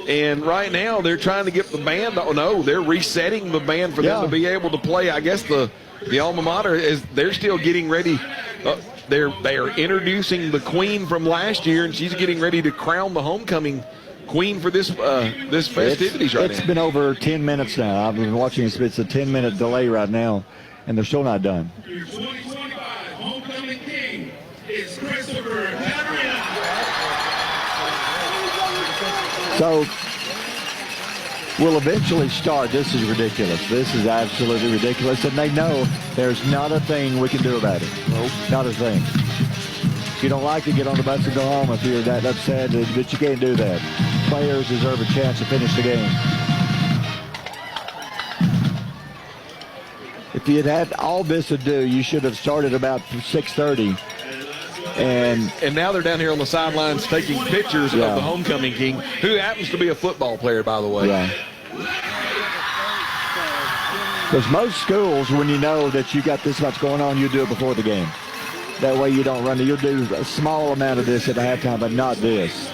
And right now they're trying to get the band. Oh no, they're resetting the band for them to be able to play. I guess the alma mater is they're still getting ready. They are introducing the queen from last year, and she's getting ready to crown the homecoming queen for this festivities right now. It's been over 10 minutes now. I've been watching this. It's a 10-minute delay right now, and they're still not done. Your 2025 homecoming king is Christopher Patriot. So we'll eventually start. This is ridiculous. This is absolutely ridiculous, and they know there's not a thing we can do about it. Nope. Not a thing. If you don't like it, get on the bus and go home if you're that upset, but you can't do that. Players deserve a chance to finish the game. If you had all this to do, you should have started about 6:30. And now they're down here on the sidelines taking pictures of the homecoming king, who happens to be a football player, by the way. Yeah. Because most schools, when you know that you got this much going on, you do it before the game. That way you don't run it. You'll do a small amount of this at the halftime, but not this.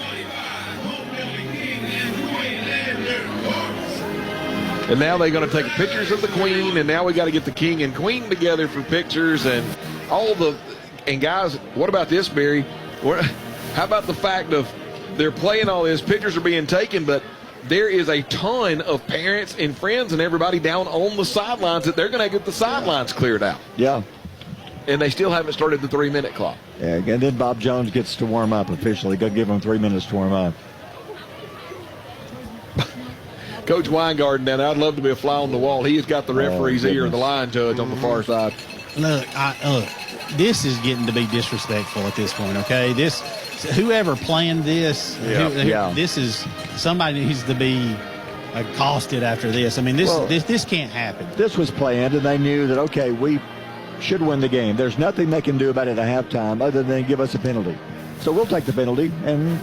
And now they're going to take pictures of the queen, and now we got to get the king and queen together for pictures and all the. And guys, what about this, Barry? How about the fact of they're playing all this, pictures are being taken, but there is a ton of parents and friends and everybody down on the sidelines that they're going to get the sidelines cleared out. Yeah. And they still haven't started the 3-minute clock. Yeah, and then Bob Jones gets to warm up officially. Go give him 3 minutes to warm up. Coach Weingarten down there, I'd love to be a fly on the wall. He has got the referee's ear and the line judge on the far side. Look, this is getting to be disrespectful at this point, okay? Whoever planned this, this is somebody needs to be accosted after this. I mean, this can't happen. This was planned, and they knew that, okay, we should win the game. There's nothing they can do about it at halftime other than give us a penalty. So we'll take the penalty and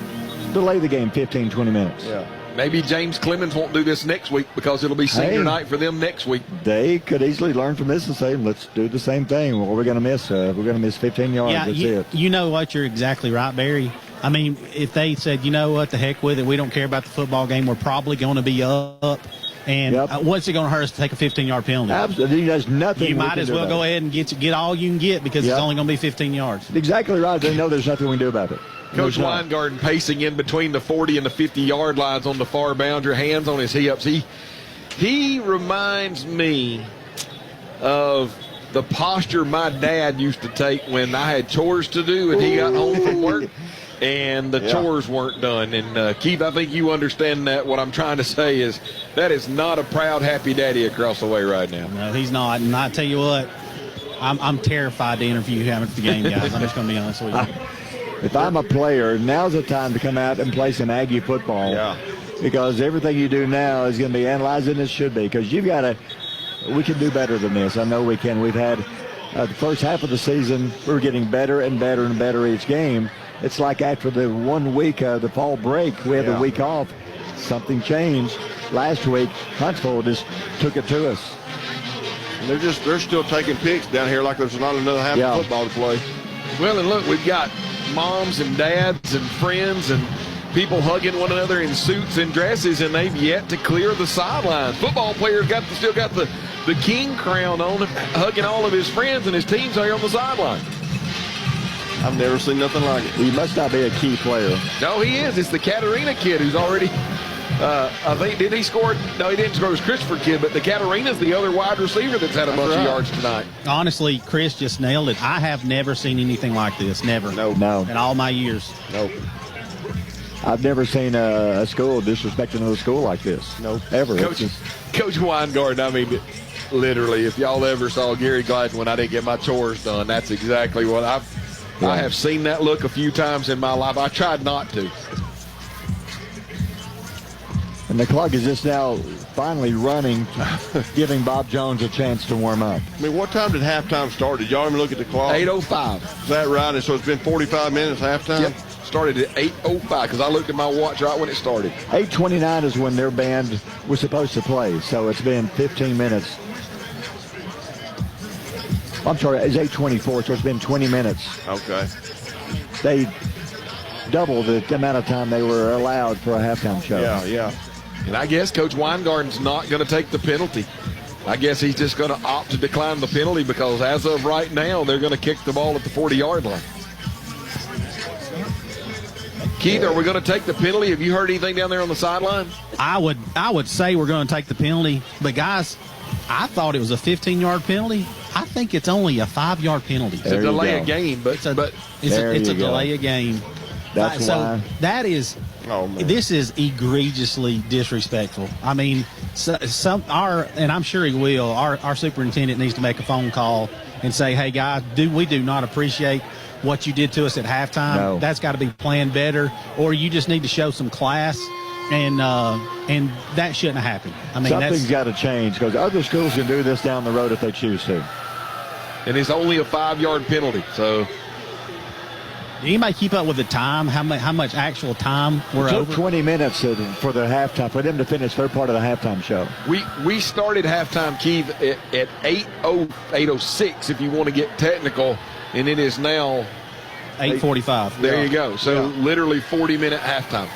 delay the game 15, 20 minutes. Yeah. Maybe James Clemens won't do this next week because it'll be senior night for them next week. They could easily learn from this and say, let's do the same thing. What are we going to miss? We're going to miss 15 yards. Yeah, That's it. You know what? You're exactly right, Barry. I mean, if they said, you know what, the heck with it, we don't care about the football game, we're probably going to be up. And what's it going to hurt us to take a 15-yard penalty? Absolutely. There's nothing. You might as well go ahead and get all you can get because it's only going to be 15 yards. Exactly right. They know there's nothing we can do about it. Coach Weingarten pacing in between the 40 and the 50-yard lines on the far boundary, hands on his hips. He reminds me of the posture my dad used to take when I had chores to do and he got home from work and the chores weren't done. And, Keith, I think you understand that. What I'm trying to say is that is not a proud, happy daddy across the way right now. No, he's not. And I tell you what, I'm terrified to interview him at the game, guys. I'm just going to be honest with you. If I'm a player, now's the time to come out and play some Aggie football. Yeah. Because everything you do now is going to be analyzed, and it should be. Because we can do better than this. I know we can. We've had the first half of the season, we were getting better and better and better each game. It's like after the 1 week, the fall break, we had the week off. Something changed. Last week, Huntsville just took it to us. They're still taking picks down here like there's not another half of football to play. Well, and look, we've got moms and dads and friends and people hugging one another in suits and dresses, and they've yet to clear the sidelines. Football players still got the king crown on, hugging all of his friends, and his team's there on the sideline. I've never seen nothing like it. He must not be a key player. No, he is. It's the Katarina kid who's already I think, did he score? No, he didn't score. It was Christopher kid, but the Katarina's the other wide receiver that's had a bunch of yards tonight. Honestly, Chris just nailed it. I have never seen anything like this. Never. No. In all my years. Nope. I've never seen a school disrespect another school like this. No, ever. Coach Weingarten, I mean, literally, if y'all ever saw Gary Gladden when I didn't get my chores done, that's exactly what I have seen that look a few times in my life. I tried not to. And the clock is just now finally running, giving Bob Jones a chance to warm up. I mean, what time did halftime start? Did y'all even look at the clock? 8:05. Is that right? And so it's been 45 minutes halftime? Yep. Started at 8:05 because I looked at my watch right when it started. 8:29 is when their band was supposed to play, so it's been 15 minutes. I'm sorry, it's 8:24, so it's been 20 minutes. Okay. They doubled the amount of time they were allowed for a halftime show. Yeah. And I guess Coach Weingarten's not going to take the penalty. I guess he's just going to opt to decline the penalty because as of right now, they're going to kick the ball at the 40-yard line. Keith, are we going to take the penalty? Have you heard anything down there on the sideline? I would say we're going to take the penalty. But, guys, I thought it was a 15-yard penalty. I think it's only a 5-yard penalty. It's a delay of game, but it's a delay of game. That's why. That is. Oh, man. This is egregiously disrespectful. I mean, and I'm sure he will. Our superintendent needs to make a phone call and say, "Hey, guys, we do not appreciate what you did to us at halftime. No. That's got to be planned better, or you just need to show some class." And that shouldn't have happened. I mean, something's got to change because other schools can do this down the road if they choose to. And it's only a 5-yard penalty, so. Did anybody keep up with the time? How much actual time we're over? It took 20 minutes for the halftime, for them to finish their part of the halftime show. We started halftime, Keith, at 8:06 if you want to get technical, and it is now 8:45. There you go. So literally 40-minute halftime.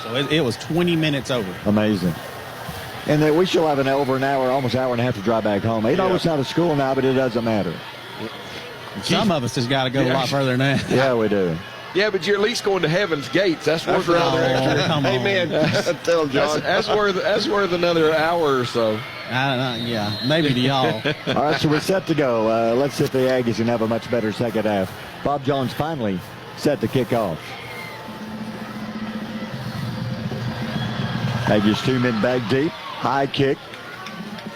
So it was 20 minutes over. Amazing. And then we still have over an hour, almost hour and a half to drive back home. 8 hours out of school now, but it doesn't matter. Some of us has got to go a lot further than that. Yeah, we do. Yeah, but you're at least going to heaven's gates. That's worth another extra. Amen. Tell them, John. That's worth another hour or so. Yeah, maybe to y'all. All right, so we're set to go. Let's see if the Aggies can have a much better second half. Bob Jones finally set to kick off. Aggies 2 men back deep. High kick.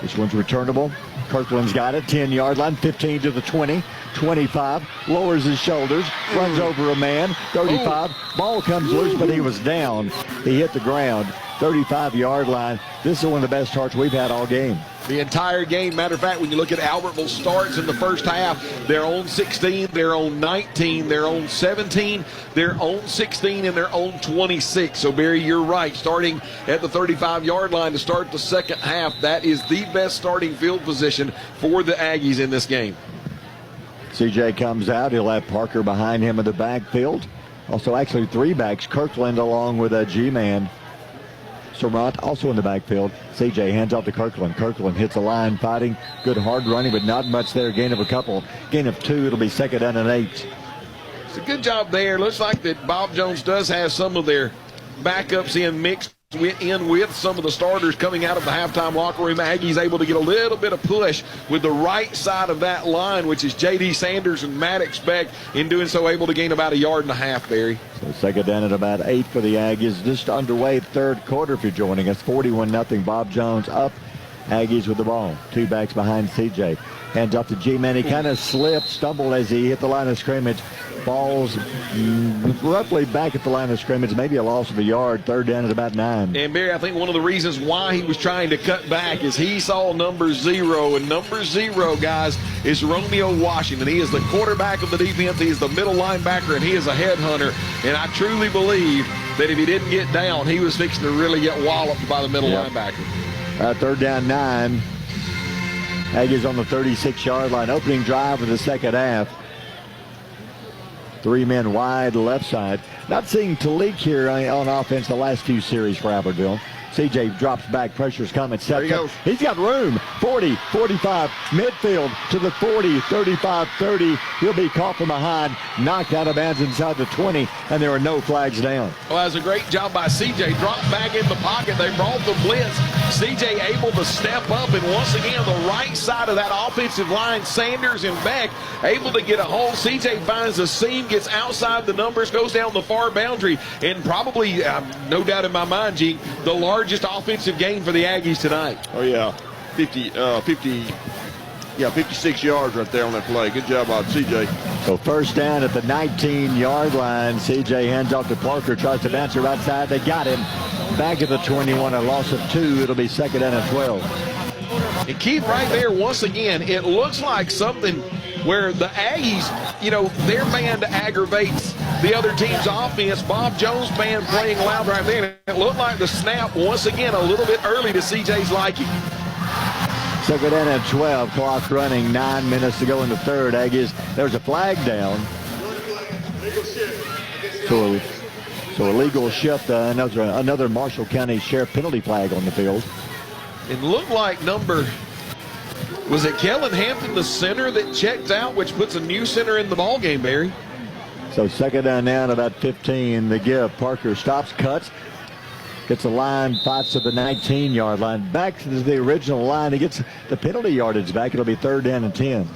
This one's returnable. Kirkland's got it. 10-yard line. 15 to the 20. 25. Lowers his shoulders. Runs over a man. 35. Ball comes loose, but he was down. He hit the ground. 35-yard line. This is one of the best starts we've had all game. The entire game. Matter of fact, when you look at Albertville starts in the first half, they're on 16, they're on 19, they're on 17, they're on 16, and they're on 26. So, Barry, you're right. Starting at the 35-yard line to start the second half, that is the best starting field position for the Aggies in this game. CJ comes out. He'll have Parker behind him in the backfield. Also, actually, 3 backs. Kirkland along with a G-man. Surratt also in the backfield. CJ hands off to Kirkland. Kirkland hits a line fighting. Good hard running, but not much there. Gain of a couple. Gain of 2. It'll be second down and 8. It's a good job there. Looks like that Bob Jones does have some of their backups mixed in with some of the starters coming out of the halftime locker room. Aggies able to get a little bit of push with the right side of that line, which is J.D. Sanders and Maddox Beck. In doing so, able to gain about 1.5 yards, Barry. So second down at about 8 for the Aggies. Just underway third quarter if you're joining us. 41-0. Bob Jones up. Aggies with the ball. 2 backs behind CJ. Hands off to G-Man. He kind of slipped, stumbled as he hit the line of scrimmage. Ball's roughly back at the line of scrimmage. Maybe a loss of 1 yard. Third down at about 9. And, Barry, I think one of the reasons why he was trying to cut back is he saw number 0. And number 0, guys, is Romeo Washington. He is the quarterback of the defense. He is the middle linebacker, and he is a headhunter. And I truly believe that if he didn't get down, he was fixing to really get walloped by the middle linebacker. Third down 9. Aggies on the 36-yard line. Opening drive of the second half. 3 men wide left side. Not seeing Talik here on offense the last 2 series for Albertville. CJ drops back. Pressure's coming. Sets up. He's got room. 40, 45, midfield to the 40, 35, 30. He'll be caught from behind. Knocked out of bounds inside the 20, and there are no flags down. Well, that was a great job by CJ. Dropped back in the pocket. They brought the blitz. CJ able to step up, and once again, the right side of that offensive line, Sanders and Beck able to get a hold. CJ finds a seam, gets outside the numbers, goes down the far boundary, and probably, no doubt in my mind, G, the largest offensive gain for the Aggies tonight. Oh, yeah. 56 yards right there on that play. Good job by CJ. So first down at the 19-yard line. CJ hands off to Parker, tries to bounce it right side. They got him. back at the 21, a loss of 2. It'll be second down and 12. And Keith, right there, once again, it looks like something where the Aggies, their band aggravates the other team's offense. Bob Jones band playing loud right there. It looked like the snap, once again, a little bit early to CJ's liking. Second down and 12, clock running, 9 minutes to go in the third. Aggies, there's a flag down. So illegal shift, another Marshall County Sheriff penalty flag on the field. It looked like was it Kellen Hampton, the center, that checked out, which puts a new center in the ballgame, Barry? So second down now at about 15. The give. Parker stops, cuts, gets a line, fights to the 19-yard line. Back to the original line. He gets the penalty yardage back. It'll be third down and 10.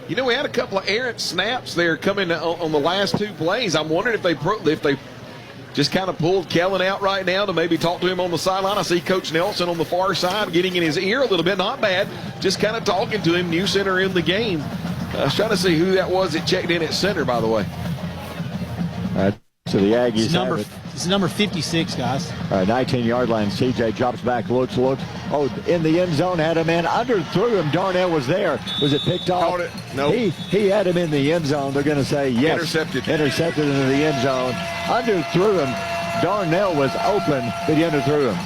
We had a couple of errant snaps there coming on the last 2 plays. I'm wondering if they just kind of pulled Kellen out right now to maybe talk to him on the sideline. I see Coach Nelson on the far side getting in his ear a little bit. Not bad. Just kind of talking to him. New center in the game. I was trying to see who that was that checked in at center, by the way. All right, so the Aggies have it. It's number 56, guys. All right, 19-yard line. CJ drops back, looks. Oh, in the end zone, had a man underthrew him. Darnell was there. Was it picked off? Caught it. No. He had him in the end zone. They're going to say yes. Intercepted into the end zone. Underthrew him. Darnell was open, but he underthrew him.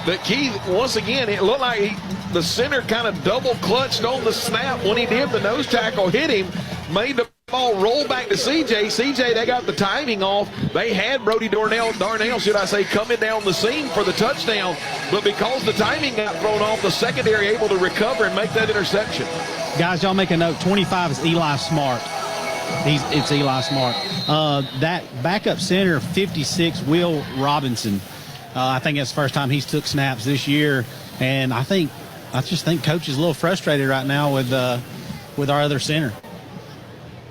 But Keith, once again, it looked like the center kind of double clutched on the snap. When he did, the nose tackle hit him, made the ball roll back to CJ. CJ, they got the timing off. They had Brody Darnell, should I say, coming down the seam for the touchdown. But because the timing got thrown off, the secondary able to recover and make that interception. Guys, y'all make a note. 25 is Eli Smart. It's Eli Smart. That backup center, 56, Will Robinson. I think that's the first time he's took snaps this year. And I just think Coach is a little frustrated right now with our other center.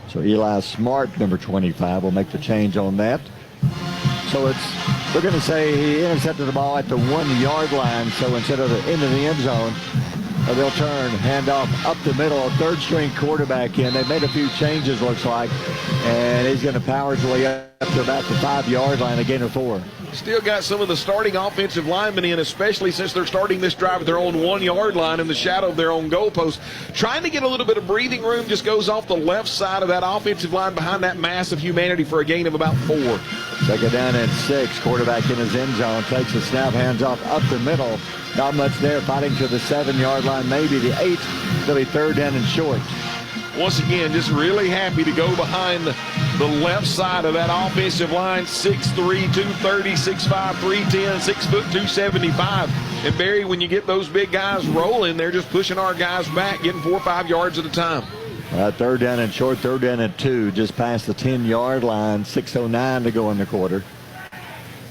So Eli Smart, number 25, will make the change on that. So they're going to say he intercepted the ball at the 1-yard line. So instead of into the end zone, they'll turn, handoff up the middle, third-string quarterback in. They made a few changes, looks like, and he's going to power his way up to about the 5-yard line, a gain of 4. Still got some of the starting offensive linemen in, especially since they're starting this drive at their own 1-yard line in the shadow of their own goalpost. Trying to get a little bit of breathing room, just goes off the left side of that offensive line behind that mass of humanity for a gain of about 4. Second down and 6. Quarterback in his end zone, takes a snap, hands off up the middle. Not much there, fighting to the 7-yard line, maybe the 8. They'll be third down and short. Once again, just really happy to go behind the left side of that offensive line. 6'3", 230, 6'5", 310, 6 foot 275. And Barry, when you get those big guys rolling, they're just pushing our guys back, getting 4 or 5 yards at a time. Third down and short, third down and 2, just past the 10-yard line. 6:09 to go in the quarter.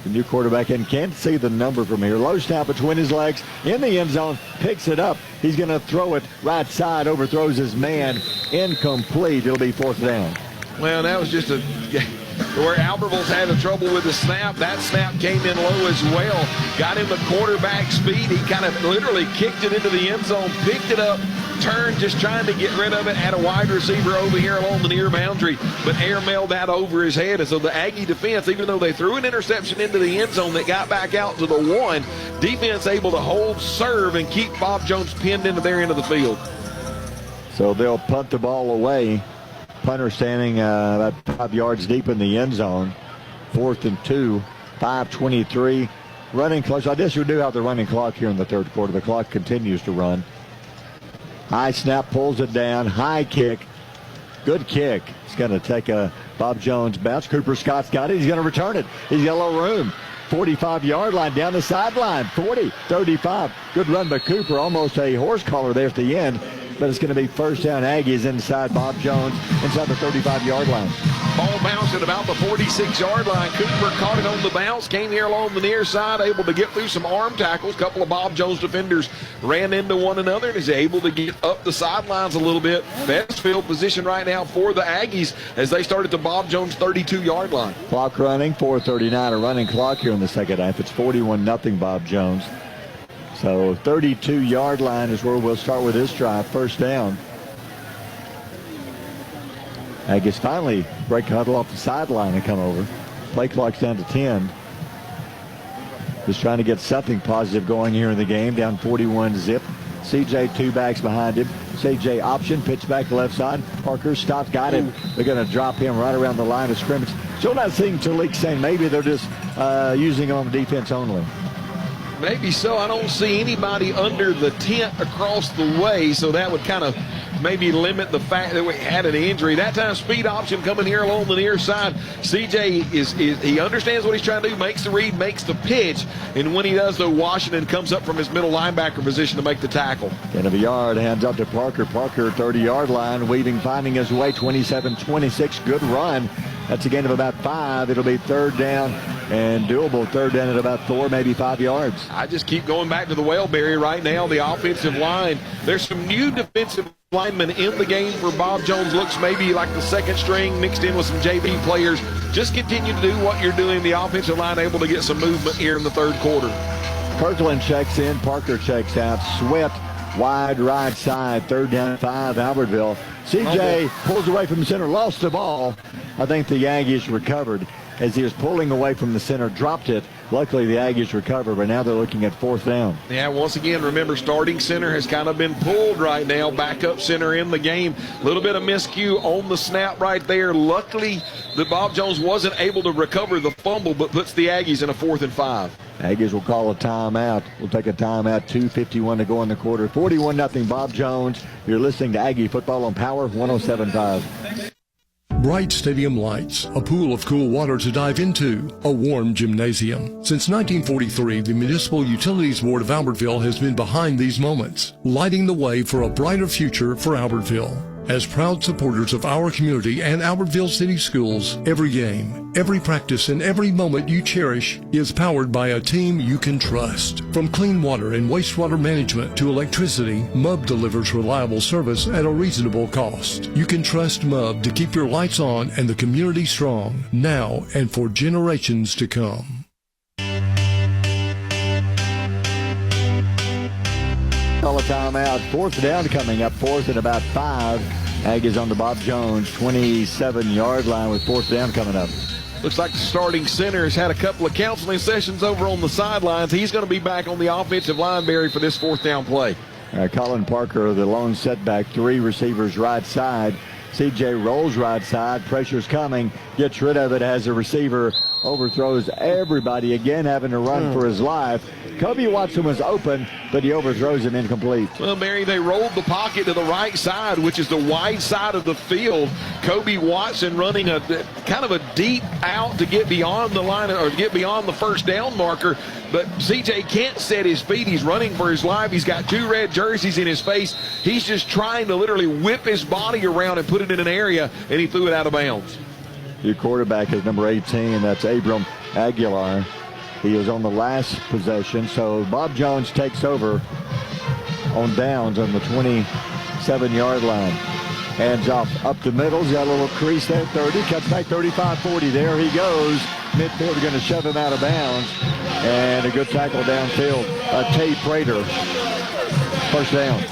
The new quarterback in, can't see the number from here. Low snap between his legs, in the end zone, picks it up. He's going to throw it right side, overthrows his man, incomplete. It'll be fourth down. Well, that was just where Albertville's had a trouble with the snap. That snap came in low as well. Got him the quarterback speed. He kind of literally kicked it into the end zone, picked it up, turned, just trying to get rid of it. Had a wide receiver over here along the near boundary, but airmailed that over his head. And so the Aggie defense, even though they threw an interception into the end zone that got back out to the 1, defense able to hold, serve, and keep Bob Jones pinned into their end of the field. So they'll punt the ball away. Punter standing about 5 yards deep in the end zone. 4th and 2, 5:23. Running clock. I guess you do have the running clock here in the third quarter. The clock continues to run. High snap, pulls it down. High kick. Good kick. It's going to take a Bob Jones bounce. Cooper Scott's got it. He's going to return it. He's got a little room. 45-yard line down the sideline. 40, 35. Good run by Cooper. Almost a horse collar there at the end. But it's going to be first down Aggies inside Bob Jones, inside the 35-yard line. Ball bounced at about the 46-yard line. Cooper caught it on the bounce, came here along the near side, able to get through some arm tackles. A couple of Bob Jones defenders ran into one another and is able to get up the sidelines a little bit. Best field position right now for the Aggies as they start at the Bob Jones 32-yard line. Clock running, 4:39, a running clock here in the second half. It's 41-0 Bob Jones. So 32-yard line is where we'll start with this drive. First down. Aggies finally break huddle off the sideline and come over. Play clock's down to 10. Just trying to get something positive going here in the game. Down 41-zip. CJ 2 backs behind him. CJ option, pitch back left side. Parker stops, got him. They're going to drop him right around the line of scrimmage. Still not seeing Talik saying maybe they're just using him on defense only. Maybe so. I don't see anybody under the tent across the way, so that would kind of maybe limit the fact that we had an injury. That time, speed option coming here along the near side. CJ he understands what he's trying to do, makes the read, makes the pitch, and when he does, though, Washington comes up from his middle linebacker position to make the tackle. End of a yard, hands up to Parker. Parker, 30-yard line. Weaving, finding his way, 27-26. Good run. That's a gain of about 5. It'll be third down and doable. Third down at about 4, maybe 5 yards. I just keep going back to the Wellberry right now, the offensive line. There's some new defensive linemen in the game for Bob Jones. Looks maybe like the second string mixed in with some JV players. Just continue to do what you're doing. The offensive line able to get some movement here in the third quarter. Kirkland checks in. Parker checks out. Swept wide right side. Third down at 5, Albertville. CJ pulls away from the center, lost the ball. I think the Aggies recovered as he was pulling away from the center, dropped it. Luckily, the Aggies recovered, but now they're looking at 4th down. Yeah, once again, remember, starting center has kind of been pulled right now. Backup center in the game. A little bit of miscue on the snap right there. Luckily, that Bob Jones wasn't able to recover the fumble, but puts the Aggies in a 4th and 5. Aggies will call a timeout. We'll take a timeout. 2:51 to go in the quarter. 41-0 Bob Jones. You're listening to Aggie Football on Power 107.5. Bright stadium lights, a pool of cool water to dive into, a warm gymnasium. Since 1943, the Municipal Utilities Board of Albertville has been behind these moments, lighting the way for a brighter future for Albertville. As proud supporters of our community and Albertville City Schools, every game, every practice, and every moment you cherish is powered by a team you can trust. From clean water and wastewater management to electricity, MUB delivers reliable service at a reasonable cost. You can trust MUB to keep your lights on and the community strong, now and for generations to come. Call a timeout. 4th down coming up. 4th and about 5. Aggies on the Bob Jones 27-yard line with 4th down coming up. Looks like the starting center has had a couple of counseling sessions over on the sidelines. He's going to be back on the offensive line, Barry, for this 4th down play. Colin Parker, the lone setback. 3 receivers right side. CJ rolls right side. Pressure's coming. Gets rid of it as a receiver. Overthrows everybody. Again, having to run for his life. Kobe Watson was open, but he overthrows him incomplete. Well, Mary, they rolled the pocket to the right side, which is the wide side of the field. Kobe Watson running a kind of a deep out to get beyond the line or get beyond the first down marker. But CJ can't set his feet. He's running for his life. He's got 2 red jerseys in his face. He's just trying to literally whip his body around and put it in an area, and he threw it out of bounds. Your quarterback is number 18, and that's Abram Aguilar. He was on the last possession, so Bob Jones takes over on downs on the 27-yard line. Hands off up the middle. He's got a little crease there, 30. Cuts back 35-40. There he goes. Midfield going to shove him out of bounds. And a good tackle downfield. Tate Prater. First down.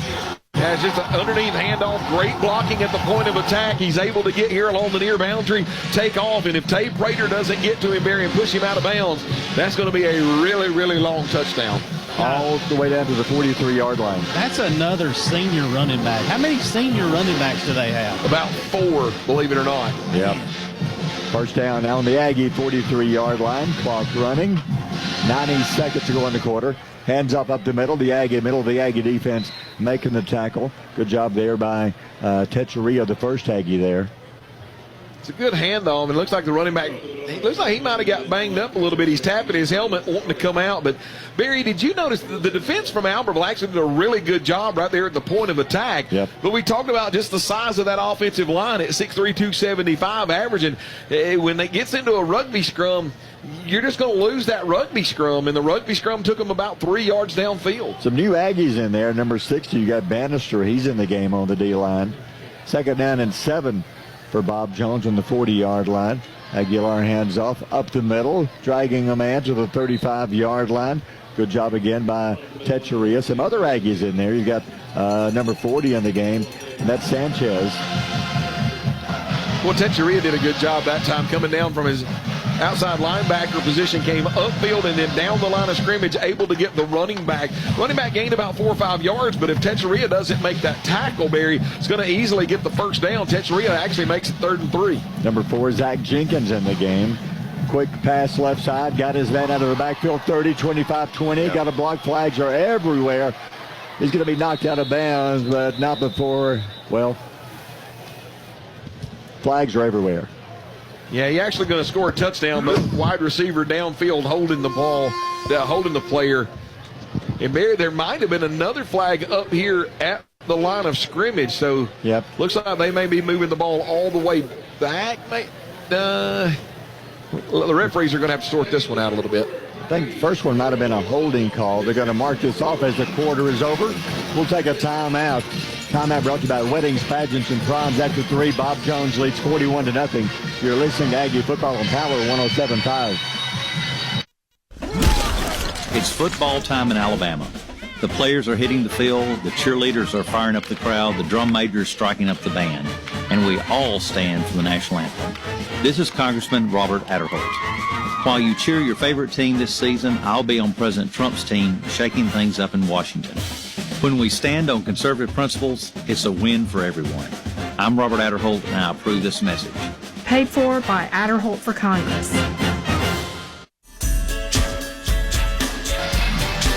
Yeah, it's just an underneath handoff. Great blocking at the point of attack. He's able to get here along the near boundary, take off, and if Tate Prater doesn't get to him, Barry, and push him out of bounds, that's going to be a really, really long touchdown. All the way down to the 43-yard line. That's another senior running back. How many senior running backs do they have? About 4, believe it or not. Yep. First down now on the Aggie 43-yard line. Clock running. 90 seconds to go in the quarter. Hands up the middle. The Aggie, middle of the Aggie defense making the tackle. Good job there by Techeria, the first Aggie there. It's a good handoff. It looks like the running back, it looks like he might have got banged up a little bit. He's tapping his helmet, wanting to come out. But, Barry, did you notice the defense from Albertville actually did a really good job right there at the point of attack? Yep. But we talked about just the size of that offensive line at 6'3", 275 averaging. When it gets into a rugby scrum, you're just going to lose that rugby scrum, and the rugby scrum took them about 3 yards downfield. Some new Aggies in there. Number 60, you got Bannister. He's in the game on the D-line. Second down and 7 for Bob Jones on the 40-yard line. Aguilar hands off up the middle, dragging a man to the 35-yard line. Good job again by Techeria. Some other Aggies in there. You've got number 40 in the game, and that's Sanchez. Well, Techeria did a good job that time coming down from his outside linebacker position, came upfield and then down the line of scrimmage, able to get the running back. Running back gained about 4 or 5 yards, but if Techeria doesn't make that tackle, Barry, it's going to easily get the first down. Techeria actually makes it 3rd and 3. Number 4, Zach Jenkins in the game. Quick pass left side, got his man out of the backfield, 30, 25, 20. Got a block. Flags are everywhere. He's going to be knocked out of bounds, but not before, well, flags are everywhere. Yeah, he's actually going to score a touchdown, but wide receiver downfield holding the ball, holding the player. And Barry, there might have been another flag up here at the line of scrimmage, so looks like they may be moving the ball all the way back. The referees are going to have to sort this one out a little bit. I think the first one might have been a holding call. They're going to mark this off as the quarter is over. We'll take a timeout. Timeout brought to you by Weddings, Pageants, and Proms. After 3, Bob Jones leads 41-0. You're listening to Aggie Football on Power 107.5. It's football time in Alabama. The players are hitting the field, the cheerleaders are firing up the crowd, the drum major is striking up the band, and we all stand for the national anthem. This is Congressman Robert Adderholt. While you cheer your favorite team this season, I'll be on President Trump's team shaking things up in Washington. When we stand on conservative principles, it's a win for everyone. I'm Robert Adderholt, and I approve this message. Paid for by Adderholt for Congress.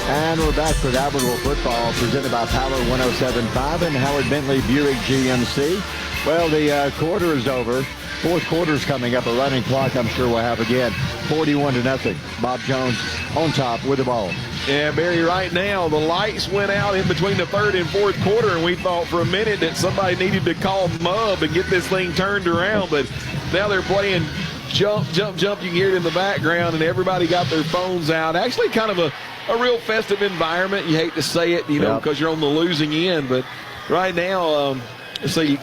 And we're back with Albertville football presented by Power 107.5 and Howard Bentley Buick GMC. Well, the quarter is over. Fourth quarter's coming up. A running clock, I'm sure we'll have again. 41-0. Bob Jones on top with the ball. Yeah, Barry, right now, the lights went out in between the third and fourth quarter, and we thought for a minute that somebody needed to call Mub and get this thing turned around. But now they're playing jump, jump, jump. You can hear it in the background, and everybody got their phones out. Actually kind of a real festive environment. You hate to say it, because you're on the losing end. But right now,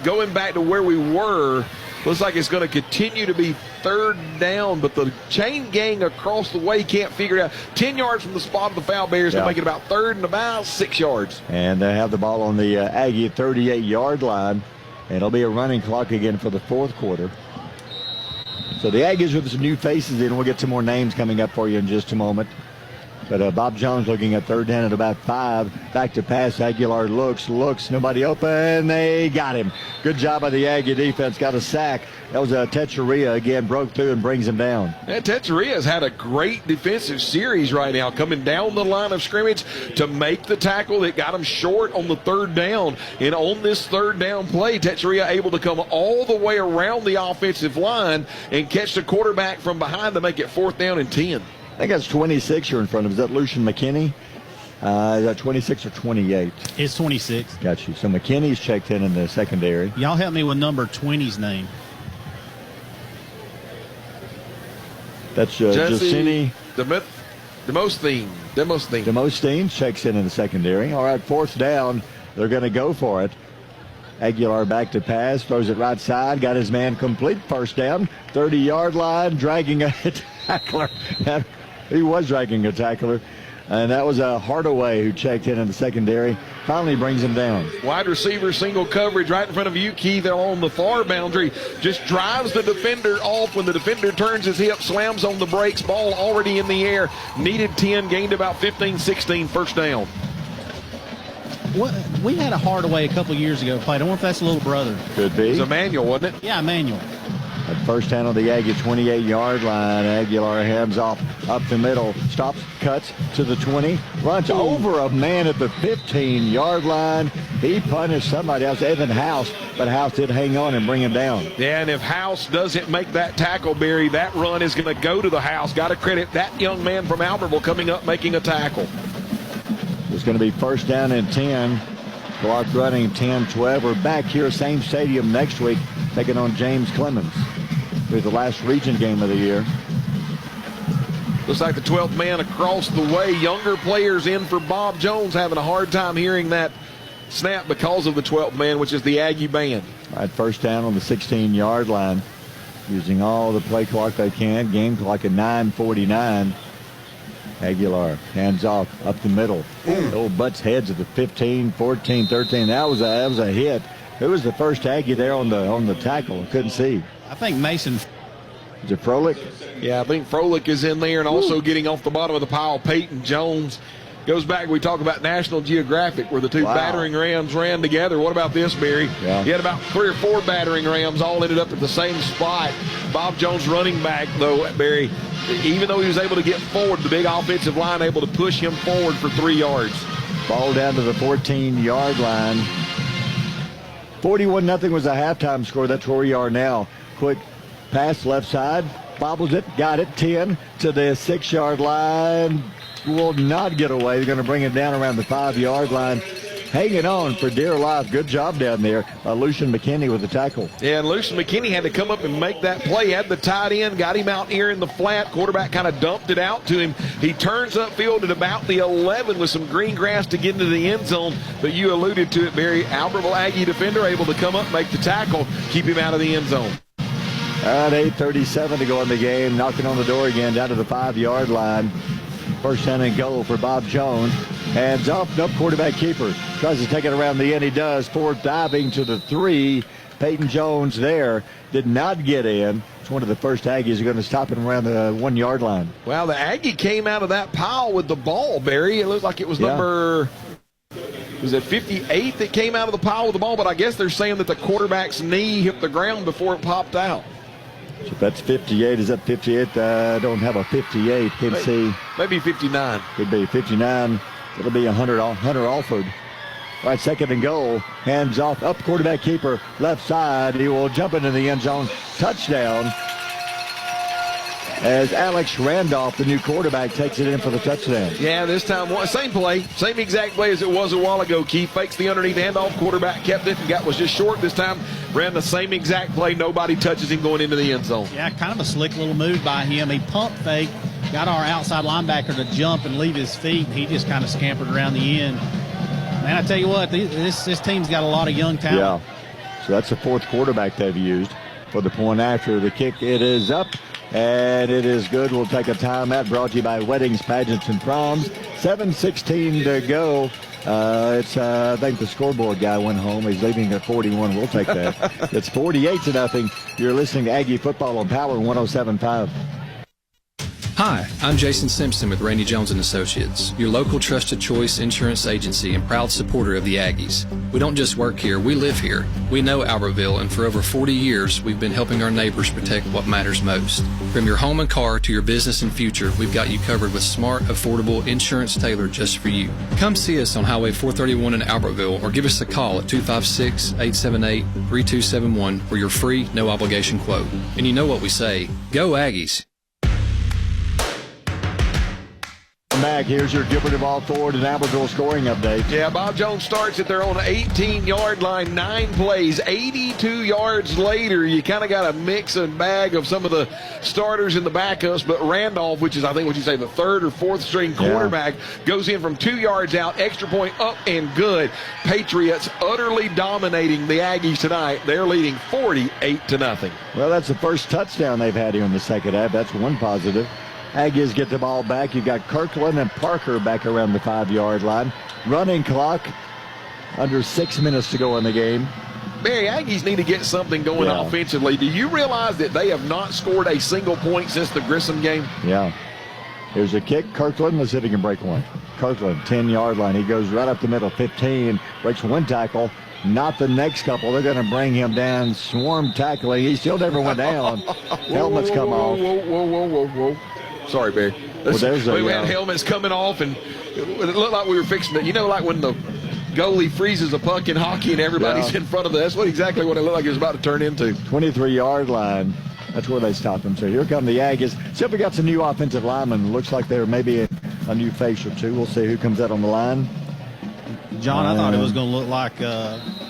going back to where we were, looks like it's going to continue to be third down, but the chain gang across the way can't figure it out. 10 yards from the spot of the foul barrier is going to make it about third and about 6 yards. And they have the ball on the Aggie 38-yard line. And it'll be a running clock again for the fourth quarter. So the Aggies with some new faces in. We'll get some more names coming up for you in just a moment. But Bob Jones looking at third down at about 5. Back to pass. Aguilar looks. Nobody open. They got him. Good job by the Aggie defense. Got a sack. That was Techeria again. Broke through and brings him down. And Techeria has had a great defensive series right now, coming down the line of scrimmage to make the tackle that got him short on the third down. And on this third down play, Techeria able to come all the way around the offensive line and catch the quarterback from behind to make it 4th down and 10. I think that's 26 you're in front of. Is that Lucian McKinney? Is that 26 or 28? It's 26. Got you. So McKinney's checked in the secondary. Y'all help me with number 20's name. That's Jacini. Demosthenes checks in the secondary. All right, 4th down. They're going to go for it. Aguilar back to pass, throws it right side, got his man complete, 1st down, 30-yard line, dragging a tackler. He was dragging a tackler, and that was Hardaway who checked in the secondary. Finally brings him down. Wide receiver, single coverage right in front of you, Keith, on the far boundary. Just drives the defender off when the defender turns his hip, slams on the brakes, ball already in the air. Needed 10, gained about 15, 16, 1st down. We had a Hardaway a couple years ago played. I wonder if that's a little brother. Could be. It was Emmanuel, wasn't it? Yeah, Emmanuel. At 1st down on the Aggie 28-yard line. Aguilar hands off up the middle. Stops, cuts to the 20. Runs over a man at the 15-yard line. He punished somebody else, Evan House, but House did hang on and bring him down. Yeah, and if House doesn't make that tackle, Barry, that run is going to go to the house. Got to credit that young man from Albertville coming up making a tackle. It's going to be 1st down and 10. Block running 10-12. We're back here, same stadium next week, taking on James Clemens with the last region game of the year. Looks like the 12th man across the way. Younger players in for Bob Jones, having a hard time hearing that snap because of the 12th man, which is the Aggie band. All right, 1st down on the 16-yard line. Using all the play clock they can. Game clock at 9:49. Aguilar hands off up the middle. Old butts heads at the 15, 14, 13. That was a hit. Who was the first Aggie there on the tackle? Couldn't see. I think Mason. Is it Froelich? Yeah, I think Froelich is in there, and also getting off the bottom of the pile, Peyton Jones. Goes back, we talk about National Geographic, where the two battering rams ran together. What about this, Barry? Yeah. You had about 3 or 4 battering rams all ended up at the same spot. Bob Jones, running back, though, Barry, even though he was able to get forward, the big offensive line able to push him forward for 3 yards. Ball down to the 14-yard line. 41-0 was the halftime score. That's where we are now. Quick pass left side. Bobbles it. Got it. 10 to the 6-yard line. Will not get away. They're going to bring it down around the 5-yard line. Hanging on for dear life. Good job down there. Lucian McKinney with the tackle. Yeah, and Lucian McKinney had to come up and make that play. Had the tight end, got him out here in the flat. Quarterback kind of dumped it out to him. He turns upfield at about the 11 with some green grass to get into the end zone. But you alluded to it, Barry. Albertville Aggie defender able to come up, make the tackle, keep him out of the end zone. All right, 8:37 to go in the game. Knocking on the door again down to the 5-yard line. First down and goal for Bob Jones. Hands off, nope, quarterback keeper. Tries to take it around the end. He does. Ford diving to the 3. Peyton Jones there. Did not get in. It's one of the first Aggies are going to stop him around the 1-yard line. Well, the Aggie came out of that pile with the ball, Barry. It looked like it was number... Was it 58 that came out of the pile with the ball? But I guess they're saying that the quarterback's knee hit the ground before it popped out. So that's 58. Is that 58? I don't have a 58. Can't see. Maybe 59. Could be 59. It'll be Hunter Alford. All right, second and goal. Hands off, up quarterback keeper, left side. He will jump into the end zone. Touchdown. As Alex Randolph, the new quarterback, takes it in for the touchdown. Yeah, this time, same play, same exact play as it was a while ago. Keith fakes the underneath handoff, quarterback kept it and was just short this time. Ran the same exact play, nobody touches him going into the end zone. Yeah, kind of a slick little move by him. He pump fake, got our outside linebacker to jump and leave his feet. He just kind of scampered around the end. Man, I tell you what, this team's got a lot of young talent. Yeah, so that's the 4th quarterback they've used for the point after the kick. It is up. And it is good. We'll take a timeout. Brought to you by Weddings, Pageants, and Proms. 7:16 to go. I think the scoreboard guy went home. He's leaving at 41. We'll take that. It's 48-0. You're listening to Aggie Football on Power 107.5. Hi, I'm Jason Simpson with Randy Jones & Associates, your local trusted choice insurance agency and proud supporter of the Aggies. We don't just work here, we live here. We know Albertville, and for over 40 years, we've been helping our neighbors protect what matters most. From your home and car to your business and future, we've got you covered with smart, affordable insurance tailored just for you. Come see us on Highway 431 in Albertville or give us a call at 256-878-3271 for your free, no-obligation quote. And you know what we say, go Aggies! Back. Here's your Gilbert Ball Ford and Albertville scoring update. Yeah, Bob Jones starts at their own 18-yard line, 9 plays, 82 yards later. You kind of got a mix and bag of some of the starters and the backups, but Randolph, which is, I think, what you say, the 3rd or 4th string quarterback, goes in from 2 yards out, extra point up and good. Patriots utterly dominating the Aggies tonight. They're leading 48-0. Well, that's the first touchdown they've had here in the second half. That's one positive. Aggies get the ball back. You've got Kirkland and Parker back around the 5-yard line. Running clock, under 6 minutes to go in the game. Barry, Aggies need to get something going offensively. Do you realize that they have not scored a single point since the Grissom game? Yeah. Here's a kick. Kirkland, let's see if he can break one. Kirkland, 10-yard line. He goes right up the middle, 15, breaks one tackle. Not the next couple. They're going to bring him down. Swarm tackling. He still never went down. Helmets come off. Whoa. Sorry, Barry. We had helmets coming off, and it looked like we were fixing it. You know, like when the goalie freezes a puck in hockey and everybody's in front of it. That's exactly what it looked like it was about to turn into. 23-yard line. That's where they stopped him. So here come the Aggies. See if we got some new offensive linemen. Looks like they're maybe a new face or two. We'll see who comes out on the line. John, I thought it was going to look like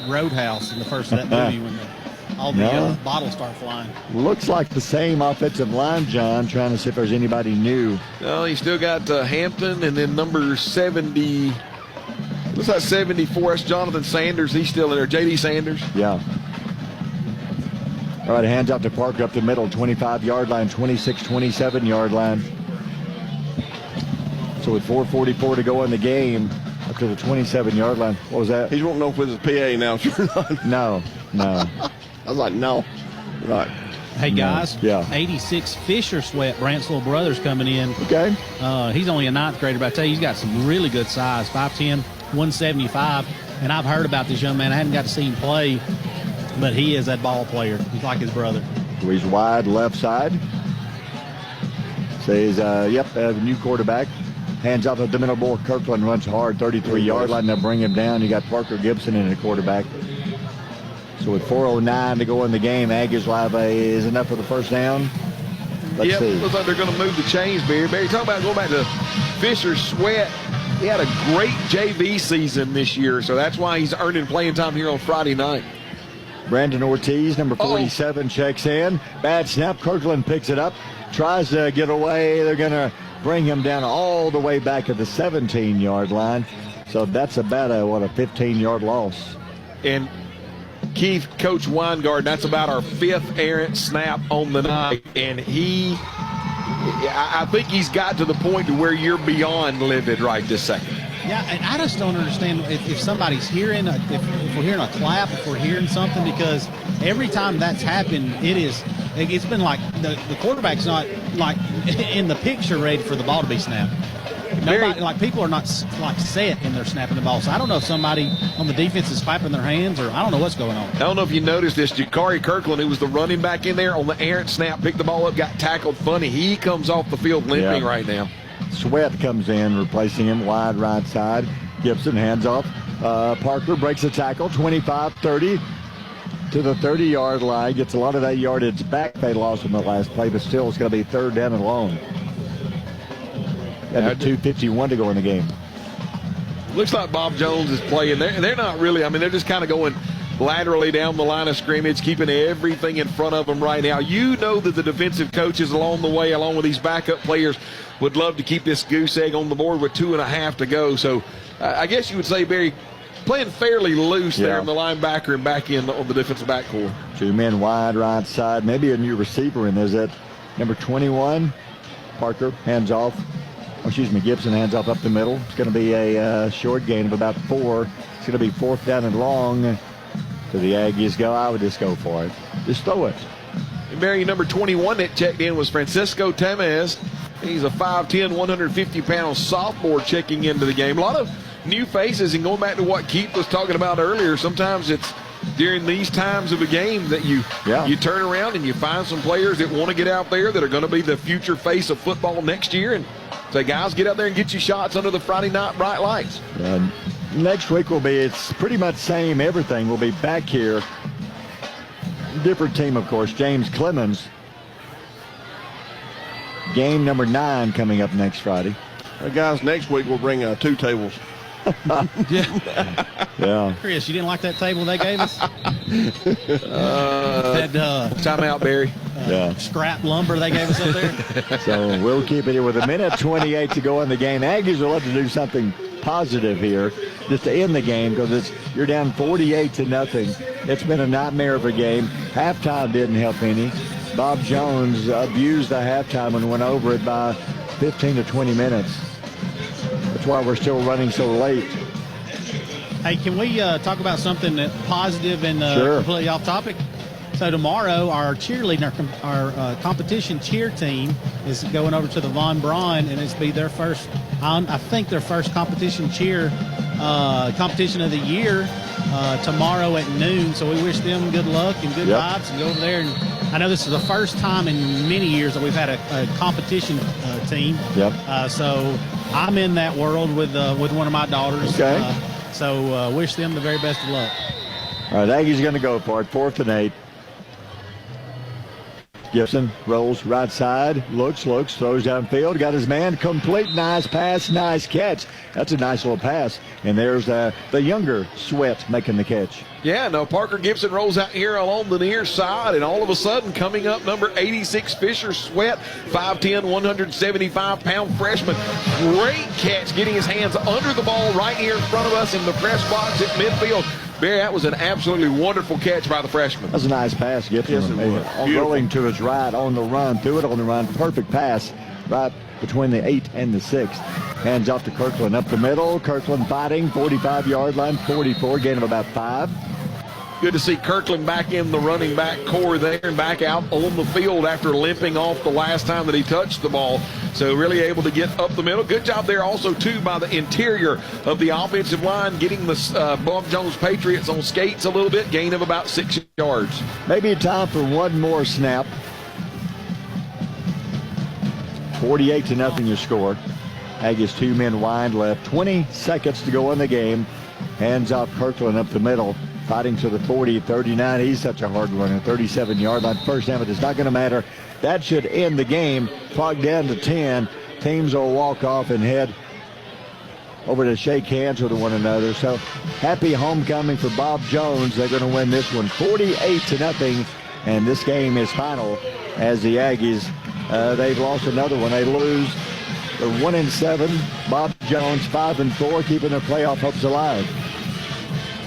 Roadhouse in the first of that movie when all the bottles start flying. Looks like the same offensive line, John, trying to see if there's anybody new. Well, you still got Hampton, and then number 70. Looks like 74. That's Jonathan Sanders. He's still in there. J.D. Sanders. Yeah. All right, hands out to Parker up the middle, 25-yard line, 26, 27-yard line. So with 4:44 to go in the game, up to the 27-yard line. What was that? He's wanting to know if it's a PA now. No. I was like, no. Right. Hey, guys. Yeah. 86 Fisher Sweat, Brant's little brother's coming in. Okay. He's only a ninth grader, but I tell you, he's got some really good size, 5'10", 175. And I've heard about this young man. I hadn't got to see him play, but he is that ball player. He's like his brother. So he's wide left side. Says, a new quarterback. Hands off at the middle ball. Kirkland runs hard, 33-yard line. They'll bring him down. You got Parker Gibson in the quarterback. So with 4:09 to go in the game, Aggies live is enough for the first down. Let's see. Looks like they're going to move the chains, Barry. Barry, talk about going back to Fisher Sweat. He had a great JV season this year, so that's why he's earning playing time here on Friday night. Brandon Ortiz, number 47, checks in. Bad snap. Kirkland picks it up. Tries to get away. They're going to bring him down all the way back at the 17-yard line. So that's about a 15-yard loss. And Keith, Coach Weingard, that's about our fifth errant snap on the night. And I think he's got to the point to where you're beyond livid right this second. Yeah, and I just don't understand if somebody's hearing, if we're hearing a clap, if we're hearing something, because every time that's happened, it's been like the quarterback's not like in the picture ready for the ball to be snapped. Nobody, like people are not like set in their snapping the ball. So I don't know if somebody on the defense is clapping their hands, or I don't know what's going on. I don't know if you noticed this. Jakari Kirkland, who was the running back in there on the errant snap, picked the ball up, got tackled funny. He comes off the field limping right now. Sweat comes in, replacing him wide right side. Gibson hands off. Parker breaks the tackle, 25-30 to the 30-yard line. Gets a lot of that yardage back. They lost in the last play, but still it's going to be third down and long. At 2:51 to go in the game. Looks like Bob Jones is playing. They're not really, they're just kind of going laterally down the line of scrimmage, keeping everything in front of them right now. You know that the defensive coaches along the way, along with these backup players, would love to keep this goose egg on the board with 2.5 to go. So I guess you would say, Barry, playing fairly loose there in the linebacker and back end on the defensive backcourt. Two men wide right side. Maybe a new receiver in. Is it number 21? Parker hands off. Gibson hands off up the middle. It's going to be a short gain of about 4. It's going to be fourth down and long. So the Aggies go. I would just go for it. Just throw it. And Barry, number 21 that checked in was Francisco Temez. He's a 5'10", 150-pound sophomore checking into the game. A lot of new faces, and going back to what Keith was talking about earlier, sometimes it's during these times of a game that you turn around and you find some players that want to get out there that are going to be the future face of football next year, and say, guys, get out there and get you shots under the Friday night bright lights. Next week it's pretty much same everything. We'll be back here. Different team, of course. James Clemens. Game number 9 coming up next Friday. Guys, next week we'll bring 2 tables. Yeah. Chris, you didn't like that table they gave us? Time out, Barry. Scrap lumber they gave us up there. So we'll keep it here with 1:28 to go in the game. Aggies will have to do something positive here just to end the game, because you're down 48-0. It's been a nightmare of a game. Halftime didn't help any. Bob Jones abused the halftime and went over it by 15 to 20 minutes. That's why we're still running so late. Hey, can we talk about something positive and completely off topic? So tomorrow, our cheerleading, our competition cheer team is going over to the Von Braun, and it's be their first, I think their first competition cheer competition of the year tomorrow at noon. So we wish them good luck and good vibes, and go over there. And I know this is the first time in many years that we've had a competition team. So I'm in that world with one of my daughters. So wish them the very best of luck. All right, Aggie's going to go for it. 4th and 8. Gibson rolls right side, looks, throws downfield, got his man, complete, nice pass, nice catch. That's a nice little pass. And there's the younger Sweat making the catch. Yeah, no, Parker Gibson rolls out here along the near side, and all of a sudden, coming up, number 86, Fisher Sweat, 5'10", 175-pound freshman. Great catch, getting his hands under the ball right here in front of us in the press box at midfield. Barry, that was an absolutely wonderful catch by the freshman. That's a nice pass, Gibson. Rolling to his right on the run, threw it on the run. Perfect pass right between the 8 and the 6. Hands off to Kirkland up the middle. Kirkland fighting, 45-yard line, 44, gain of about 5. Good to see Kirkland back in the running back core there and back out on the field after limping off the last time that he touched the ball. So really able to get up the middle. Good job there also, too, by the interior of the offensive line, getting the Bob Jones Patriots on skates a little bit, gain of about 6 yards. Maybe time for one more snap. 48-0 your score. Aggies 2 men wide left. 20 seconds to go in the game. Hands off Kirkland up the middle. Fighting to the 40, 39. He's such a hard runner. 37-yard line. First down, but it's not going to matter. That should end the game. Clock down to 10. Teams will walk off and head over to shake hands with one another. So happy homecoming for Bob Jones. They're going to win this one 48-0. And this game is final as the Aggies, they've lost another one. They lose. They're 1-7. Bob Jones 5-4, keeping their playoff hopes alive.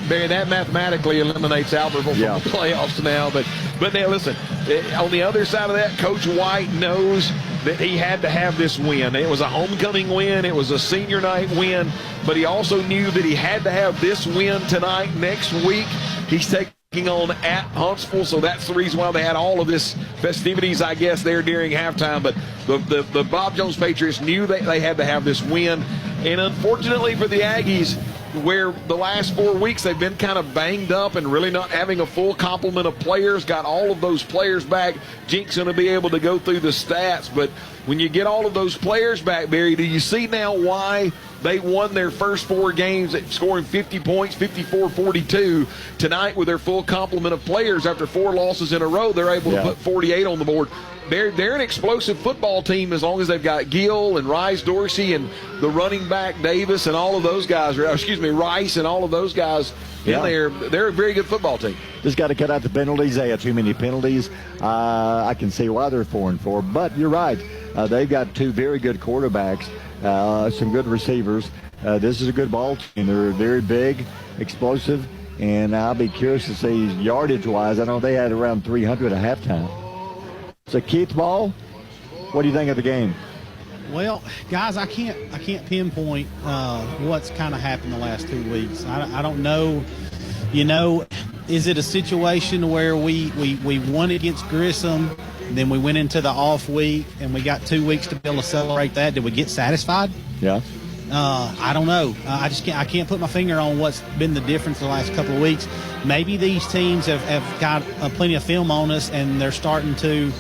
Barry, that mathematically eliminates Albertville from the playoffs now. But now, listen, on the other side of that, Coach White knows that he had to have this win. It was a homecoming win. It was a senior night win. But he also knew that he had to have this win tonight. Next week, he's taking on at Huntsville, so that's the reason why they had all of this festivities, I guess, there during halftime. But the Bob Jones Patriots knew that they had to have this win. And unfortunately for the Aggies, where the last 4 weeks they've been kind of banged up and really not having a full complement of players, got all of those players back. Jink's going to be able to go through the stats, but when you get all of those players back, Barry, do you see now why they won their first 4 games scoring 50 points, 54-42. Tonight with their full complement of players after 4 losses in a row, they're able to put 48 on the board. They're an explosive football team as long as they've got Gill and Rice Dorsey and the running back Davis and all of those guys, Rice and all of those guys in there. They're a very good football team. Just got to cut out the penalties. They have too many penalties. I can see why they're 4-4. But you're right. They've got 2 very good quarterbacks, some good receivers. This is a good ball team. They're very big, explosive, and I'll be curious to see yardage-wise. I know they had around 300 at halftime. So Keith Ball, what do you think of the game? Well, guys, I can't pinpoint what's kind of happened the last 2 weeks. I don't know. You know, is it a situation where we won against Grissom, then we went into the off week, and we got 2 weeks to be able to celebrate that? Did we get satisfied? Yeah. I don't know. I can't put my finger on what's been the difference the last couple of weeks. Maybe these teams have got plenty of film on us, and they're starting to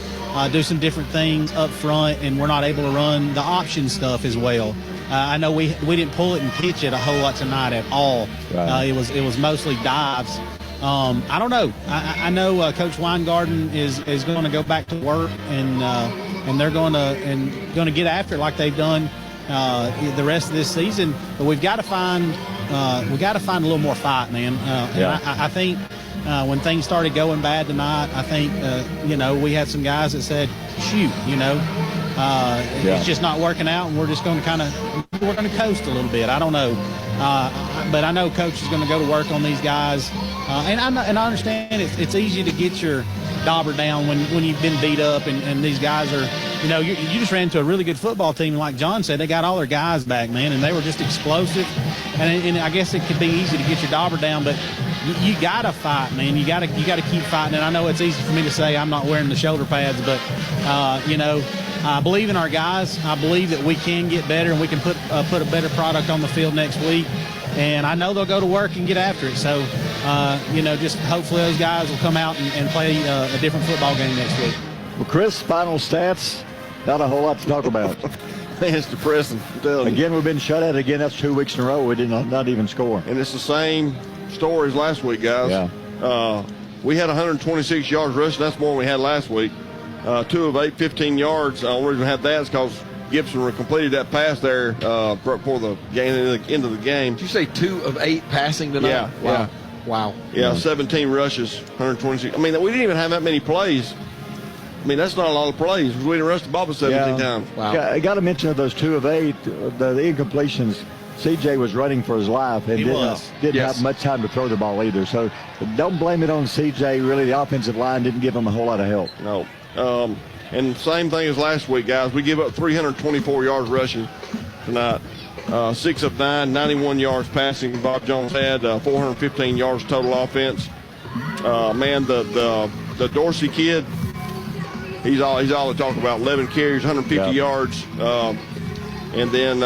do some different things up front, and we're not able to run the option stuff as well. I know we didn't pull it and pitch it a whole lot tonight at all. Right. It was mostly dives. I don't know. I know Coach Weingarten is going to go back to work, and they're going to get after it like they've done the rest of this season. But we've got to find a little more fight, man. I think when things started going bad tonight, I think we had some guys that said, "Shoot, it's just not working out, and we're just going to coast a little bit." I don't know, but I know Coach is going to go to work on these guys, and I understand it's easy to get your dauber down when you've been beat up, and these guys are, you just ran into a really good football team. Like John said, they got all their guys back, man, and they were just explosive. And I guess it could be easy to get your dauber down, but you got to fight, man. You got to keep fighting. And I know it's easy for me to say I'm not wearing the shoulder pads, but I believe in our guys. I believe that we can get better, and we can put a better product on the field next week. And I know they'll go to work and get after it. So, just hopefully those guys will come out and play a different football game next week. Well, Chris, final stats, not a whole lot to talk about. It's depressing. Again, we've been shut out again. That's 2 weeks in a row. We did not even score. And it's the same story as last week, guys. Yeah. We had 126 yards rushing. That's more than we had last week. 2 of 8, 15 yards. The only reason we had that is because Gibson completed that pass there for the end of the game. Did you say 2 of 8 passing tonight? Yeah. Wow. Yeah. Wow. Yeah, 17 rushes, 126. I mean, we didn't even have that many plays. I mean, that's not a lot of plays. We didn't rush the ball 17 times. Wow. I got to mention of those 2 of 8, the incompletions. CJ was running for his life and didn't have much time to throw the ball either. So don't blame it on CJ. Really, the offensive line didn't give him a whole lot of help. No. And same thing as last week, guys. We give up 324 yards rushing tonight. 6 of 9, 91 yards passing. Bob Jones had 415 yards total offense. Man, the Dorsey kid, he's all to talk about. 11 carries, 150 yards. And then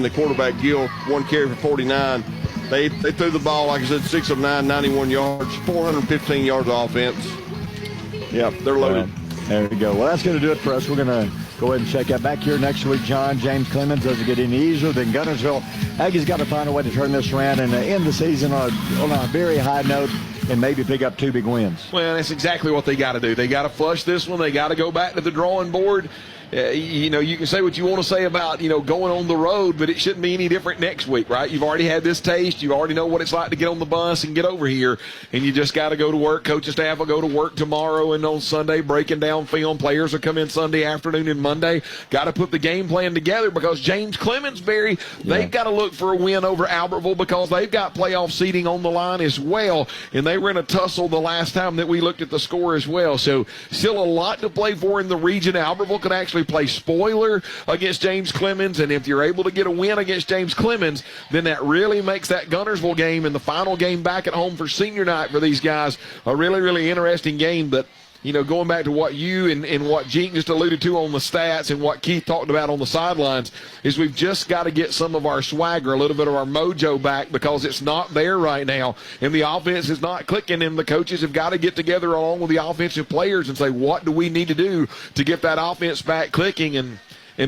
the quarterback, Gill, 1 carry for 49. They threw the ball, like I said, 6 of 9, 91 yards, 415 yards of offense. Yeah, they're loaded. There we go. Well, that's going to do it for us. We're going to go ahead and check out back here next week. John, James Clemens doesn't get any easier than Guntersville. Aggies got to find a way to turn this around and end the season on a very high note and maybe pick up 2 big wins. Well, that's exactly what they got to do. They got to flush this one. They got to go back to the drawing board. You can say what you want to say about, going on the road, but it shouldn't be any different next week, right? You've already had this taste. You already know what it's like to get on the bus and get over here, and you just got to go to work. Coaching staff will go to work tomorrow and on Sunday breaking down film. Players will come in Sunday afternoon and Monday. Got to put the game plan together because James Clemens, Barry, they've got to look for a win over Albertville because they've got playoff seeding on the line as well, and they were in a tussle the last time that we looked at the score as well. So still a lot to play for in the region. Albertville could actually play spoiler against James Clemens, and if you're able to get a win against James Clemens, then that really makes that Guntersville game and the final game back at home for senior night for these guys a really, really interesting game. But going back to what you and what Gene just alluded to on the stats and what Keith talked about on the sidelines is we've just got to get some of our swagger, a little bit of our mojo back because it's not there right now. And the offense is not clicking, and the coaches have got to get together along with the offensive players and say, what do we need to do to get that offense back clicking? And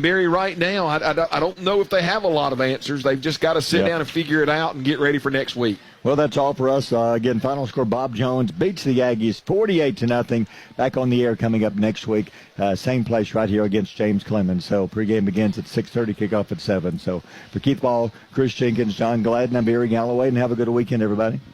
Barry, right now, I don't know if they have a lot of answers. They've just got to sit down and figure it out and get ready for next week. Well, that's all for us. Again, final score, Bob Jones beats the Aggies 48-0. Back on the air coming up next week. Same place right here against James Clemens. So pregame begins at 6:30, kickoff at 7. So for Keith Ball, Chris Jenkins, John Gladden, I'm Barry Galloway, and have a good weekend, everybody.